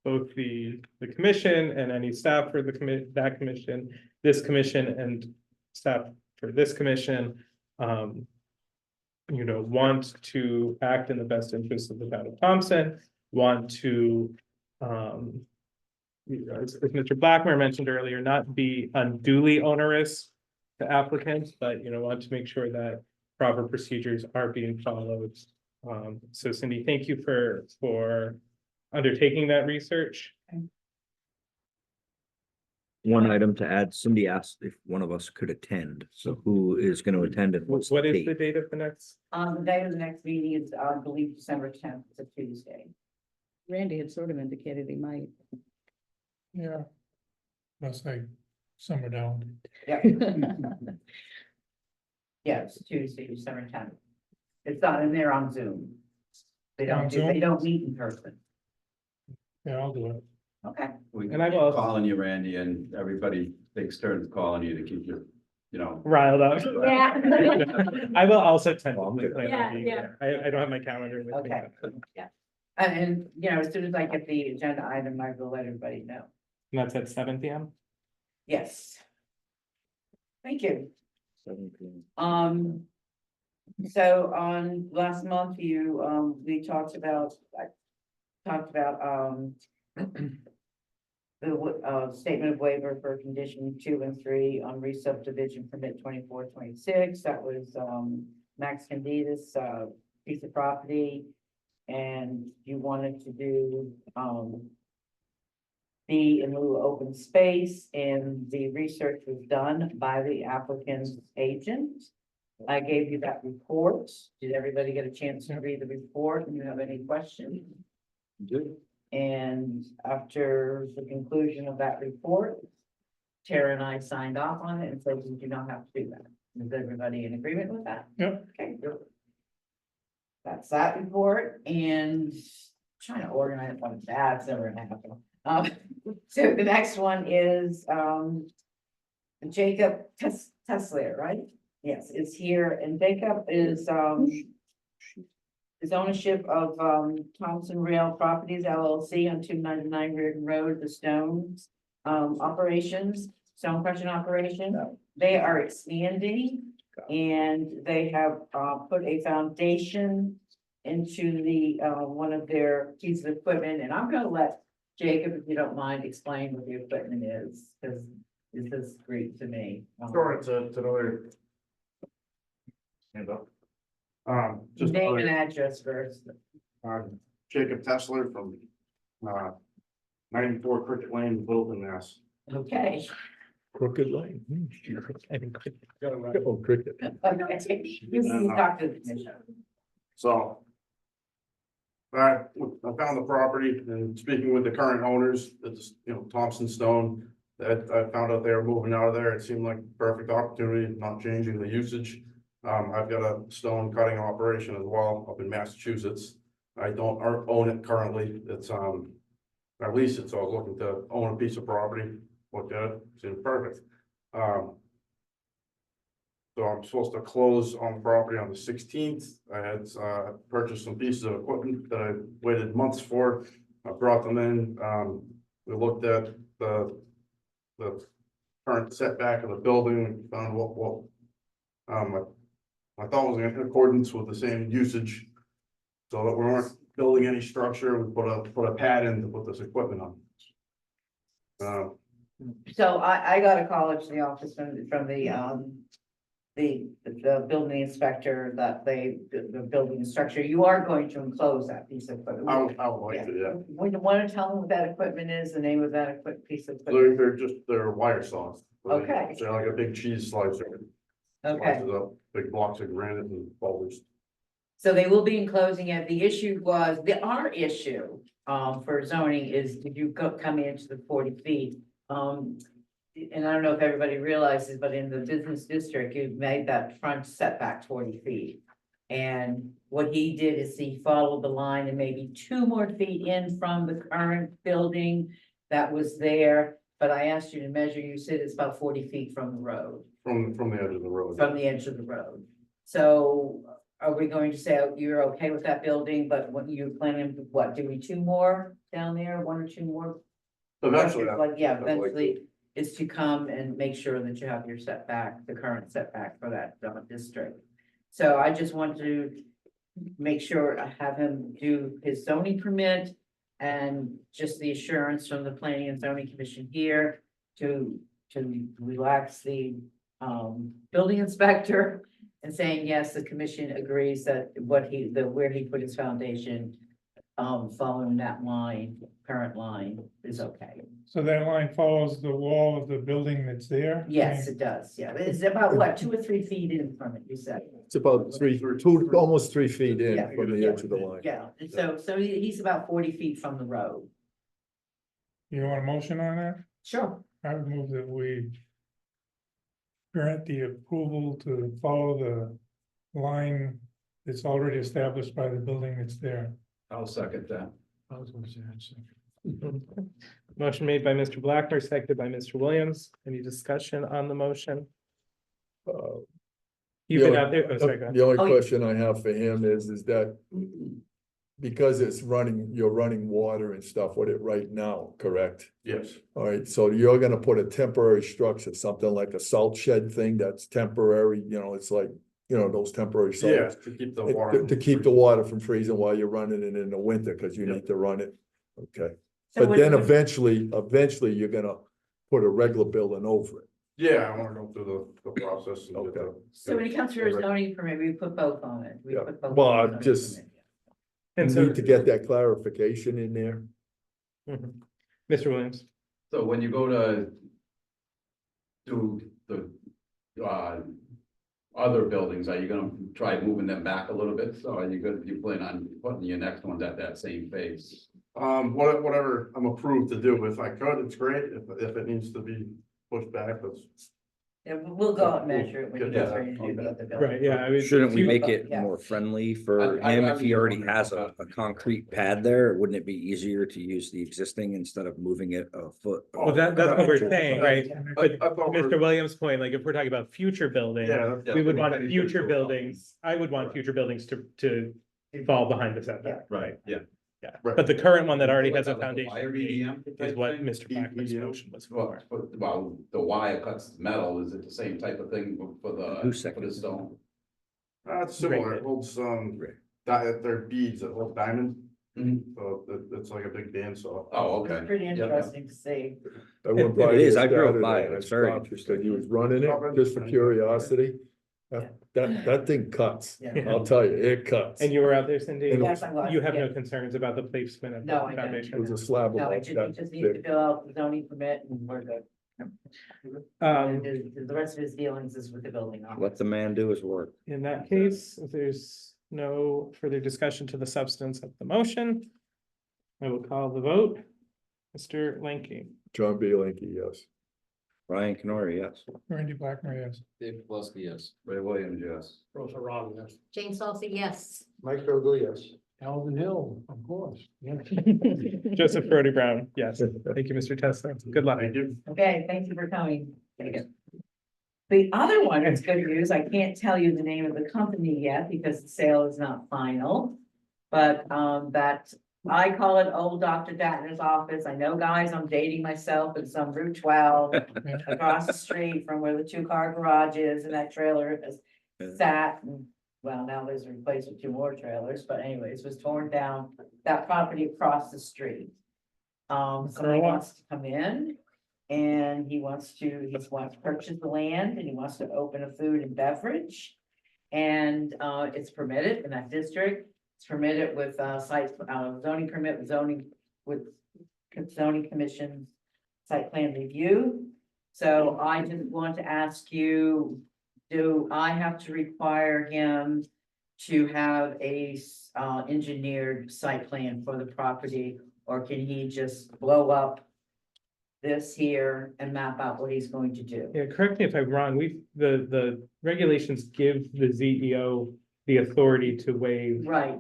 both the commission and any staff for that commission, this commission and staff for this commission, want to act in the best interest of the town of Thompson, want to, as Mr. Blackmer mentioned earlier, not be unduly onerous to applicants, but, want to make sure that proper procedures are being followed. So Cindy, thank you for undertaking that research. One item to add, Cindy asked if one of us could attend, so who is going to attend and what's What the is the date? date of the next? The day of the next meeting is, I believe, December 10th, it's a Tuesday. Randy had sort of indicated he might. Yeah. Must say summer down. Yeah. Yeah, it's Tuesday, December 10th. It's not in there on Zoom. They don't meet in person. Yeah, I'll do it. Okay. We And I keep will- calling you, Randy, and everybody takes turns calling you to keep you, Riled up. Yeah. I will also tend Well, I'm to good. plan Yeah, on being yeah. there. I don't have my calendar with me. Okay. And, as soon as I get the agenda item, I will let everybody know. And that's at 7 PM. Yes. Thank you. 7 p.m. So on last month, we talked about, the statement of waiver for condition 2 and 3 on re-subdivision permit 2426. That was, Max Candidas, piece of property. And you wanted to do, be in lieu of open space, and the research was done by the applicant's agent. I gave you that report. Did everybody get a chance to read the report? And you have any questions? Good. And after the conclusion of that report, Tara and I signed off on it and said we do not have to do that. Is everybody in agreement with that? Yep. Okay, good. That's that report, and trying to organize what that's ever happened. So the next one is, Jacob Teslier, right? Yes, is here, and Jacob is, is ownership of, Thompson Rail Properties LLC on 299 Reardon Road, the stone, operations, stone crushing operation. They are expanding and they have, put a foundation into the, one of their pieces of equipment, and I'm gonna let Jacob, if you don't mind, explain what the equipment is, because this is great to me. Sure, it's another. Hand up. Just Name another- and address first. Jacob Tessler from, 94 Cricket Lane, Littleton, Mass. Okay. Crooked Lane. Oh, cricket. Okay. You can talk to the commission. So. I found the property and speaking with the current owners, it's, Thompson Stone. That I found out they were moving out of there. It seemed like a perfect opportunity, not changing the usage. I've got a stone cutting operation as well up in Massachusetts. I don't own it currently. It's, I lease it, so I was looking to own a piece of property. Looked at it, seemed perfect. So I'm supposed to close on the property on the 16th. I had purchased some pieces of equipment that I waited months for. I brought them in. We looked at the current setback of the building, found what I thought was in accordance with the same usage. So that we weren't building any structure, we put a pad in to put this equipment on. So I got a call to the office from the building inspector that the building structure, you are going to enclose that piece of equipment. I would like to, yeah. Would you want to tell them what that equipment is, the name of that piece of equipment? They're wire saws. Okay. They're like a big cheese slicer. Okay, Slices up big blocks of granite and boulders. so they will be enclosing it. The issue was, our issue, for zoning is, did you come into the 40 feet? And I don't know if everybody realizes, but in the business district, you've made that front setback 40 feet. And what he did is he followed the line and maybe 2 more feet in from the current building that was there. But I asked you to measure, you said it's about 40 feet from the road, From the edge of the road. from the edge of the road. So are we going to say, oh, you're okay with that building, but what you're planning, what, doing 2 more down there, 1 or 2 more? Eventually. Like, yeah, I'd like to. eventually is to come and make sure that you have your setback, the current setback for that district. So I just want to make sure I have him do his zoning permit and just the assurance from the planning and zoning commission here to relax the building inspector and saying, yes, the commission agrees that where he put his foundation, following that line, current line is okay. So that line follows the wall of the building that's there? Yes, it does. Yeah, it's about what, 2 or 3 feet in from it, you said? It's about almost 3 feet in Yeah. from the edge of the line. Yeah, and so he's about 40 feet from the road. You want a motion on that? Sure. I would move that we grant the approval to follow the line that's already established by the building that's there. I'll second that. Motion made by Mr. Blackmer, seconded by Mr. Williams. Any discussion on the motion? You've been out there, oh, sorry, go ahead. The only Oh, yeah. question I have for him is that because it's you're running water and stuff with it right now, correct? Yes. All right, so you're gonna put a temporary structure, something like a salt shed thing that's temporary, it's like, those temporary Yeah, salts. to keep the water. To keep the water from freezing while you're running it in the winter, cause you Yep. need to run it, okay? So But then when- eventually you're gonna put a regular building over it. Yeah, I wanna go through the process. And get Okay. So when it comes to a zoning permit, we put both on it. We Yeah. put both Well, on the I'm zoning just- permit, yeah. And You so, need to get that clarification in there. Mr. Williams, So when you go to do the, other buildings, are you gonna try moving them back a little bit? So are you plan on putting your next ones at that same phase? Whatever I'm approved to do, if I could, it's great. If it needs to be pushed back, that's. Yeah, we'll go out and measure it when he gets Yeah, ready to do the okay. other building. right, yeah, I mean. Shouldn't we you- make it Yeah. more friendly for I- him I if he was already wondering has about a concrete pad there? Wouldn't it be easier to use the existing instead of moving it a foot? Well, that's what we're saying, right? But I thought we were- Mr. Williams' point, like if we're talking about future building, Yeah. we would want Yeah. future buildings, I would want future buildings to fall behind the setback. Right, yeah. Yeah, Right. but the current one that already has a Like foundation wire gate EDM is type what thing? Mr. Blackman's EDM? motion was Well, for. well, the wire cuts metal, is it the same type of thing for Who the seconded? stone? It's similar, Right. it holds they're beads that hold diamond, so it's like a big bandsaw. Oh, It's okay. pretty Yeah, yeah. interesting to see. I went It by is. there I drove Saturday by it. and I It's very stopped because he was running it just for curiosity. That thing cuts, Yeah. I'll tell you, it cuts. And you were out there, Cindy? And- Yes, I was, You have no yeah. concerns about the placement of No, the I don't. It foundation? was a slab No, about you that just need to thick. fill out the zoning permit and we're good. Um, The rest of his dealings is with the building office. Let the man do his work. in that case, if there's no further discussion to the substance of the motion, I will call the vote. Mr. Lanky, John B. Linky, yes. Ryan Canori, yes. Randy Blackmer, yes. Dave Plesky, yes. Ray Williams, yes. Rosa Ron, yes. Jane Salsa, yes. Mike Ogle, yes. Alvin Hill, of course. Joseph Brody Brown, yes. Thank you, Mr. Testa. Good luck. Okay, thank you for coming. The other one is good news. I can't tell you the name of the company yet because the sale is not final. But that, I call it old Dr. Datner's office. I know, guys, I'm dating myself. It's on Route 12 across the street from where the 2-car garage is and that trailer is sat. And, well, now there's replaced with 2 more trailers, but anyways, was torn down, that property across the street. Somebody wants to come in and he wants to purchase the land and he wants to open a food and beverage. And it's permitted in that district. It's permitted with zoning permit, with zoning commission site plan review. So I just want to ask you, do I have to require him to have a engineered site plan for the property? Or can he just blow up this here and map out what he's going to do? Yeah, correct me if I'm wrong, the regulations give the ZEO the authority to waive. Right.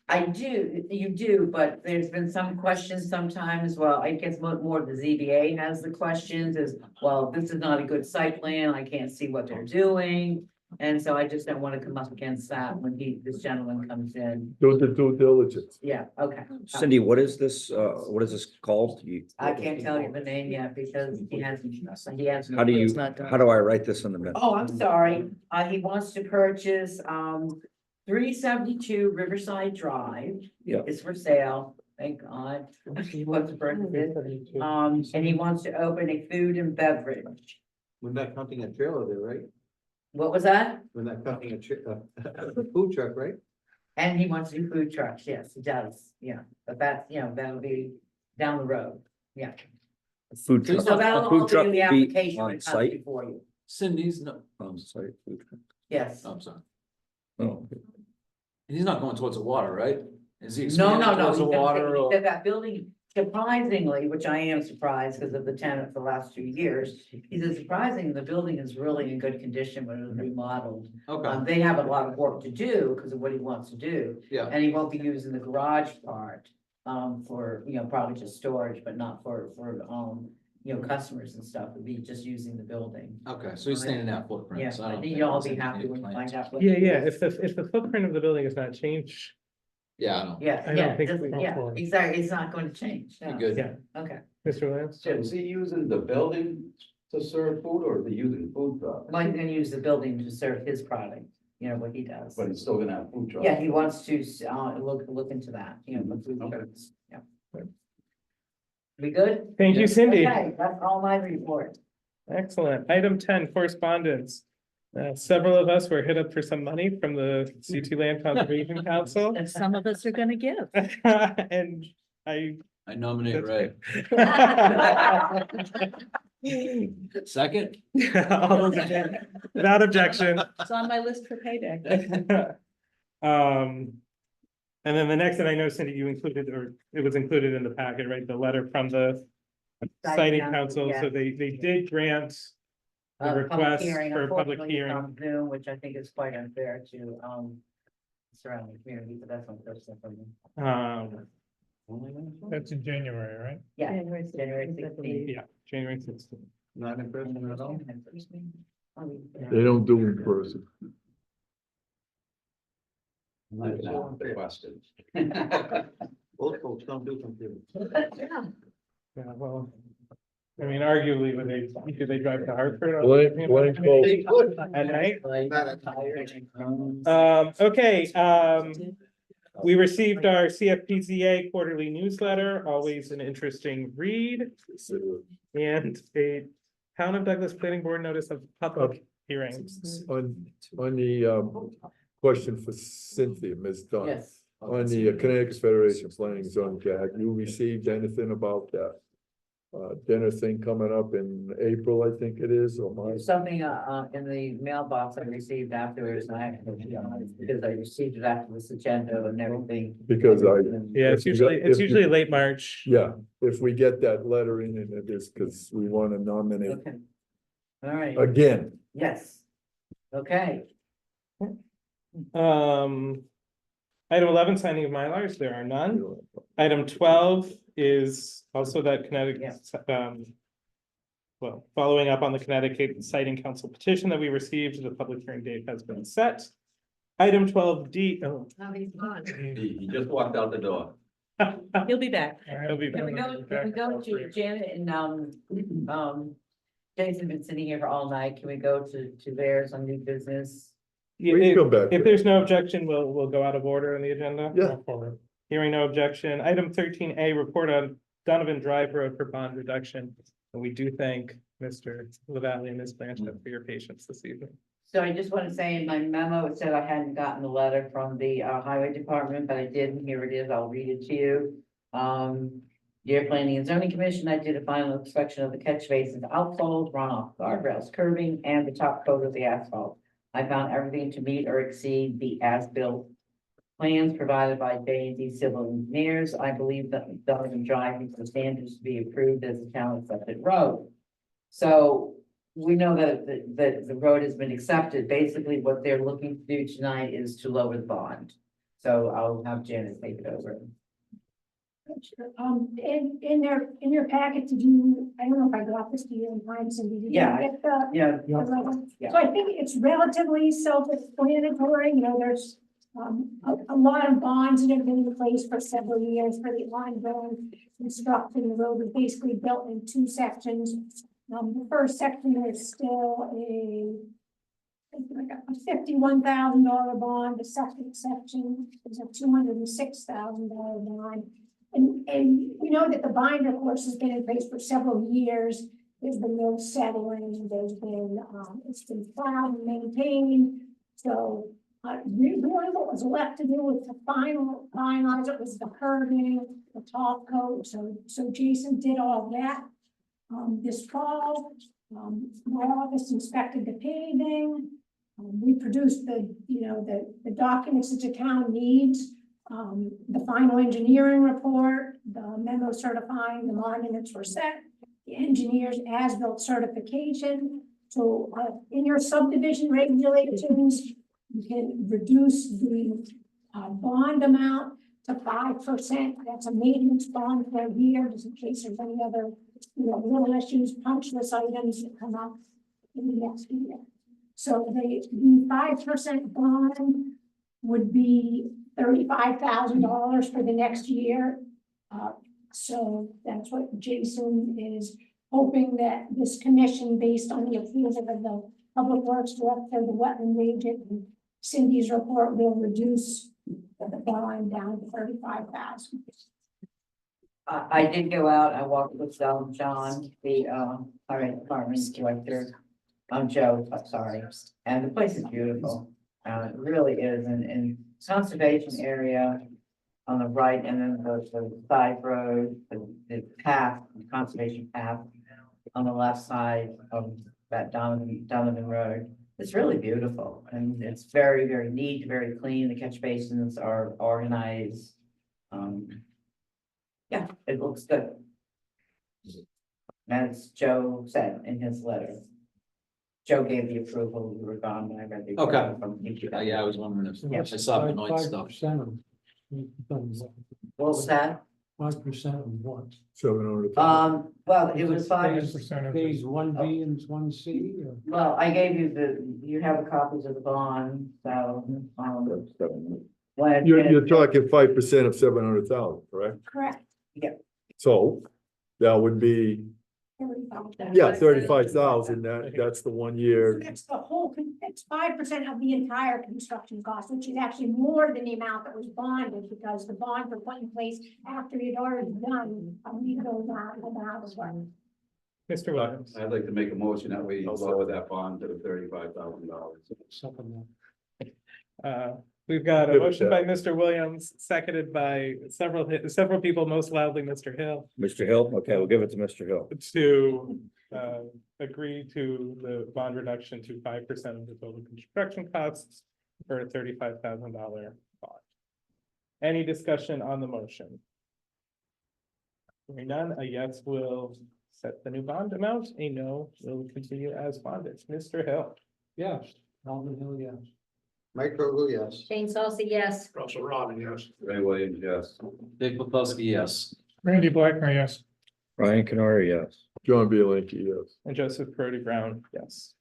You do, but there's been some questions sometimes, well, I guess more the ZBA has the questions is, well, this is not a good site plan, I can't see what they're doing. And so I just don't want to come up against that when this gentleman comes in. Do the due diligence. Yeah, okay. Cindy, what is this called? I can't tell you the name yet because he hasn't. How do you, It's not done. how do I write this in the minute? Oh, I'm sorry. He wants to purchase 372 Riverside Drive. Yeah. It's for sale, thank God. He wants to purchase it. And he wants to open a food and beverage. We're not counting a trailer there, right? What was that? We're not counting a food truck, right? And he wants to do food trucks, yes, he does, yeah, but that's, that'll be down the road, yeah. Food truck. So that'll all Food be truck in the be application on that comes site? before you, Cindy's no, On site food truck. yes. I'm sorry. Oh, He's not going towards the water, right? Is he No, expanding no, no, towards he the water or? said that building, surprisingly, which I am surprised because of the tenant for the last 2 years. He said surprising, the building is really in good condition when it was remodeled. Okay, They have a lot of work to do because of what he wants to do. yeah, And he won't be using the garage part, for, probably just storage, but not for, customers and stuff. It'd be just using the building. okay, so he's staying in that footprint. Yeah, so I I don't think think you'll all there's be happy any when you plans. find out. what Yeah, it yeah, is. if the footprint of the building is not changed, Yeah, I know. Yeah, I don't yeah, think just- we- yeah, exactly, it's not going to change, no. Good. yeah, Okay, Mr. Lance? So is he using the building to serve food or is he using food truck? Mike's gonna use the building to serve his product, what he does. But he's still gonna have food truck. Yeah, he wants to, look into that, the food Okay. trucks, yeah. We good? Thank you, Cindy. Okay, that's all my report. Excellent. Item 10, correspondence. Several of us were hit up for some money from the C2 Land Conservation Council. And some of us are gonna give. And I. I nominate Ray. Second? All those in favor? Without objection. It's on my list for payday. And then the next that I know, Cindy, you included, or it was included in the packet, right? The letter from the siting council. So they did grant the Public request hearing, for a public unfortunately, it's hearing. on Zoom, which I think is quite unfair to, surrounding community, but that's my personal opinion. That's in January, right? Yeah, January January 16th, I 16th. believe. Yeah, January 16th. Not in person at all? They don't do in person. That's not the question. Old folks don't do computers. Yeah, well, I mean, arguably, when do they drive to Hartford? or- Blank vote. At night? Not tired. Okay, we received our CFPZA quarterly newsletter, always an interesting read. And a Town of Douglas Planning Board notice of public hearings. On the question for Cynthia, Ms. Dunn. Yes. On the Connecticut Federation Planning Zone, have you received anything about that? Dinner thing coming up in April, I think it is, or March? Something in the mailbox I received afterwards, and I have to be honest, because I received it after this agenda and everything. Because Yeah, it's usually late March. Yeah, if we get that letter in, and it is, because we want to nominate Okay. All right, again. yes. Okay, Item 11, signing of Mylars, there are none. Item 12 is also that Connecticut, well, following up on the Connecticut Siting Council petition that we received, the public hearing date has been set. Item 12D, Oh, he's gone. He just walked out the door. He'll be back. He'll be can we go to Janet and Jason been sitting here for all night, can we go to theirs on new business? We can go back. If there's no objection, we'll go out of order on the agenda. Yeah. Hearing no objection. Item 13A, report on Donovan Drive Road for bond reduction. And we do thank Mr. LaValle and Ms. Blanchett for your patience this evening. So I just want to say in my memo, it said I hadn't gotten the letter from the highway department, but I did, and here it is, I'll read it to you. Dear Planning and Zoning Commission, I did a final inspection of the catch basins, outfalls, runoff, guardrails, curbing, and the top coat of the asphalt. I found everything to meet or exceed the as-built plans provided by J&D Civil Engineers. I believe that Donovan Drive meets the standards to be approved as a town accepted road. So we know that the road has been accepted. Basically, what they're looking to do tonight is to lower the bond. So I'll have Janice take it over. Sure. In your packet, did you, I don't know if I got this to you in time, Cindy, did you Yeah, get the? Yeah, the letter? Yeah. So I think it's relatively self-explanatory, you know, there's a lot of bonds that have been in place for several years for the ongoing construction. The road was basically built in two sections. The first section is still a $51,000 bond. The second section is a $206,000 bond. And we know that the binder, of course, has been in place for several years. There's been no settling, there's been, it's been plowed and maintained. So, really what was left to do was to finalize it was the curbing, the top coat. So Jason did all that. This fall, my office inspected the paving. We produced the documents that the town needs. The final engineering report, the memo certifying the monuments were set, the engineer's as-built certification. So in your subdivision regulations, you can reduce the bond amount to 5%. That's a maintenance bond for a year, just in case there's any other, little issues, punch list items that come up in the next year. So the 5% bond would be $35,000 for the next year. So that's what Jason is hoping that this commission, based on the approval of the Public Works Director, the wetland agent, and Cindy's report, will reduce the bond down to $35,000. I did go out, I walked with John, the highway department director. Joe, sorry, and the place is beautiful. It really is, and conservation area on the right, and then the side road, the path, the conservation path on the left side of that Donovan Road. It's really beautiful, and it's very, very neat, very clean. The catch basins are organized. Yeah, it looks good. As Joe said in his letter. Joe gave the approval, we were gone when I read the. Okay. From Yeah, I was wondering if Yeah. I saw the noise stuff. 5%. What was that? 5% of what? 700. Well, it was 5%. Phase 1B and 1C, or? Well, I gave you you have the copies of the bond, so, You're talking 5% of 700,000, correct? Correct. So that would be, 35,000. yeah, 35,000, that's the 1 year. That's the whole, it's 5% of the entire construction cost, which is actually more than the amount that was bonded, because the bonds were put in place after you'd already done a rebuild on the house. Mr. Williams. I'd like to make a motion that we lower that bond to the $35,000. We've got a Good with motion by Mr. Williams, seconded by several people, most loudly Mr. Hill, Mr. Hill, okay, we'll give it to Mr. Hill. to agree to the bond reduction to 5% of the total construction costs for a $35,000 bond. Any discussion on the motion? Hearing none, a yes will set the new bond amount, a no will continue as bonded. Mr. Hill. Yes. Alvin Hill, yes. Mike Vogel, yes. Jane Salsa, yes. Russell Robin, yes. Ray Williams, yes. Dick Buckowski, yes. Randy Blackmer, yes. Ryan Canary, yes. John Bielanky, yes. And Joseph Brody Brown, yes.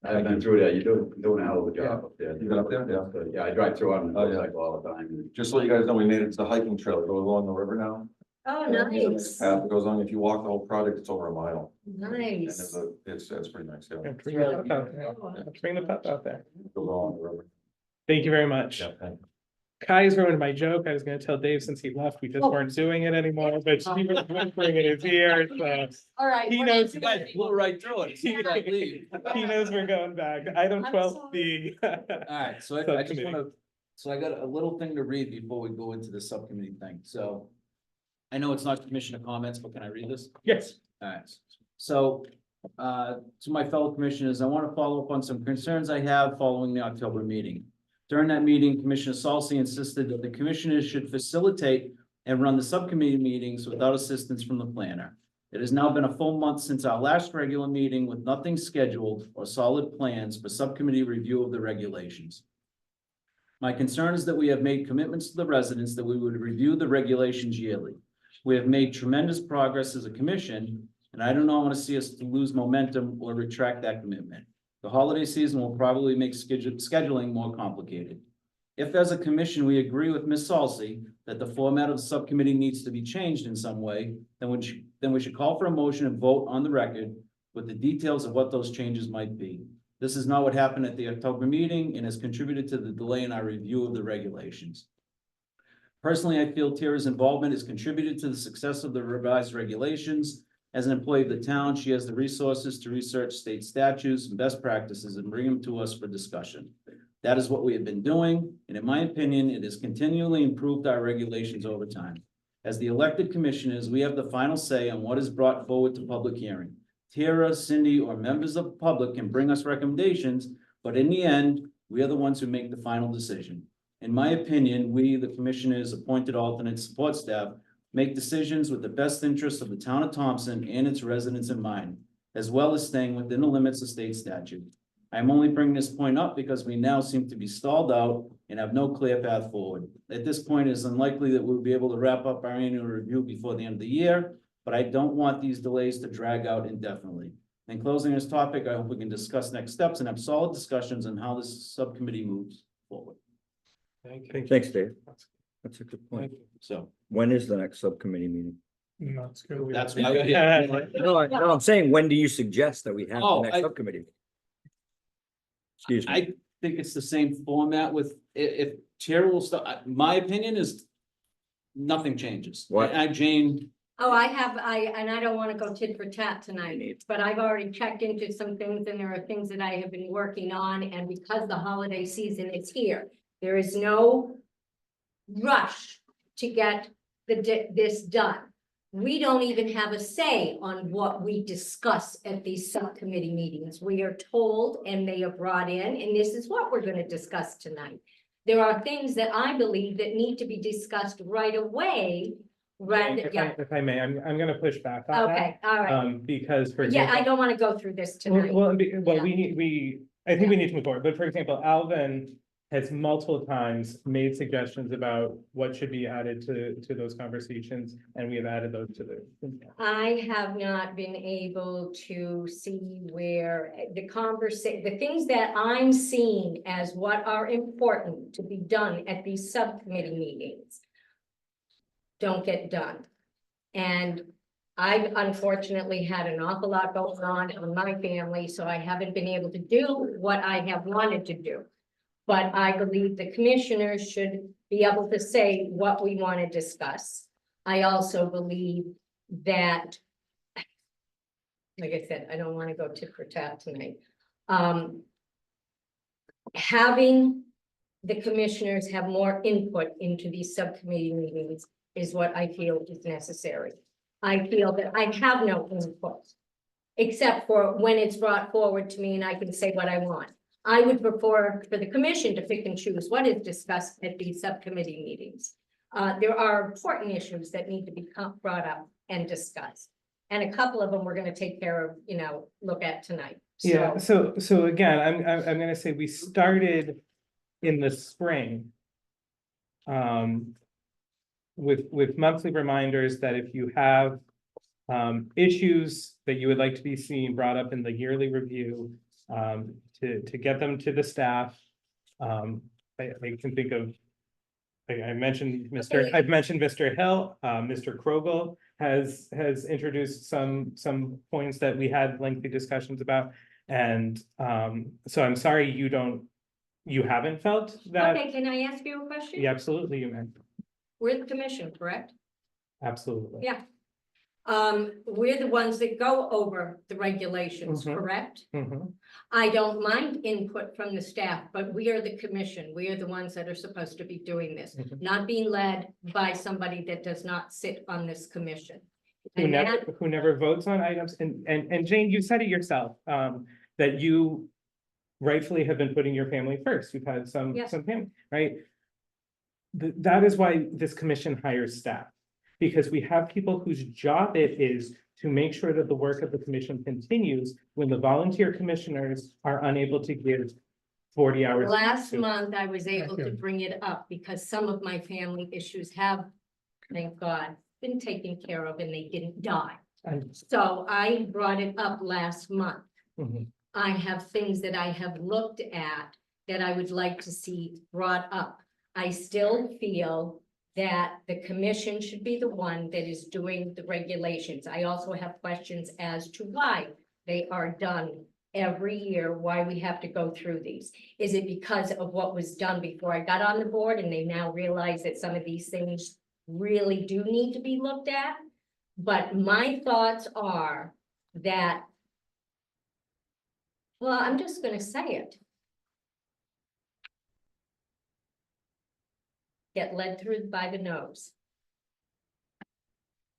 I've been through that. You're doing a hell of a job up there. You been up there? Yeah. Yeah, I drive through on the Oh, yeah. motorcycle all the time. Just to let you guys know, we made it to the hiking trail, it goes along the river now. Oh, nice, Path goes on, if you walk the whole project, it's over a mile. And nice. it's pretty nice, yeah. Yeah, Bring the pup out there. Bring the pup out there. It goes along the river. Thank you very much. Yeah, thank you. Kai's ruined my joke. I was gonna tell Dave since he left, we just weren't doing it anymore, but he was whispering in his ear, so All right. he we're knows. not doing it. Blew right through it. He knows we're going back. Item I'm 12B. Alright, so I just Subcommittee. wanna, so I got a little thing to read before we go into the subcommittee thing, so. I know it's not commissioner comments, but can I read this? Yes. Alright, so, to my fellow commissioners, I want to follow up on some concerns I have following the October meeting. During that meeting, Commissioner Salsi insisted that the commissioners should facilitate and run the subcommittee meetings without assistance from the planner. It has now been a full month since our last regular meeting with nothing scheduled or solid plans for subcommittee review of the regulations. My concern is that we have made commitments to the residents that we would review the regulations yearly. We have made tremendous progress as a commission, and I do not want to see us lose momentum or retract that commitment. The holiday season will probably make scheduling more complicated. If as a commission, we agree with Ms. Salsi that the format of the subcommittee needs to be changed in some way, then we should call for a motion and vote on the record with the details of what those changes might be. This is not what happened at the October meeting and has contributed to the delay in our review of the regulations. Personally, I feel Tara's involvement has contributed to the success of the revised regulations. As an employee of the town, she has the resources to research state statutes and best practices and bring them to us for discussion. That is what we have been doing, and in my opinion, it has continually improved our regulations over time. As the elected commissioners, we have the final say on what is brought forward to public hearing. Tara, Cindy, or members of the public can bring us recommendations, but in the end, we are the ones who make the final decision. In my opinion, we, the commissioners, appointed alternate support staff, make decisions with the best interests of the town of Thompson and its residents in mind, as well as staying within the limits of state statute. I'm only bringing this point up because we now seem to be stalled out and have no clear path forward. At this point, it is unlikely that we'll be able to wrap up our annual review before the end of the year, but I don't want these delays to drag out indefinitely. In closing this topic, I hope we can discuss next steps and have solid discussions on how this subcommittee moves forward. Thanks, Dave. That's a good point. So When is the next subcommittee meeting? Not scheduled. that's. No, I'm saying, when do you suggest that we have the Oh, next subcommittee? Excuse me. I think it's the same format with, if chair will start, my opinion is nothing changes. What? Jane, Oh, and I don't want to go tit for tat tonight, but I've already checked into some things and there are things that I have been working on, and because the holiday season is here, there is no rush to get this done. We don't even have a say on what we discuss at these subcommittee meetings. We are told and they are brought in, and this is what we're going to discuss tonight. There are things that I believe that need to be discussed right away. If I may, I'm gonna push back on that. Okay, all right. Because for Yeah, example. I don't want to go through this tonight. Well, Yeah. we need to move forward, but for example, Alvin has multiple times made suggestions about what should be added to those conversations, and we have added those to the. I have not been able to see where the things that I'm seeing as what are important to be done at these subcommittee meetings don't get done. And I've unfortunately had an awful lot going on in my family, so I haven't been able to do what I have wanted to do. But I believe the commissioners should be able to say what we want to discuss. I also believe that, like I said, I don't want to go tit for tat tonight. Having the commissioners have more input into these subcommittee meetings is what I feel is necessary. I feel that I have no input, except for when it's brought forward to me and I can say what I want. I would prefer for the commission to pick and choose what is discussed at these subcommittee meetings. There are important issues that need to be brought up and discussed. And a couple of them we're going to take care of, look at tonight. Yeah, so again, I'm gonna say we started in the spring. With monthly reminders that if you have issues that you would like to be seen brought up in the yearly review, to get them to the staff. I can think of, I've mentioned Mr. Hill, Mr. Krogel has introduced some points that we had lengthy discussions about. And so I'm sorry you haven't felt that. Okay, can I ask you a question? Yeah, absolutely, you may. We're the commission, correct? Absolutely. Yeah. We're the ones that go over the regulations, Mhm. correct? Mhm. I don't mind input from the staff, but we are the commission. We are the ones that are supposed to be doing this, Mhm. not being led by somebody that does not sit on this commission. Who And never, that, who never votes on items, and Jane, you said it yourself, that you rightfully have been putting your family first, you've had some Yes. family, right? That is why this commission hires staff, because we have people whose job it is to make sure that the work of the commission continues when the volunteer commissioners are unable to give 40 hours. last month I was able Thank to you. bring it up because some of my family issues have, thank God, been taken care of and they didn't die. And- So I brought it up last month. Mhm. I have things that I have looked at that I would like to see brought up. I still feel that the commission should be the one that is doing the regulations. I also have questions as to why they are done every year, why we have to go through these. Is it because of what was done before I got on the board and they now realize that some of these things really do need to be looked at? But my thoughts are that, well, I'm just gonna say it. Get led through by the nose.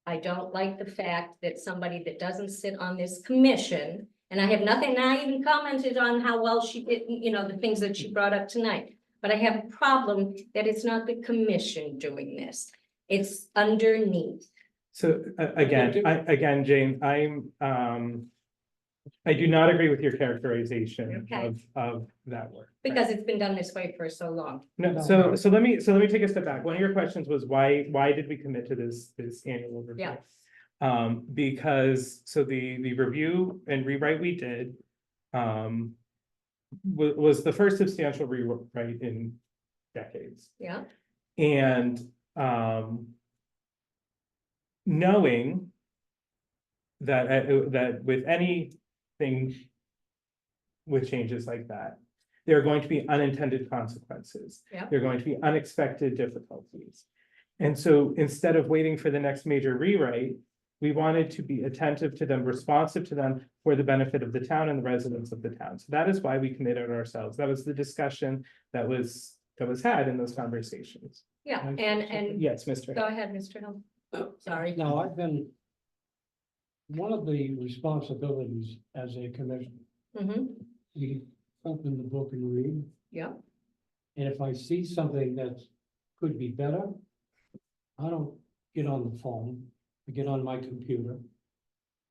I don't like the fact that somebody that doesn't sit on this commission, and I have nothing, and I even commented on how well she did, the things that she brought up tonight. But I have a problem that it's not the commission doing this. It's underneath. So again, Jane, I do not agree with your characterization Okay. of that work. Because it's been done this way for so long. No, so let me take a step back. One of your questions was why did we commit to this annual review? Yeah. Because the review and rewrite we did was the first substantial rewrite in decades. Yeah. And knowing that with anything with changes like that, there are going to be unintended consequences. Yeah. There are going to be unexpected difficulties. And so instead of waiting for the next major rewrite, we wanted to be attentive to them, responsive to them for the benefit of the town and the residents of the town. So that is why we committed ourselves. That was the discussion that was had in those conversations. Yeah, and Yes, Mr. go ahead, Mr. Hill. Sorry. Now, one of the responsibilities as a commission, Mm-hmm. we open the book and read. Yeah. And if I see something that could be better, I don't get on the phone, I get on my computer.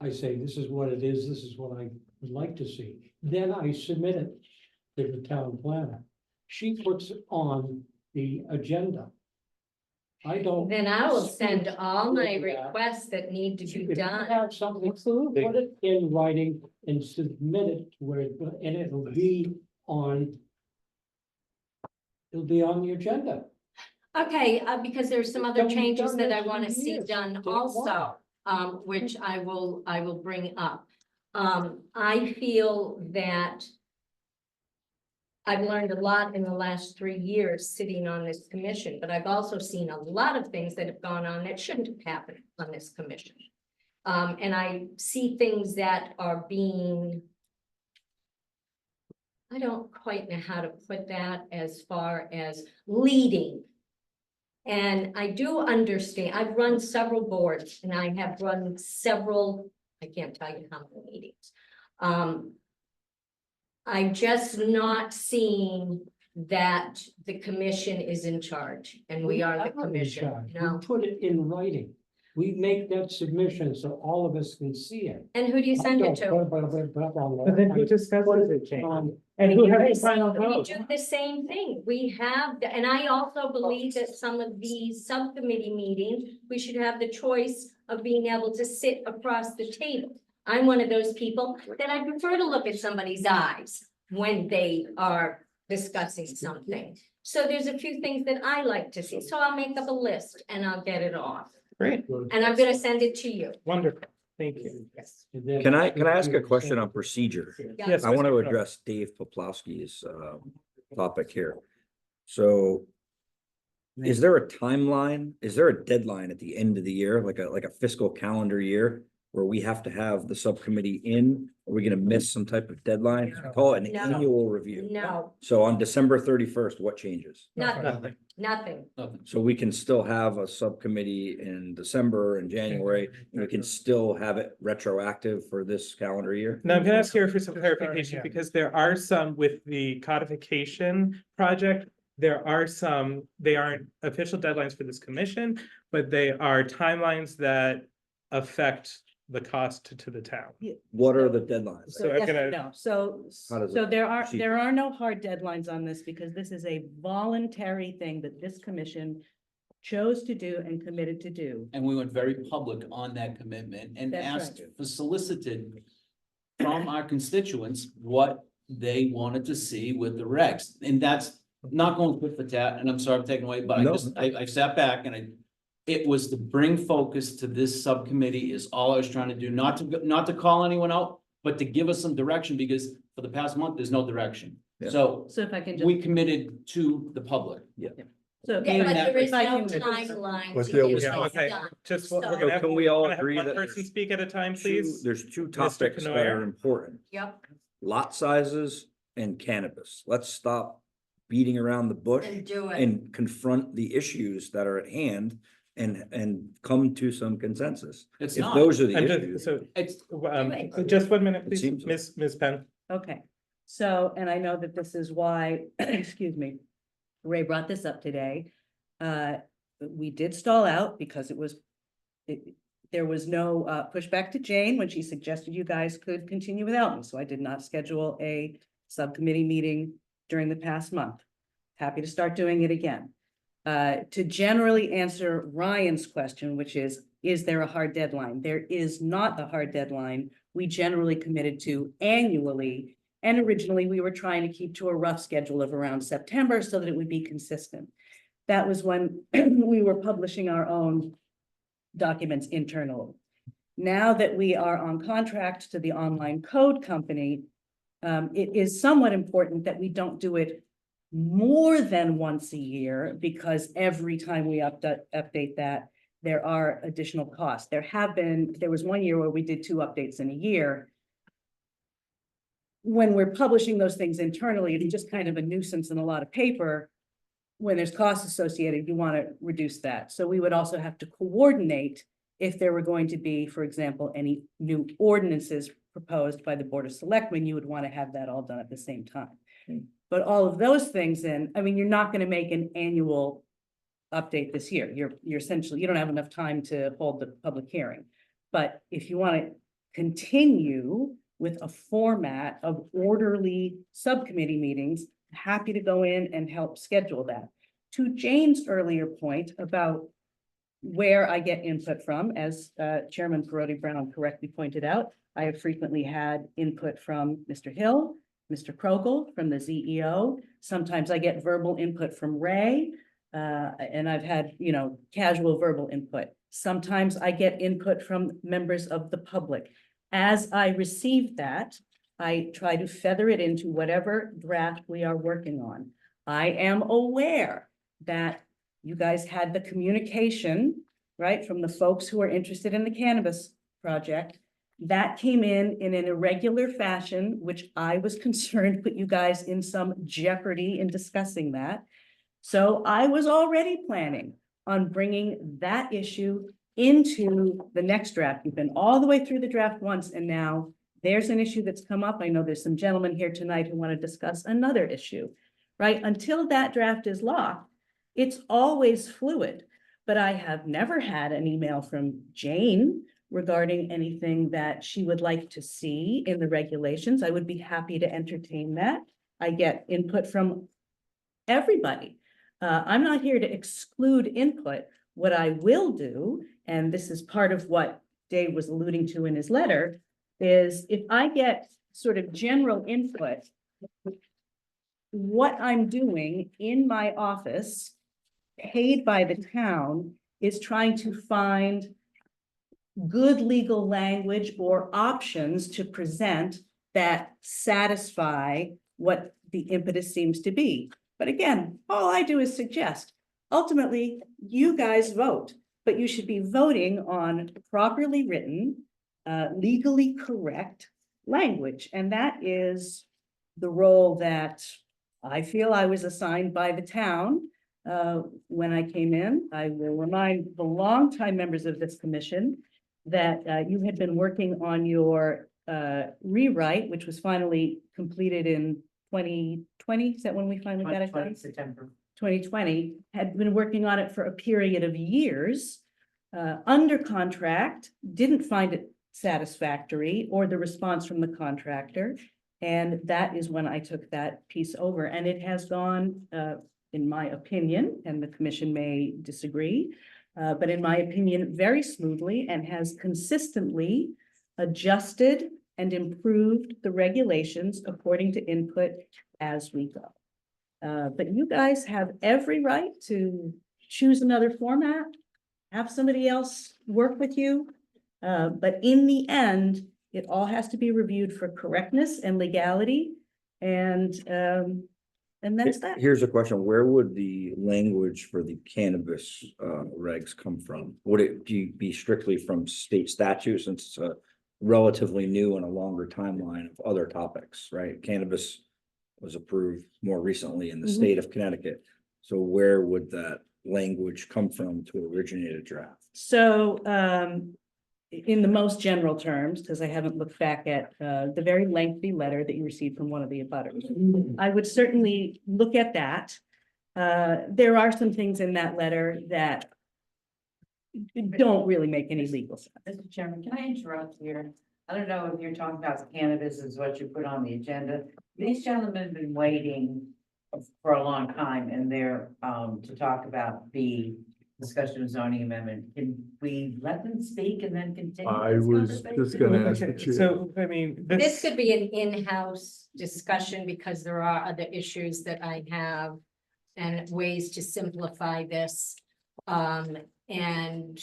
I say, this is what it is, this is what I would like to see. Then I submit it to the town planner. she puts on the agenda. I don't. Then I will send speak all my to that. requests that need to If be you done. have something, put it in writing and submit it to where, and it'll be on. It'll be on the agenda. Okay, because there's some other Then we've changes done that this I want to for see years. done Then also, which I will bring up. I feel that I've learned a lot in the last 3 years sitting on this commission, but I've also seen a lot of things that have gone on that shouldn't have happened on this commission. And I see things that are being, I don't quite know how to put that as far as leading. And I do understand, I've run several boards and I have run several, I can't tell you how many meetings. I'm just not seeing that the commission is in charge and we are the not in commission. charge. No. We put it in writing. We make that submission so all of us can see it. And who do you send it to? But then who discusses it, Jane? And who has the final We vote? do the same thing. We have, and I also believe that some of these subcommittee meetings, we should have the choice of being able to sit across the table. I'm one of those people that I prefer to look at somebody's eyes when they are discussing something. So there's a few things that I like to see. So I'll make up a list and I'll get it off. Great, And I'm gonna send it to you. wonderful, thank you. Yes. Can I ask a question on procedure? Yes, I want to Mr. Crowe. address Dave Poplawski's topic here. So is there a timeline? Is there a deadline at the end of the year, like a fiscal calendar year, where we have to have the subcommittee in? Are we gonna miss some type of deadline? Call it an No. annual review. No, So on December 31st, what changes? nothing, nothing. So we can still have a subcommittee in December and January, and we can still have it retroactive for this calendar year? Now, I'm gonna ask here for some clarification, because there are some with the codification project. There are some, they aren't official deadlines for this commission, but they are timelines that affect the cost to the town. What are the deadlines? So I'm yes, gonna- no, so, How does so it there proceed? are no hard deadlines on this because this is a voluntary thing that this commission chose to do and committed to do. And we went very public on that commitment and That's asked right. for solicited from our constituents what they wanted to see with the regs. And that's not going tit for tat, and I'm sorry I'm taking away, but No. I sat back and it was to bring focus to this subcommittee is all I was trying to do, not to call anyone out, but to give us some direction, because for the past month, there's no direction. Yeah. So So if I can just, we committed to the public. so. Yeah, but there is no timeline But to there get was- this Yeah, okay, done. just what we're So- gonna have. Can we all we're gonna have agree one that person there's speak at a time, please? There's two Mr. topics that Canoyer? are important, Yep, lot sizes and cannabis. Let's stop beating around the bush and do it. and confront the issues that are at hand and come to some consensus. It's If not. those are the I'm issues. just, so, It's, just 1 minute, please, seems- Ms. Penn. Okay, so, and I know that this is why, excuse me, Ray brought this up today. We did stall out because there was no pushback to Jane when she suggested you guys could continue without me, so I did not schedule a subcommittee meeting during the past month. Happy to start doing it again. To generally answer Ryan's question, which is there a hard deadline? There is not a hard deadline. We generally committed to annually. And originally, we were trying to keep to a rough schedule of around September so that it would be consistent. That was when we were publishing our own documents internally. Now that we are on contract to the online code company, it is somewhat important that we don't do it more than once a year, because every time we update that, there are additional costs. There was 1 year where we did 2 updates in a year. When we're publishing those things internally, it's just kind of a nuisance and a lot of paper. When there's costs associated, you want to reduce that. So we would also have to coordinate if there were going to be, for example, any new ordinances proposed by the Board of Selectmen, you would want to have that all done at the same time. But all of those things in, I mean, you're not going to make an annual update this year. You're essentially, you don't have enough time to hold the public hearing. But if you want to continue with a format of orderly subcommittee meetings, happy to go in and help schedule that. To Jane's earlier point about where I get input from, as Chairman Perotti Brown correctly pointed out, I have frequently had input from Mr. Hill, Mr. Krogel from the ZEO. Sometimes I get verbal input from Ray, and I've had, casual verbal input. Sometimes I get input from members of the public. As I receive that, I try to feather it into whatever draft we are working on. I am aware that you guys had the communication, right, from the folks who are interested in the cannabis project. That came in an irregular fashion, which I was concerned put you guys in some jeopardy in discussing that. So I was already planning on bringing that issue into the next draft. You've been all the way through the draft once, and now there's an issue that's come up. I know there's some gentlemen here tonight who want to discuss another issue, right? Until that draft is locked, it's always fluid. But I have never had an email from Jane regarding anything that she would like to see in the regulations. I would be happy to entertain that. I get input from everybody. I'm not here to exclude input. What I will do, and this is part of what Dave was alluding to in his letter, is if I get sort of general input, what I'm doing in my office, paid by the town, is trying to find good legal language or options to present that satisfy what the impetus seems to be. But again, all I do is suggest. Ultimately, you guys vote, but you should be voting on properly written, legally correct language. And that is the role that I feel I was assigned by the town when I came in. I will remind the longtime members of this commission that you had been working on your rewrite, which was finally completed in 2020. Is that when we finally got it done? September. 2020, had been working on it for a period of years, under contract, didn't find it satisfactory or the response from the contractor. And that is when I took that piece over, and it has gone, in my opinion, and the commission may disagree, but in my opinion, very smoothly, and has consistently adjusted and improved the regulations according to input as we go. But you guys have every right to choose another format, have somebody else work with you. But in the end, it all has to be reviewed for correctness and legality. And that's that. Here's a question. Where would the language for the cannabis regs come from? Would it be strictly from state statute, since it's a relatively new and a longer timeline of other topics, right? Cannabis was approved more recently in the state of Connecticut. So where would that language come from to originate a draft? So in the most general terms, because I haven't looked back at the very lengthy letter that you received from one of the abutters, I would certainly look at that. There are some things in that letter that don't really make any legal sense. Mr. Chairman, can I interrupt here? I don't know if you're talking about cannabis is what you put on the agenda. These gentlemen have been waiting for a long time, and they're to talk about the discussion of zoning amendment. Can we let them speak and then continue? I this was conversation? just gonna ask the chair. So, I mean, This could be an in-house discussion because there are other issues that I have and ways to simplify this. And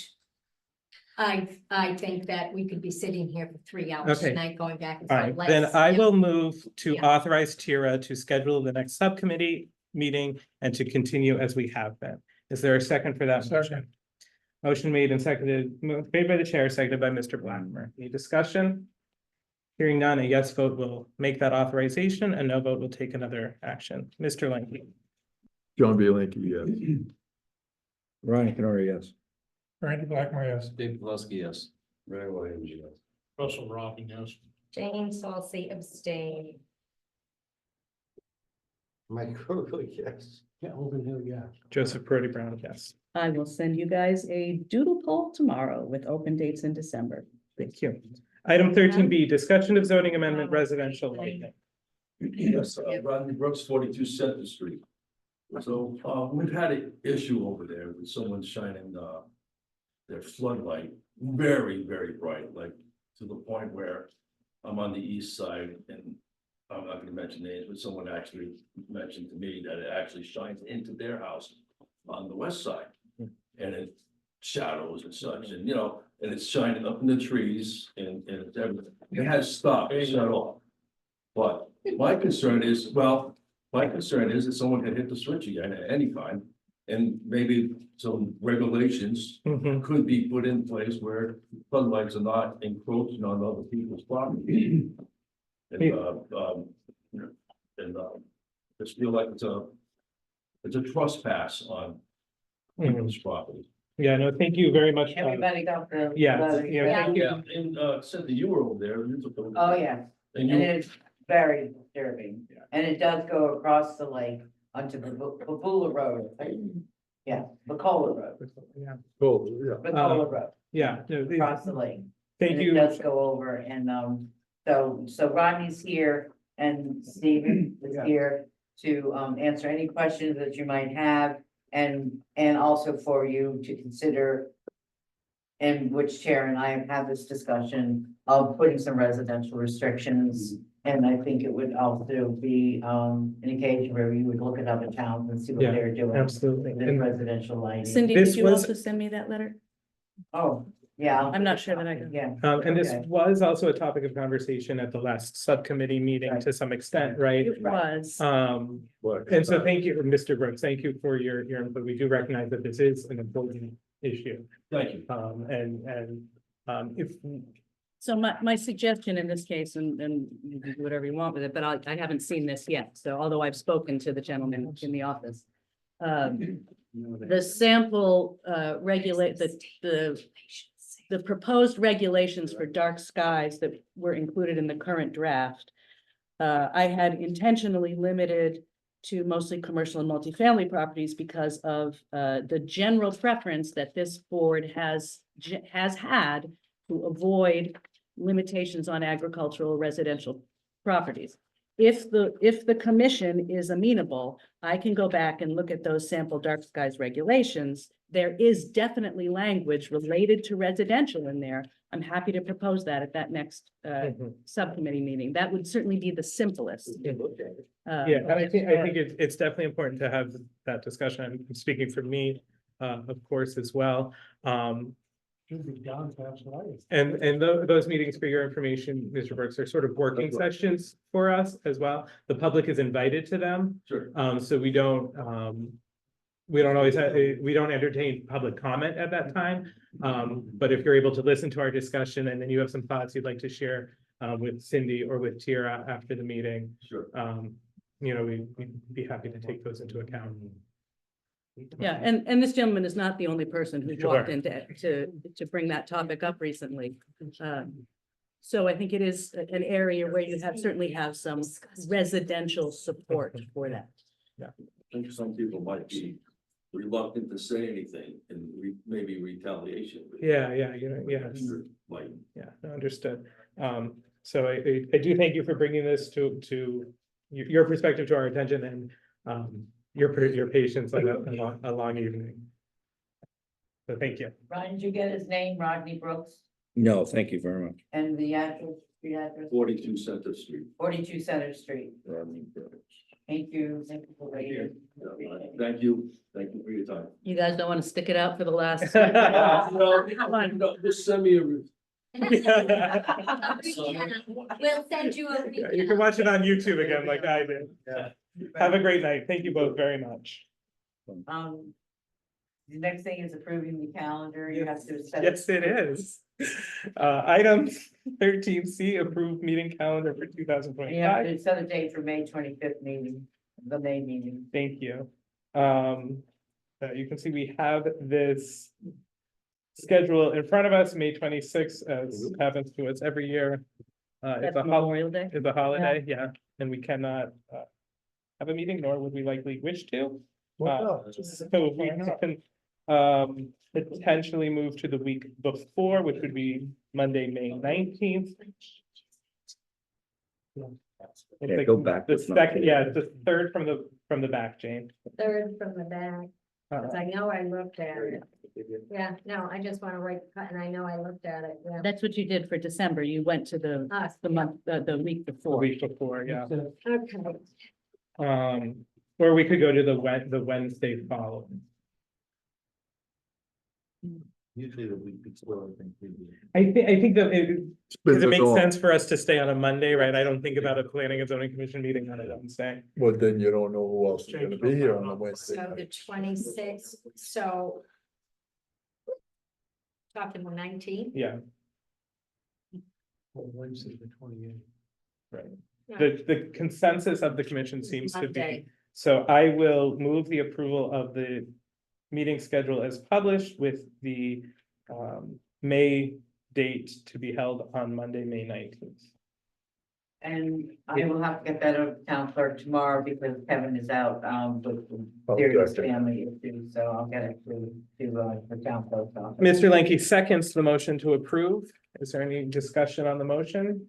I think that we could be sitting here for 3 hours Okay. tonight going back and All forth. right, then I will move to Yeah. authorize Tira to schedule the next subcommittee meeting and to continue as we have been. Is there a second for that motion? Motion made and seconded, made by the chair, seconded by Mr. Blackmer. Any discussion? Hearing none, a yes vote will make that authorization, a no vote will take another action. Mr. Lanky. John B. Linky, yes. Ryan Canori, yes. Randy Blackmer, yes. Dave Pulaski, yes. Ray Williams, yes. Russell Robin, yes. Jane Salcy abstain. Mike Krogel, yes. Yeah, Open Hill, yeah. Joseph Perotti Brown, yes. I will send you guys a doodle poll tomorrow with open dates in December. Thank you. Item 13B, discussion of zoning amendment residential lighting. Yes, Rodney Brooks, 42 Center Street. So, we've had an issue over there with someone shining, their floodlight very, very bright, like to the point where I'm on the east side and I'm not gonna mention names, but someone actually mentioned to me that it actually shines into their house on the west side. And it shadows and such, and and it's shining up in the trees and it's everything. It has stopped, it's shut off. But my concern is that someone can hit the switch again at any time. And maybe some regulations Mhm. could be put in place where floodlights are not encroaching on other people's property. And, just feel like it's a trespass on people's property. Yeah, no, thank you very much. Everybody got the. Yeah, letter? yeah, thank you. Yeah, and, Cynthia, you were over there. You took the- Oh, yeah, And and you, it's very disturbing, and it does go across the lake onto the Babula Road. Yeah, Bacola Road, Yeah, Cool, yeah. Bacola Road, yeah, no, across the lake. thank And it you. does go over, and, so Rodney's here, and Stephen is here to, answer any questions that you might have, and also for you to consider, and which Chair and I have had this discussion of putting some residential restrictions. And I think it would also be, an occasion where you would look at other towns and see what Yeah, they're doing. Absolutely. With And residential lighting. Cindy, This did you was- also send me that letter? Oh, yeah. I'm not sure that I got- Yeah. and this Okay. was also a topic of conversation at the last subcommittee meeting Right. to some extent, right? It was. And so thank you, Mr. Brooks, thank you for your input. We do recognize that this is an important issue. thank you. If, So my suggestion in this case, and you can do whatever you want with it, but I haven't seen this yet. So although I've spoken to the gentleman in the office. The sample, the proposed regulations for dark skies that were included in the current draft. I had intentionally limited to mostly commercial and multifamily properties because of the general preference that this board has had to avoid limitations on agricultural residential properties. If the commission is amenable, I can go back and look at those sample dark skies regulations. There is definitely language related to residential in there. I'm happy to propose that at that next subcommittee meeting. That would certainly be the simplest. yeah, and I think it's definitely important to have that discussion. I'm speaking for me, of course, as well. Those meetings, for your information, Mr. Brooks, are sort of working sessions for us as well. The public is invited to them. Sure. So we don't always, we don't entertain public comment at that time. But if you're able to listen to our discussion and then you have some thoughts you'd like to share with Cindy or with Tira after the meeting, Sure. we'd be happy to take those into account. Yeah, and this gentleman is not the only person who Sure. walked into to bring that topic up recently. So I think it is an area where you certainly have some residential support for that. I think some people might be reluctant to say anything and maybe retaliation. Yeah, Like, yeah, understood. So I do thank you for bringing this to your perspective to our attention and your patience on a long evening. So thank you. Ryan, did you get his name, Rodney Brooks, No, thank you very much. and the address, 42 Center Street. 42 Center Street. Rodney Brooks. Thank you for waiting. Thank you for your time. You guys don't want to stick it out for the last. No, just send me a. We'll send you a. Yeah, you can watch it on YouTube again like I did. Yeah. Have a great night. Thank you both very much. The next thing is approving the calendar. You have to set. Yes, it is. Item 13C, approved meeting calendar for You have 2025. to set a date for May 25th meeting, the May meeting. Thank you. You can see we have this schedule in front of us, May 26th, as happens to us every year. It's That's a Memorial Day. is a holiday, yeah, and we cannot have a meeting, nor would we likely wish to. So we can potentially move to the week before, which would be Monday, May 19th. It's Yeah, like go back. The That's not- second, yeah, it's the third from the back, Jane. Third from the back, because Uh, I know I looked at it. Yeah, no, I just want to write, and I know I looked at it, yeah. That's what you did for December. You went to Us, the month, the week The before. week before, yeah. Okay, Or we could go to the Wednesday following. Usually the week before, I think. I think that it, does Spins it us make off. sense for us to stay on a Monday, right? I don't think about a planning and zoning commission meeting on a Wednesday. Well, then you don't know who else is gonna be here on the Wednesday so the night. 26th, so. Talking the 19th. Yeah, Wednesday, the 28th. right. The consensus of the commission seems to be, Monday. so I will move the approval of the meeting schedule as published with the May date to be held on Monday, May 19th. And I will have to get that over to town clerk tomorrow because Kevin is out, with serious Okay. family issues, so I'll get it to the town clerk's office. Mr. Lanky seconds the motion to approve. Is there any discussion on the motion?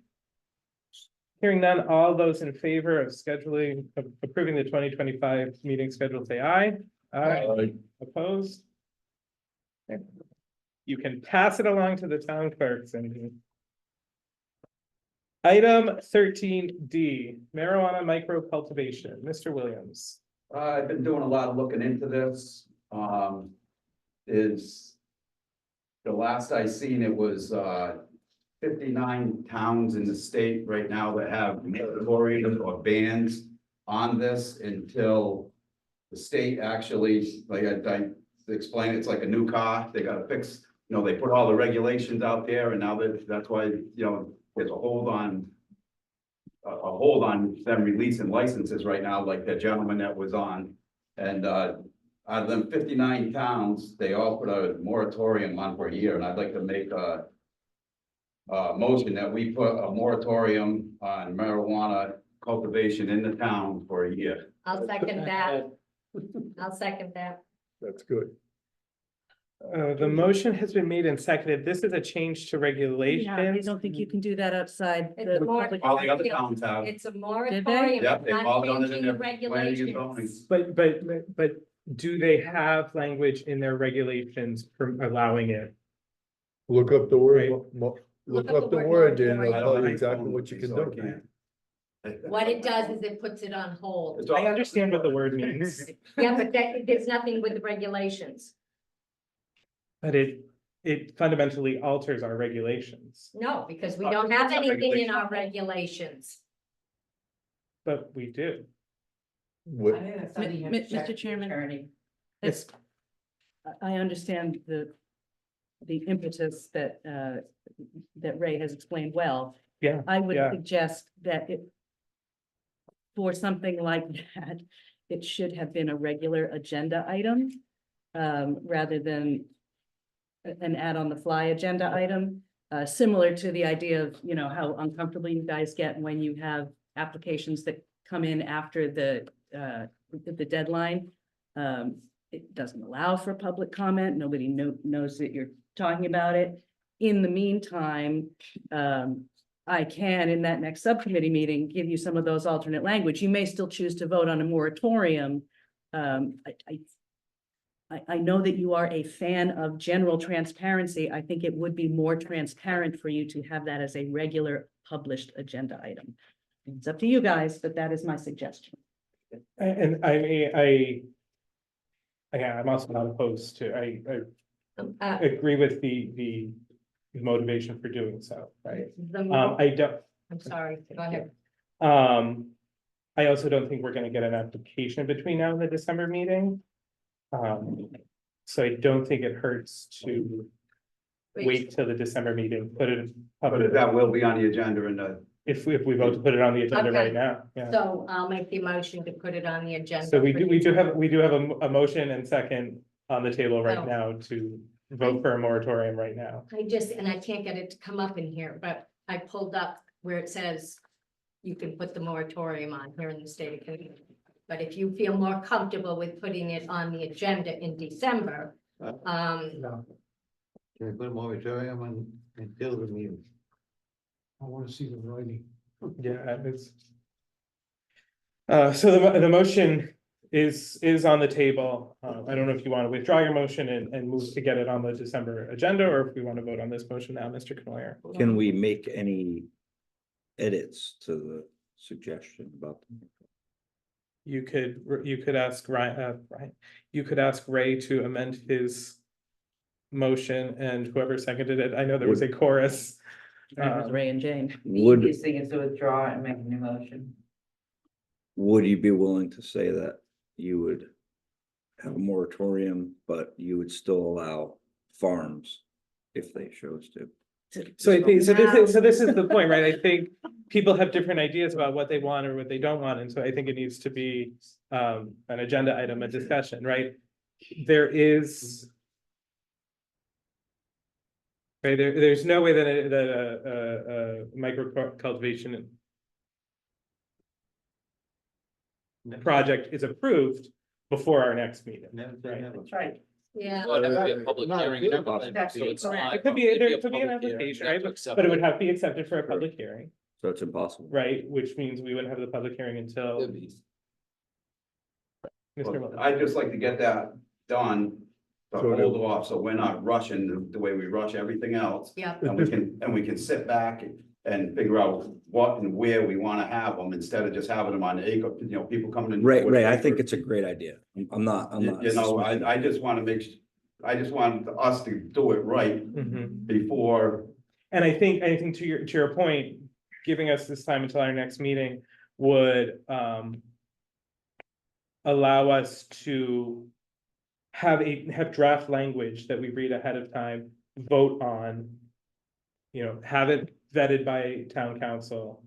Hearing none, all those in favor of scheduling, of approving the 2025 meeting schedule, say aye. Aye. Opposed? Okay. You can pass it along to the town clerk, Cindy. Item 13D, marijuana micro cultivation. Mr. Williams. I've been doing a lot of looking into this, is. The last I seen it was, 59 towns in the state right now that have moratoriums or bans on this until. The state actually, like I explained, it's like a new car, they gotta fix, they put all the regulations out there and now that's why, there's a hold on. A hold on them releasing licenses right now, like the gentleman that was on. And out of them 59 towns, they all put a moratorium on for a year, and I'd like to make a motion that we put a moratorium on marijuana cultivation in the town for a year. I'll second that. I'll second that. That's good. The motion has been made and seconded. This is a change to Yeah, I regulations. don't think you can do that outside. It's the more- public- All the other towns have. It's a moratorium. Yep, they've not all done it in changing their planning and zoning. regulations. But do they have language in their regulations for allowing it? Look up the word, Right. look up the word, Dan, moratorium. it'll I tell don't you have exactly phone what with you me, can so I do. can't. What it does is it puts it on hold. It's all- I understand what the word means, Yeah, but there's nothing with the regulations. but it fundamentally alters our regulations, No, because we don't have anything in our regulations. but we do. What- Mr. Chairman. It's, I understand the impetus that, that Ray has explained well. Yeah, I would yeah. suggest that for something like that, it should have been a regular agenda item, rather than an add on the fly agenda item, similar to the idea of, how uncomfortable you guys get when you have applications that come in after the deadline. It doesn't allow for public comment. Nobody knows that you're talking about it. In the meantime, I can, in that next subcommittee meeting, give you some of those alternate language. You may still choose to vote on a moratorium. I know that you are a fan of general transparency. I think it would be more transparent for you to have that as a regular published agenda item. It's up to you guys, but that is my suggestion. And I mean, I'm also not opposed to, I agree with the motivation for doing so, right? I don't, I'm sorry, go ahead. I also don't think we're gonna get an application between now and the December meeting. So I don't think it hurts to wait till the December meeting, put it in But public. that will be on the agenda in the. If we vote to put it on the agenda Okay. right now, yeah. So I'll make the motion to put it on the agenda. So we for do you. have a motion and second on the table right Oh. now to vote for a moratorium right now. And I can't get it to come up in here, but I pulled up where it says you can put the moratorium on here in the state of Connecticut. But if you feel more comfortable with putting it on the agenda in December, No, Can we put a moratorium on until the meeting? I want to see the writing. Yeah, So the motion is on the table. I don't know if you want to withdraw your motion and move to get it on the December agenda, or if we want to vote on this motion now, Mr. Canoyer. Can we make any edits to the suggestion about? You could ask Ryan, you could ask Ray to amend his motion, and whoever seconded it, I know there was a chorus. It was Ray and Jane. The Would, easiest thing is to withdraw and make a new motion. would you be willing to say that you would have a moratorium, but you would still allow farms if they chose to? So I think, so this is the point, right? I think people have different ideas about what they want or what they don't want, and so I think it needs to be an agenda item, a discussion, right? There is. Right, there's no way that a micro cultivation project is approved before our next meeting. That's right. Yeah. Well, there would be a public Not hearing really. and everything, That's so it's correct. not- It could be, it'd there a could be an public hearing, application, you have right? to accept But it would it. have to be accepted for a public hearing, So it's impossible. right? Which means we wouldn't have the public hearing until. It'd be- Mr. Well, Wilson. I'd just like to get that done, to So hold off, so we're not rushing the way we rush everything else. Yeah. And we can sit back and figure out what and where we wanna have them, instead of just having them on acre, people coming in. Ray, I think it's a great idea. I'm not. You know, I just wanna I just want us to do it right Mhm. before. And I think to your point, giving us this time until our next meeting would allow us to have draft language that we read ahead of time, vote on, have it vetted by town council.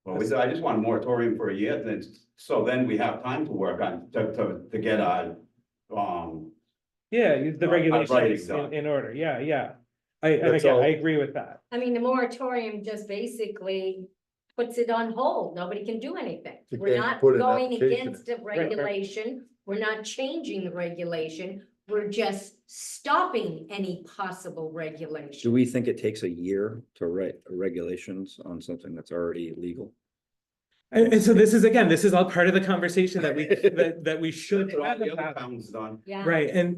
Well, I just want a moratorium for a year, then we have time to work on, to get our, Yeah, the regulations writing done. in order, yeah. And That's again, all. I agree with that. I mean, the moratorium just basically puts it on hold. Nobody can do anything. You We're can't not put an going application against the regulation. We're not changing the regulation. We're just stopping any possible Do regulation. we think it takes a year to write regulations on something that's already legal? And so this is all part of the conversation that we should That's what all have the other about. towns done. Yeah. Right, and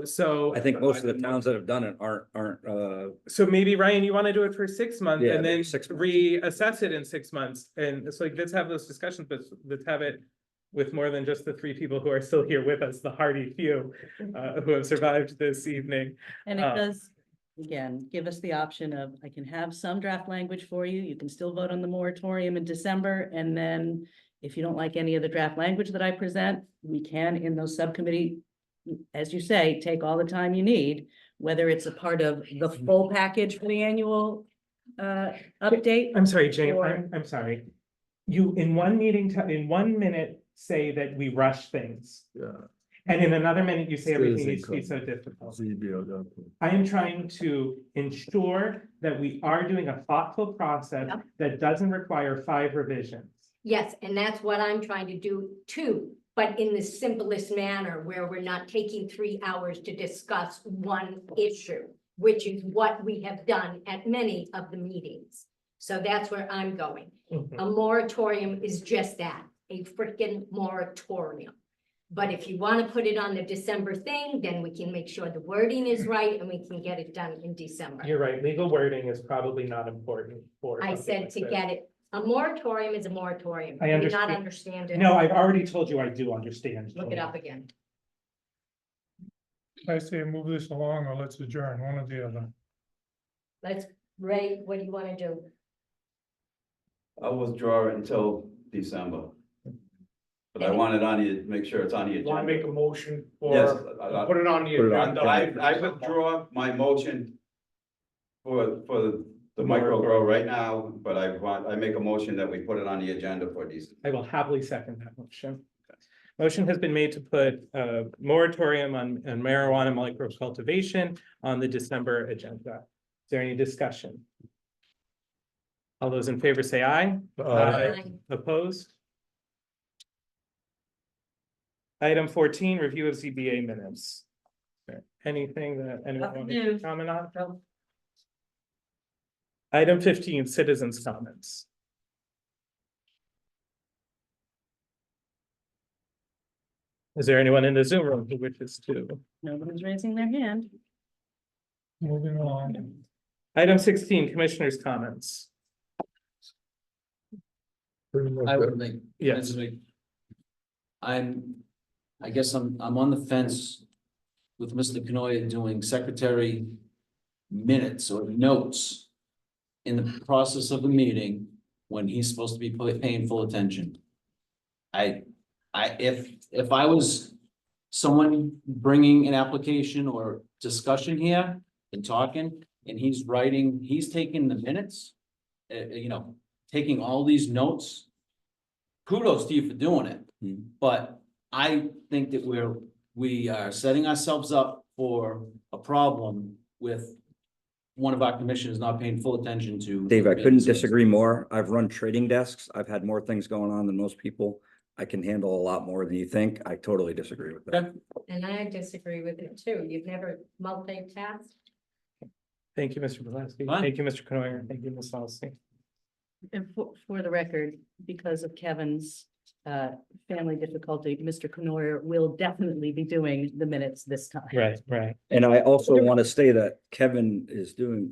so. I think most of the towns that have done it aren't, So maybe Ryan, you wanna do it for 6 months Yeah, and maybe then 6 months. reassess it in 6 months, and it's like, let's have those discussions, but let's have it. With more than just the 3 people who are still here with us, the hardy few, who have survived this evening. And it Uh, does, again, give us the option of, I can have some draft language for you. You can still vote on the moratorium in December. And then if you don't like any of the draft language that I present, we can in those subcommittee, as you say, take all the time you need, whether it's a part of the full package for the annual update. I'm sorry, Jane, Or- I'm sorry. You, in one meeting, in 1 minute, say that we rush things, Yeah. and in another minute, you say everything Citizen needs to be so comment. difficult. ZBO. I am trying to ensure that we are doing a thoughtful process Yep. that doesn't require 5 revisions. Yes, and that's what I'm trying to do too, but in the simplest manner where we're not taking 3 hours to discuss one issue, which is what we have done at many of the meetings. So that's where I'm going. A moratorium is just that, a freaking moratorium. But if you want to put it on the December thing, then we can make sure the wording is right and we can get it done in December. You're right, legal wording is probably not important for. I something said like to this. get it, a moratorium is a moratorium. I Do you understand. not understand it? No, I've already told you I do understand. Look it up again. I say move this along or let's adjourn, one or the other. Let's, Ray, what do you want to do? I'll withdraw it until December. But I want it on the, make sure it's on the Want to agenda. make a motion Yes, for, put it on the Put it on. agenda. I withdraw my motion for the micro grow right now, but I make a motion that we put it on the agenda for December. I will happily second that motion. Motion has been made to put a moratorium on marijuana micro cultivation on the December agenda. Is there any discussion? All those in favor say aye. Aye. Opposed? Item 14, review of ZBA minutes. Anything that anyone wants to comment on? Item 15, citizens' comments. Is there anyone in the Zoom room who wishes to? Nobody's raising their hand. Moving along. Item 16, commissioners' comments. Pretty much I it. would make. Yes. I guess I'm on the fence with Mr. Canoia doing secretary minutes or notes in the process of the meeting when he's supposed to be paying full attention. If I was someone bringing an application or discussion here and talking, and he's taking the minutes, taking all these notes, kudos to you for doing it. But I think that we are setting ourselves up for a problem with one of our commissioners not paying full attention to. Dave, I couldn't disagree more. I've run trading desks. I've had more things going on than most people. I can handle a lot more than you think. I totally disagree with that. And I disagree with it too. You've never multitasked. Thank you, Mr. Blaski. Fine. Thank you, Mr. Canoyer. Thank you, Ms. Halsey. And for the record, because of Kevin's family difficulty, Mr. Canoyer will definitely be doing the minutes this time. Right. And I also want to say that Kevin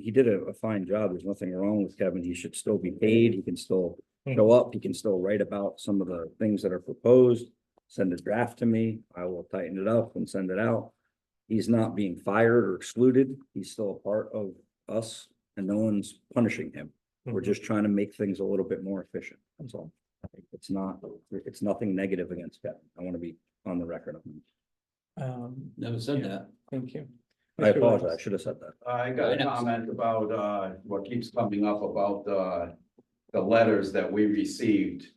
he did a fine job. There's nothing wrong with Kevin. He should still be paid. He can still show up. He can still write about some of the things that are proposed, send a draft to me. I will tighten it up and send it out. He's not being fired or excluded. He's still a part of us and no one's punishing him. We're just trying to make things a little bit more efficient. That's all. It's nothing negative against Kevin. I want to be on the record on that. Never said Yeah. that. Thank you. I apologize. I should have said that. I got a comment about, what keeps coming up about, the letters that we received.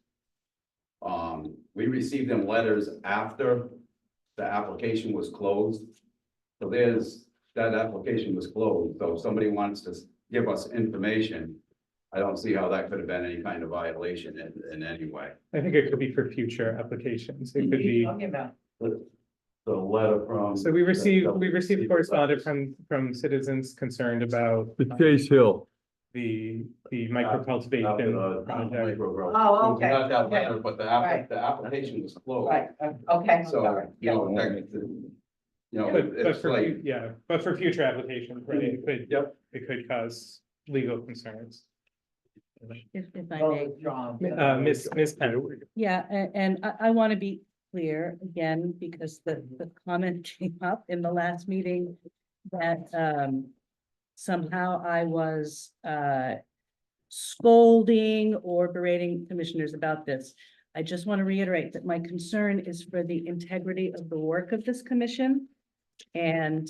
We received them letters after the application was closed. So that application was closed. So if somebody wants to give us information, I don't see how that could have been any kind of violation in any way. I think it could be for future applications. It could be. Talking about. The letter from. So we received correspondence from citizens concerned about The Chase Hill. the micro cultivation project. Oh, okay, Not that okay. letter, but the Right. the application was closed. Right, okay. So, sorry. But it's for, like, but for future applications, right, Yep. it could cause legal concerns. If I may. Ms. Penn. Yeah, and I want to be clear again, because the comment came up in the last meeting that somehow I was scolding or berating commissioners about this. I just want to reiterate that my concern is for the integrity of the work of this commission. And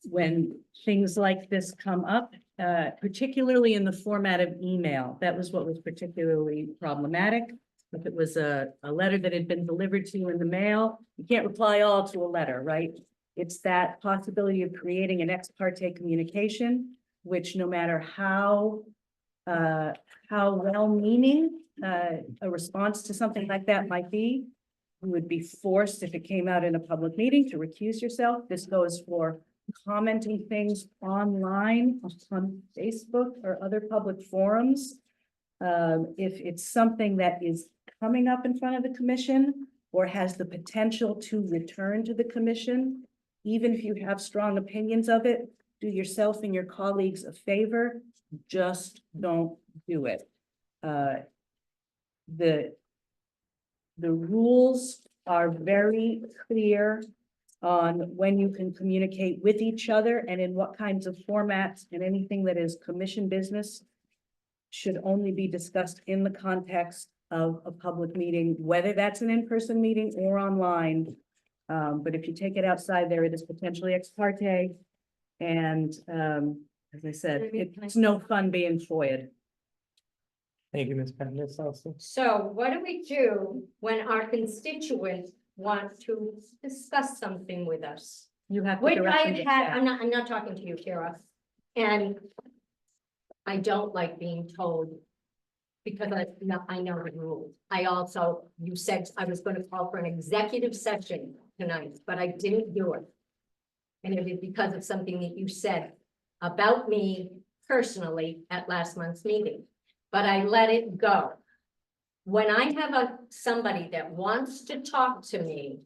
when things like this come up, particularly in the format of email, that was what was particularly problematic. If it was a letter that had been delivered to you in the mail, you can't reply all to a letter, right? It's that possibility of creating an ex parte communication, which no matter how well-meaning a response to something like that might be, you would be forced, if it came out in a public meeting, to recuse yourself. This goes for commenting things online on Facebook or other public forums. If it's something that is coming up in front of the commission or has the potential to return to the commission, even if you have strong opinions of it, do yourself and your colleagues a favor, just don't do it. The rules are very clear on when you can communicate with each other and in what kinds of formats, and anything that is commission business should only be discussed in the context of a public meeting, whether that's an in-person meeting or online. But if you take it outside there, it is potentially ex parte. And as I said, it's no fun being FOIA'd. Thank you, Ms. Penn. Ms. Halsey. So what do we do when our constituents want to discuss something with us? You have to Which direct them I've to had, staff. I'm not talking to you, Kara. And I don't like being told, because I know the rules. I also, you said I was gonna call for an executive session tonight, but I didn't do it. And it was because of something that you said about me personally at last month's meeting, but I let it go. when I have somebody that wants to talk to me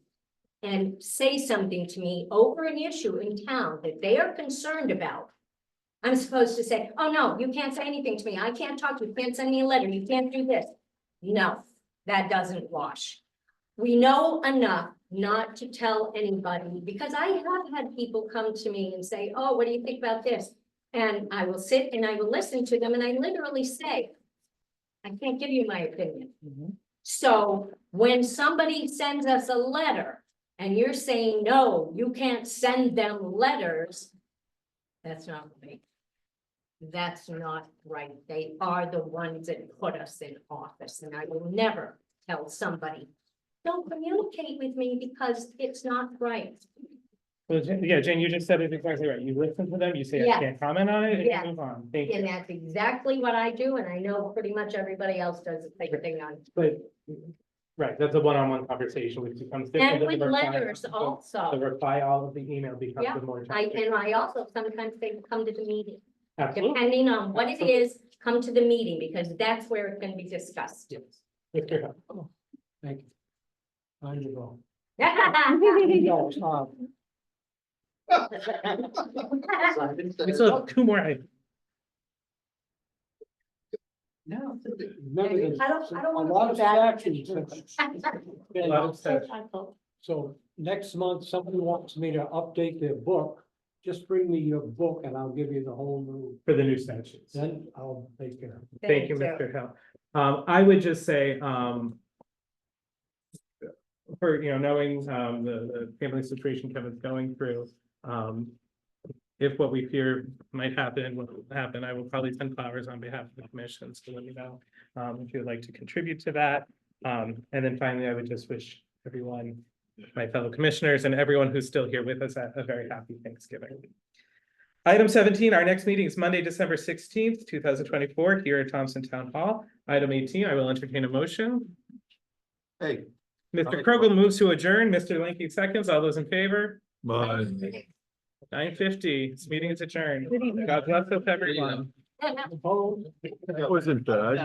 and say something to me over an issue in town that they are concerned about, I'm supposed to say, oh, no, you can't say anything to me. I can't talk to you. You can't send me a letter. You can't do this. No, that doesn't wash. We know enough not to tell anybody, because I have had people come to me and say, oh, what do you think about this? And I will sit and I will listen to them, and I literally say, I can't give you my opinion. So when somebody sends us a letter and you're saying, no, you can't send them letters, that's not right. That's not right. They are the ones that put us in office, and I will never tell somebody, don't communicate with me because it's not right. Well, yeah, Jane, you just said it exactly right. You listen to them, you say, I Yeah. can't comment on it, and Yeah. you move on. Thank you. And that's exactly what I do, and I know pretty much everybody else does the same thing on. But, right, that's a one-on-one conversation, which becomes different. And than with the reply. letters The also. reply all of the email becomes Yeah, the more. And I also sometimes say, come to the meeting. Absolutely. Depending on what it is, come to the meeting, because that's where it can be discussed. Mr. Hill. Thank you. Time to go. We still have two more items. No. Remember, there's I don't a wanna lot go of back. statutes. A lot of stuff. So next month, somebody wants me to update their book, just bring me your book and I'll give you the whole new, For the new statutes. then I'll take care of it. Thank you, Mr. Hill. I would just say, for, knowing, the family situation Kevin's going through, if what we fear might happen, will happen, I will probably send flowers on behalf of the commission, so let me know, if you'd like to contribute to that. And then finally, I would just wish everyone, my fellow commissioners and everyone who's still here with us, a very happy Thanksgiving. Item 17, our next meeting is Monday, December 16th, 2024, here at Thompson Town Hall. Item 18, I will entertain a motion. Hey. Mr. Krogel moves to adjourn, Mr. Linky seconds, all those in favor? Bye. 9:50, this meeting is adjourned. God bless us, everyone. That wasn't bad.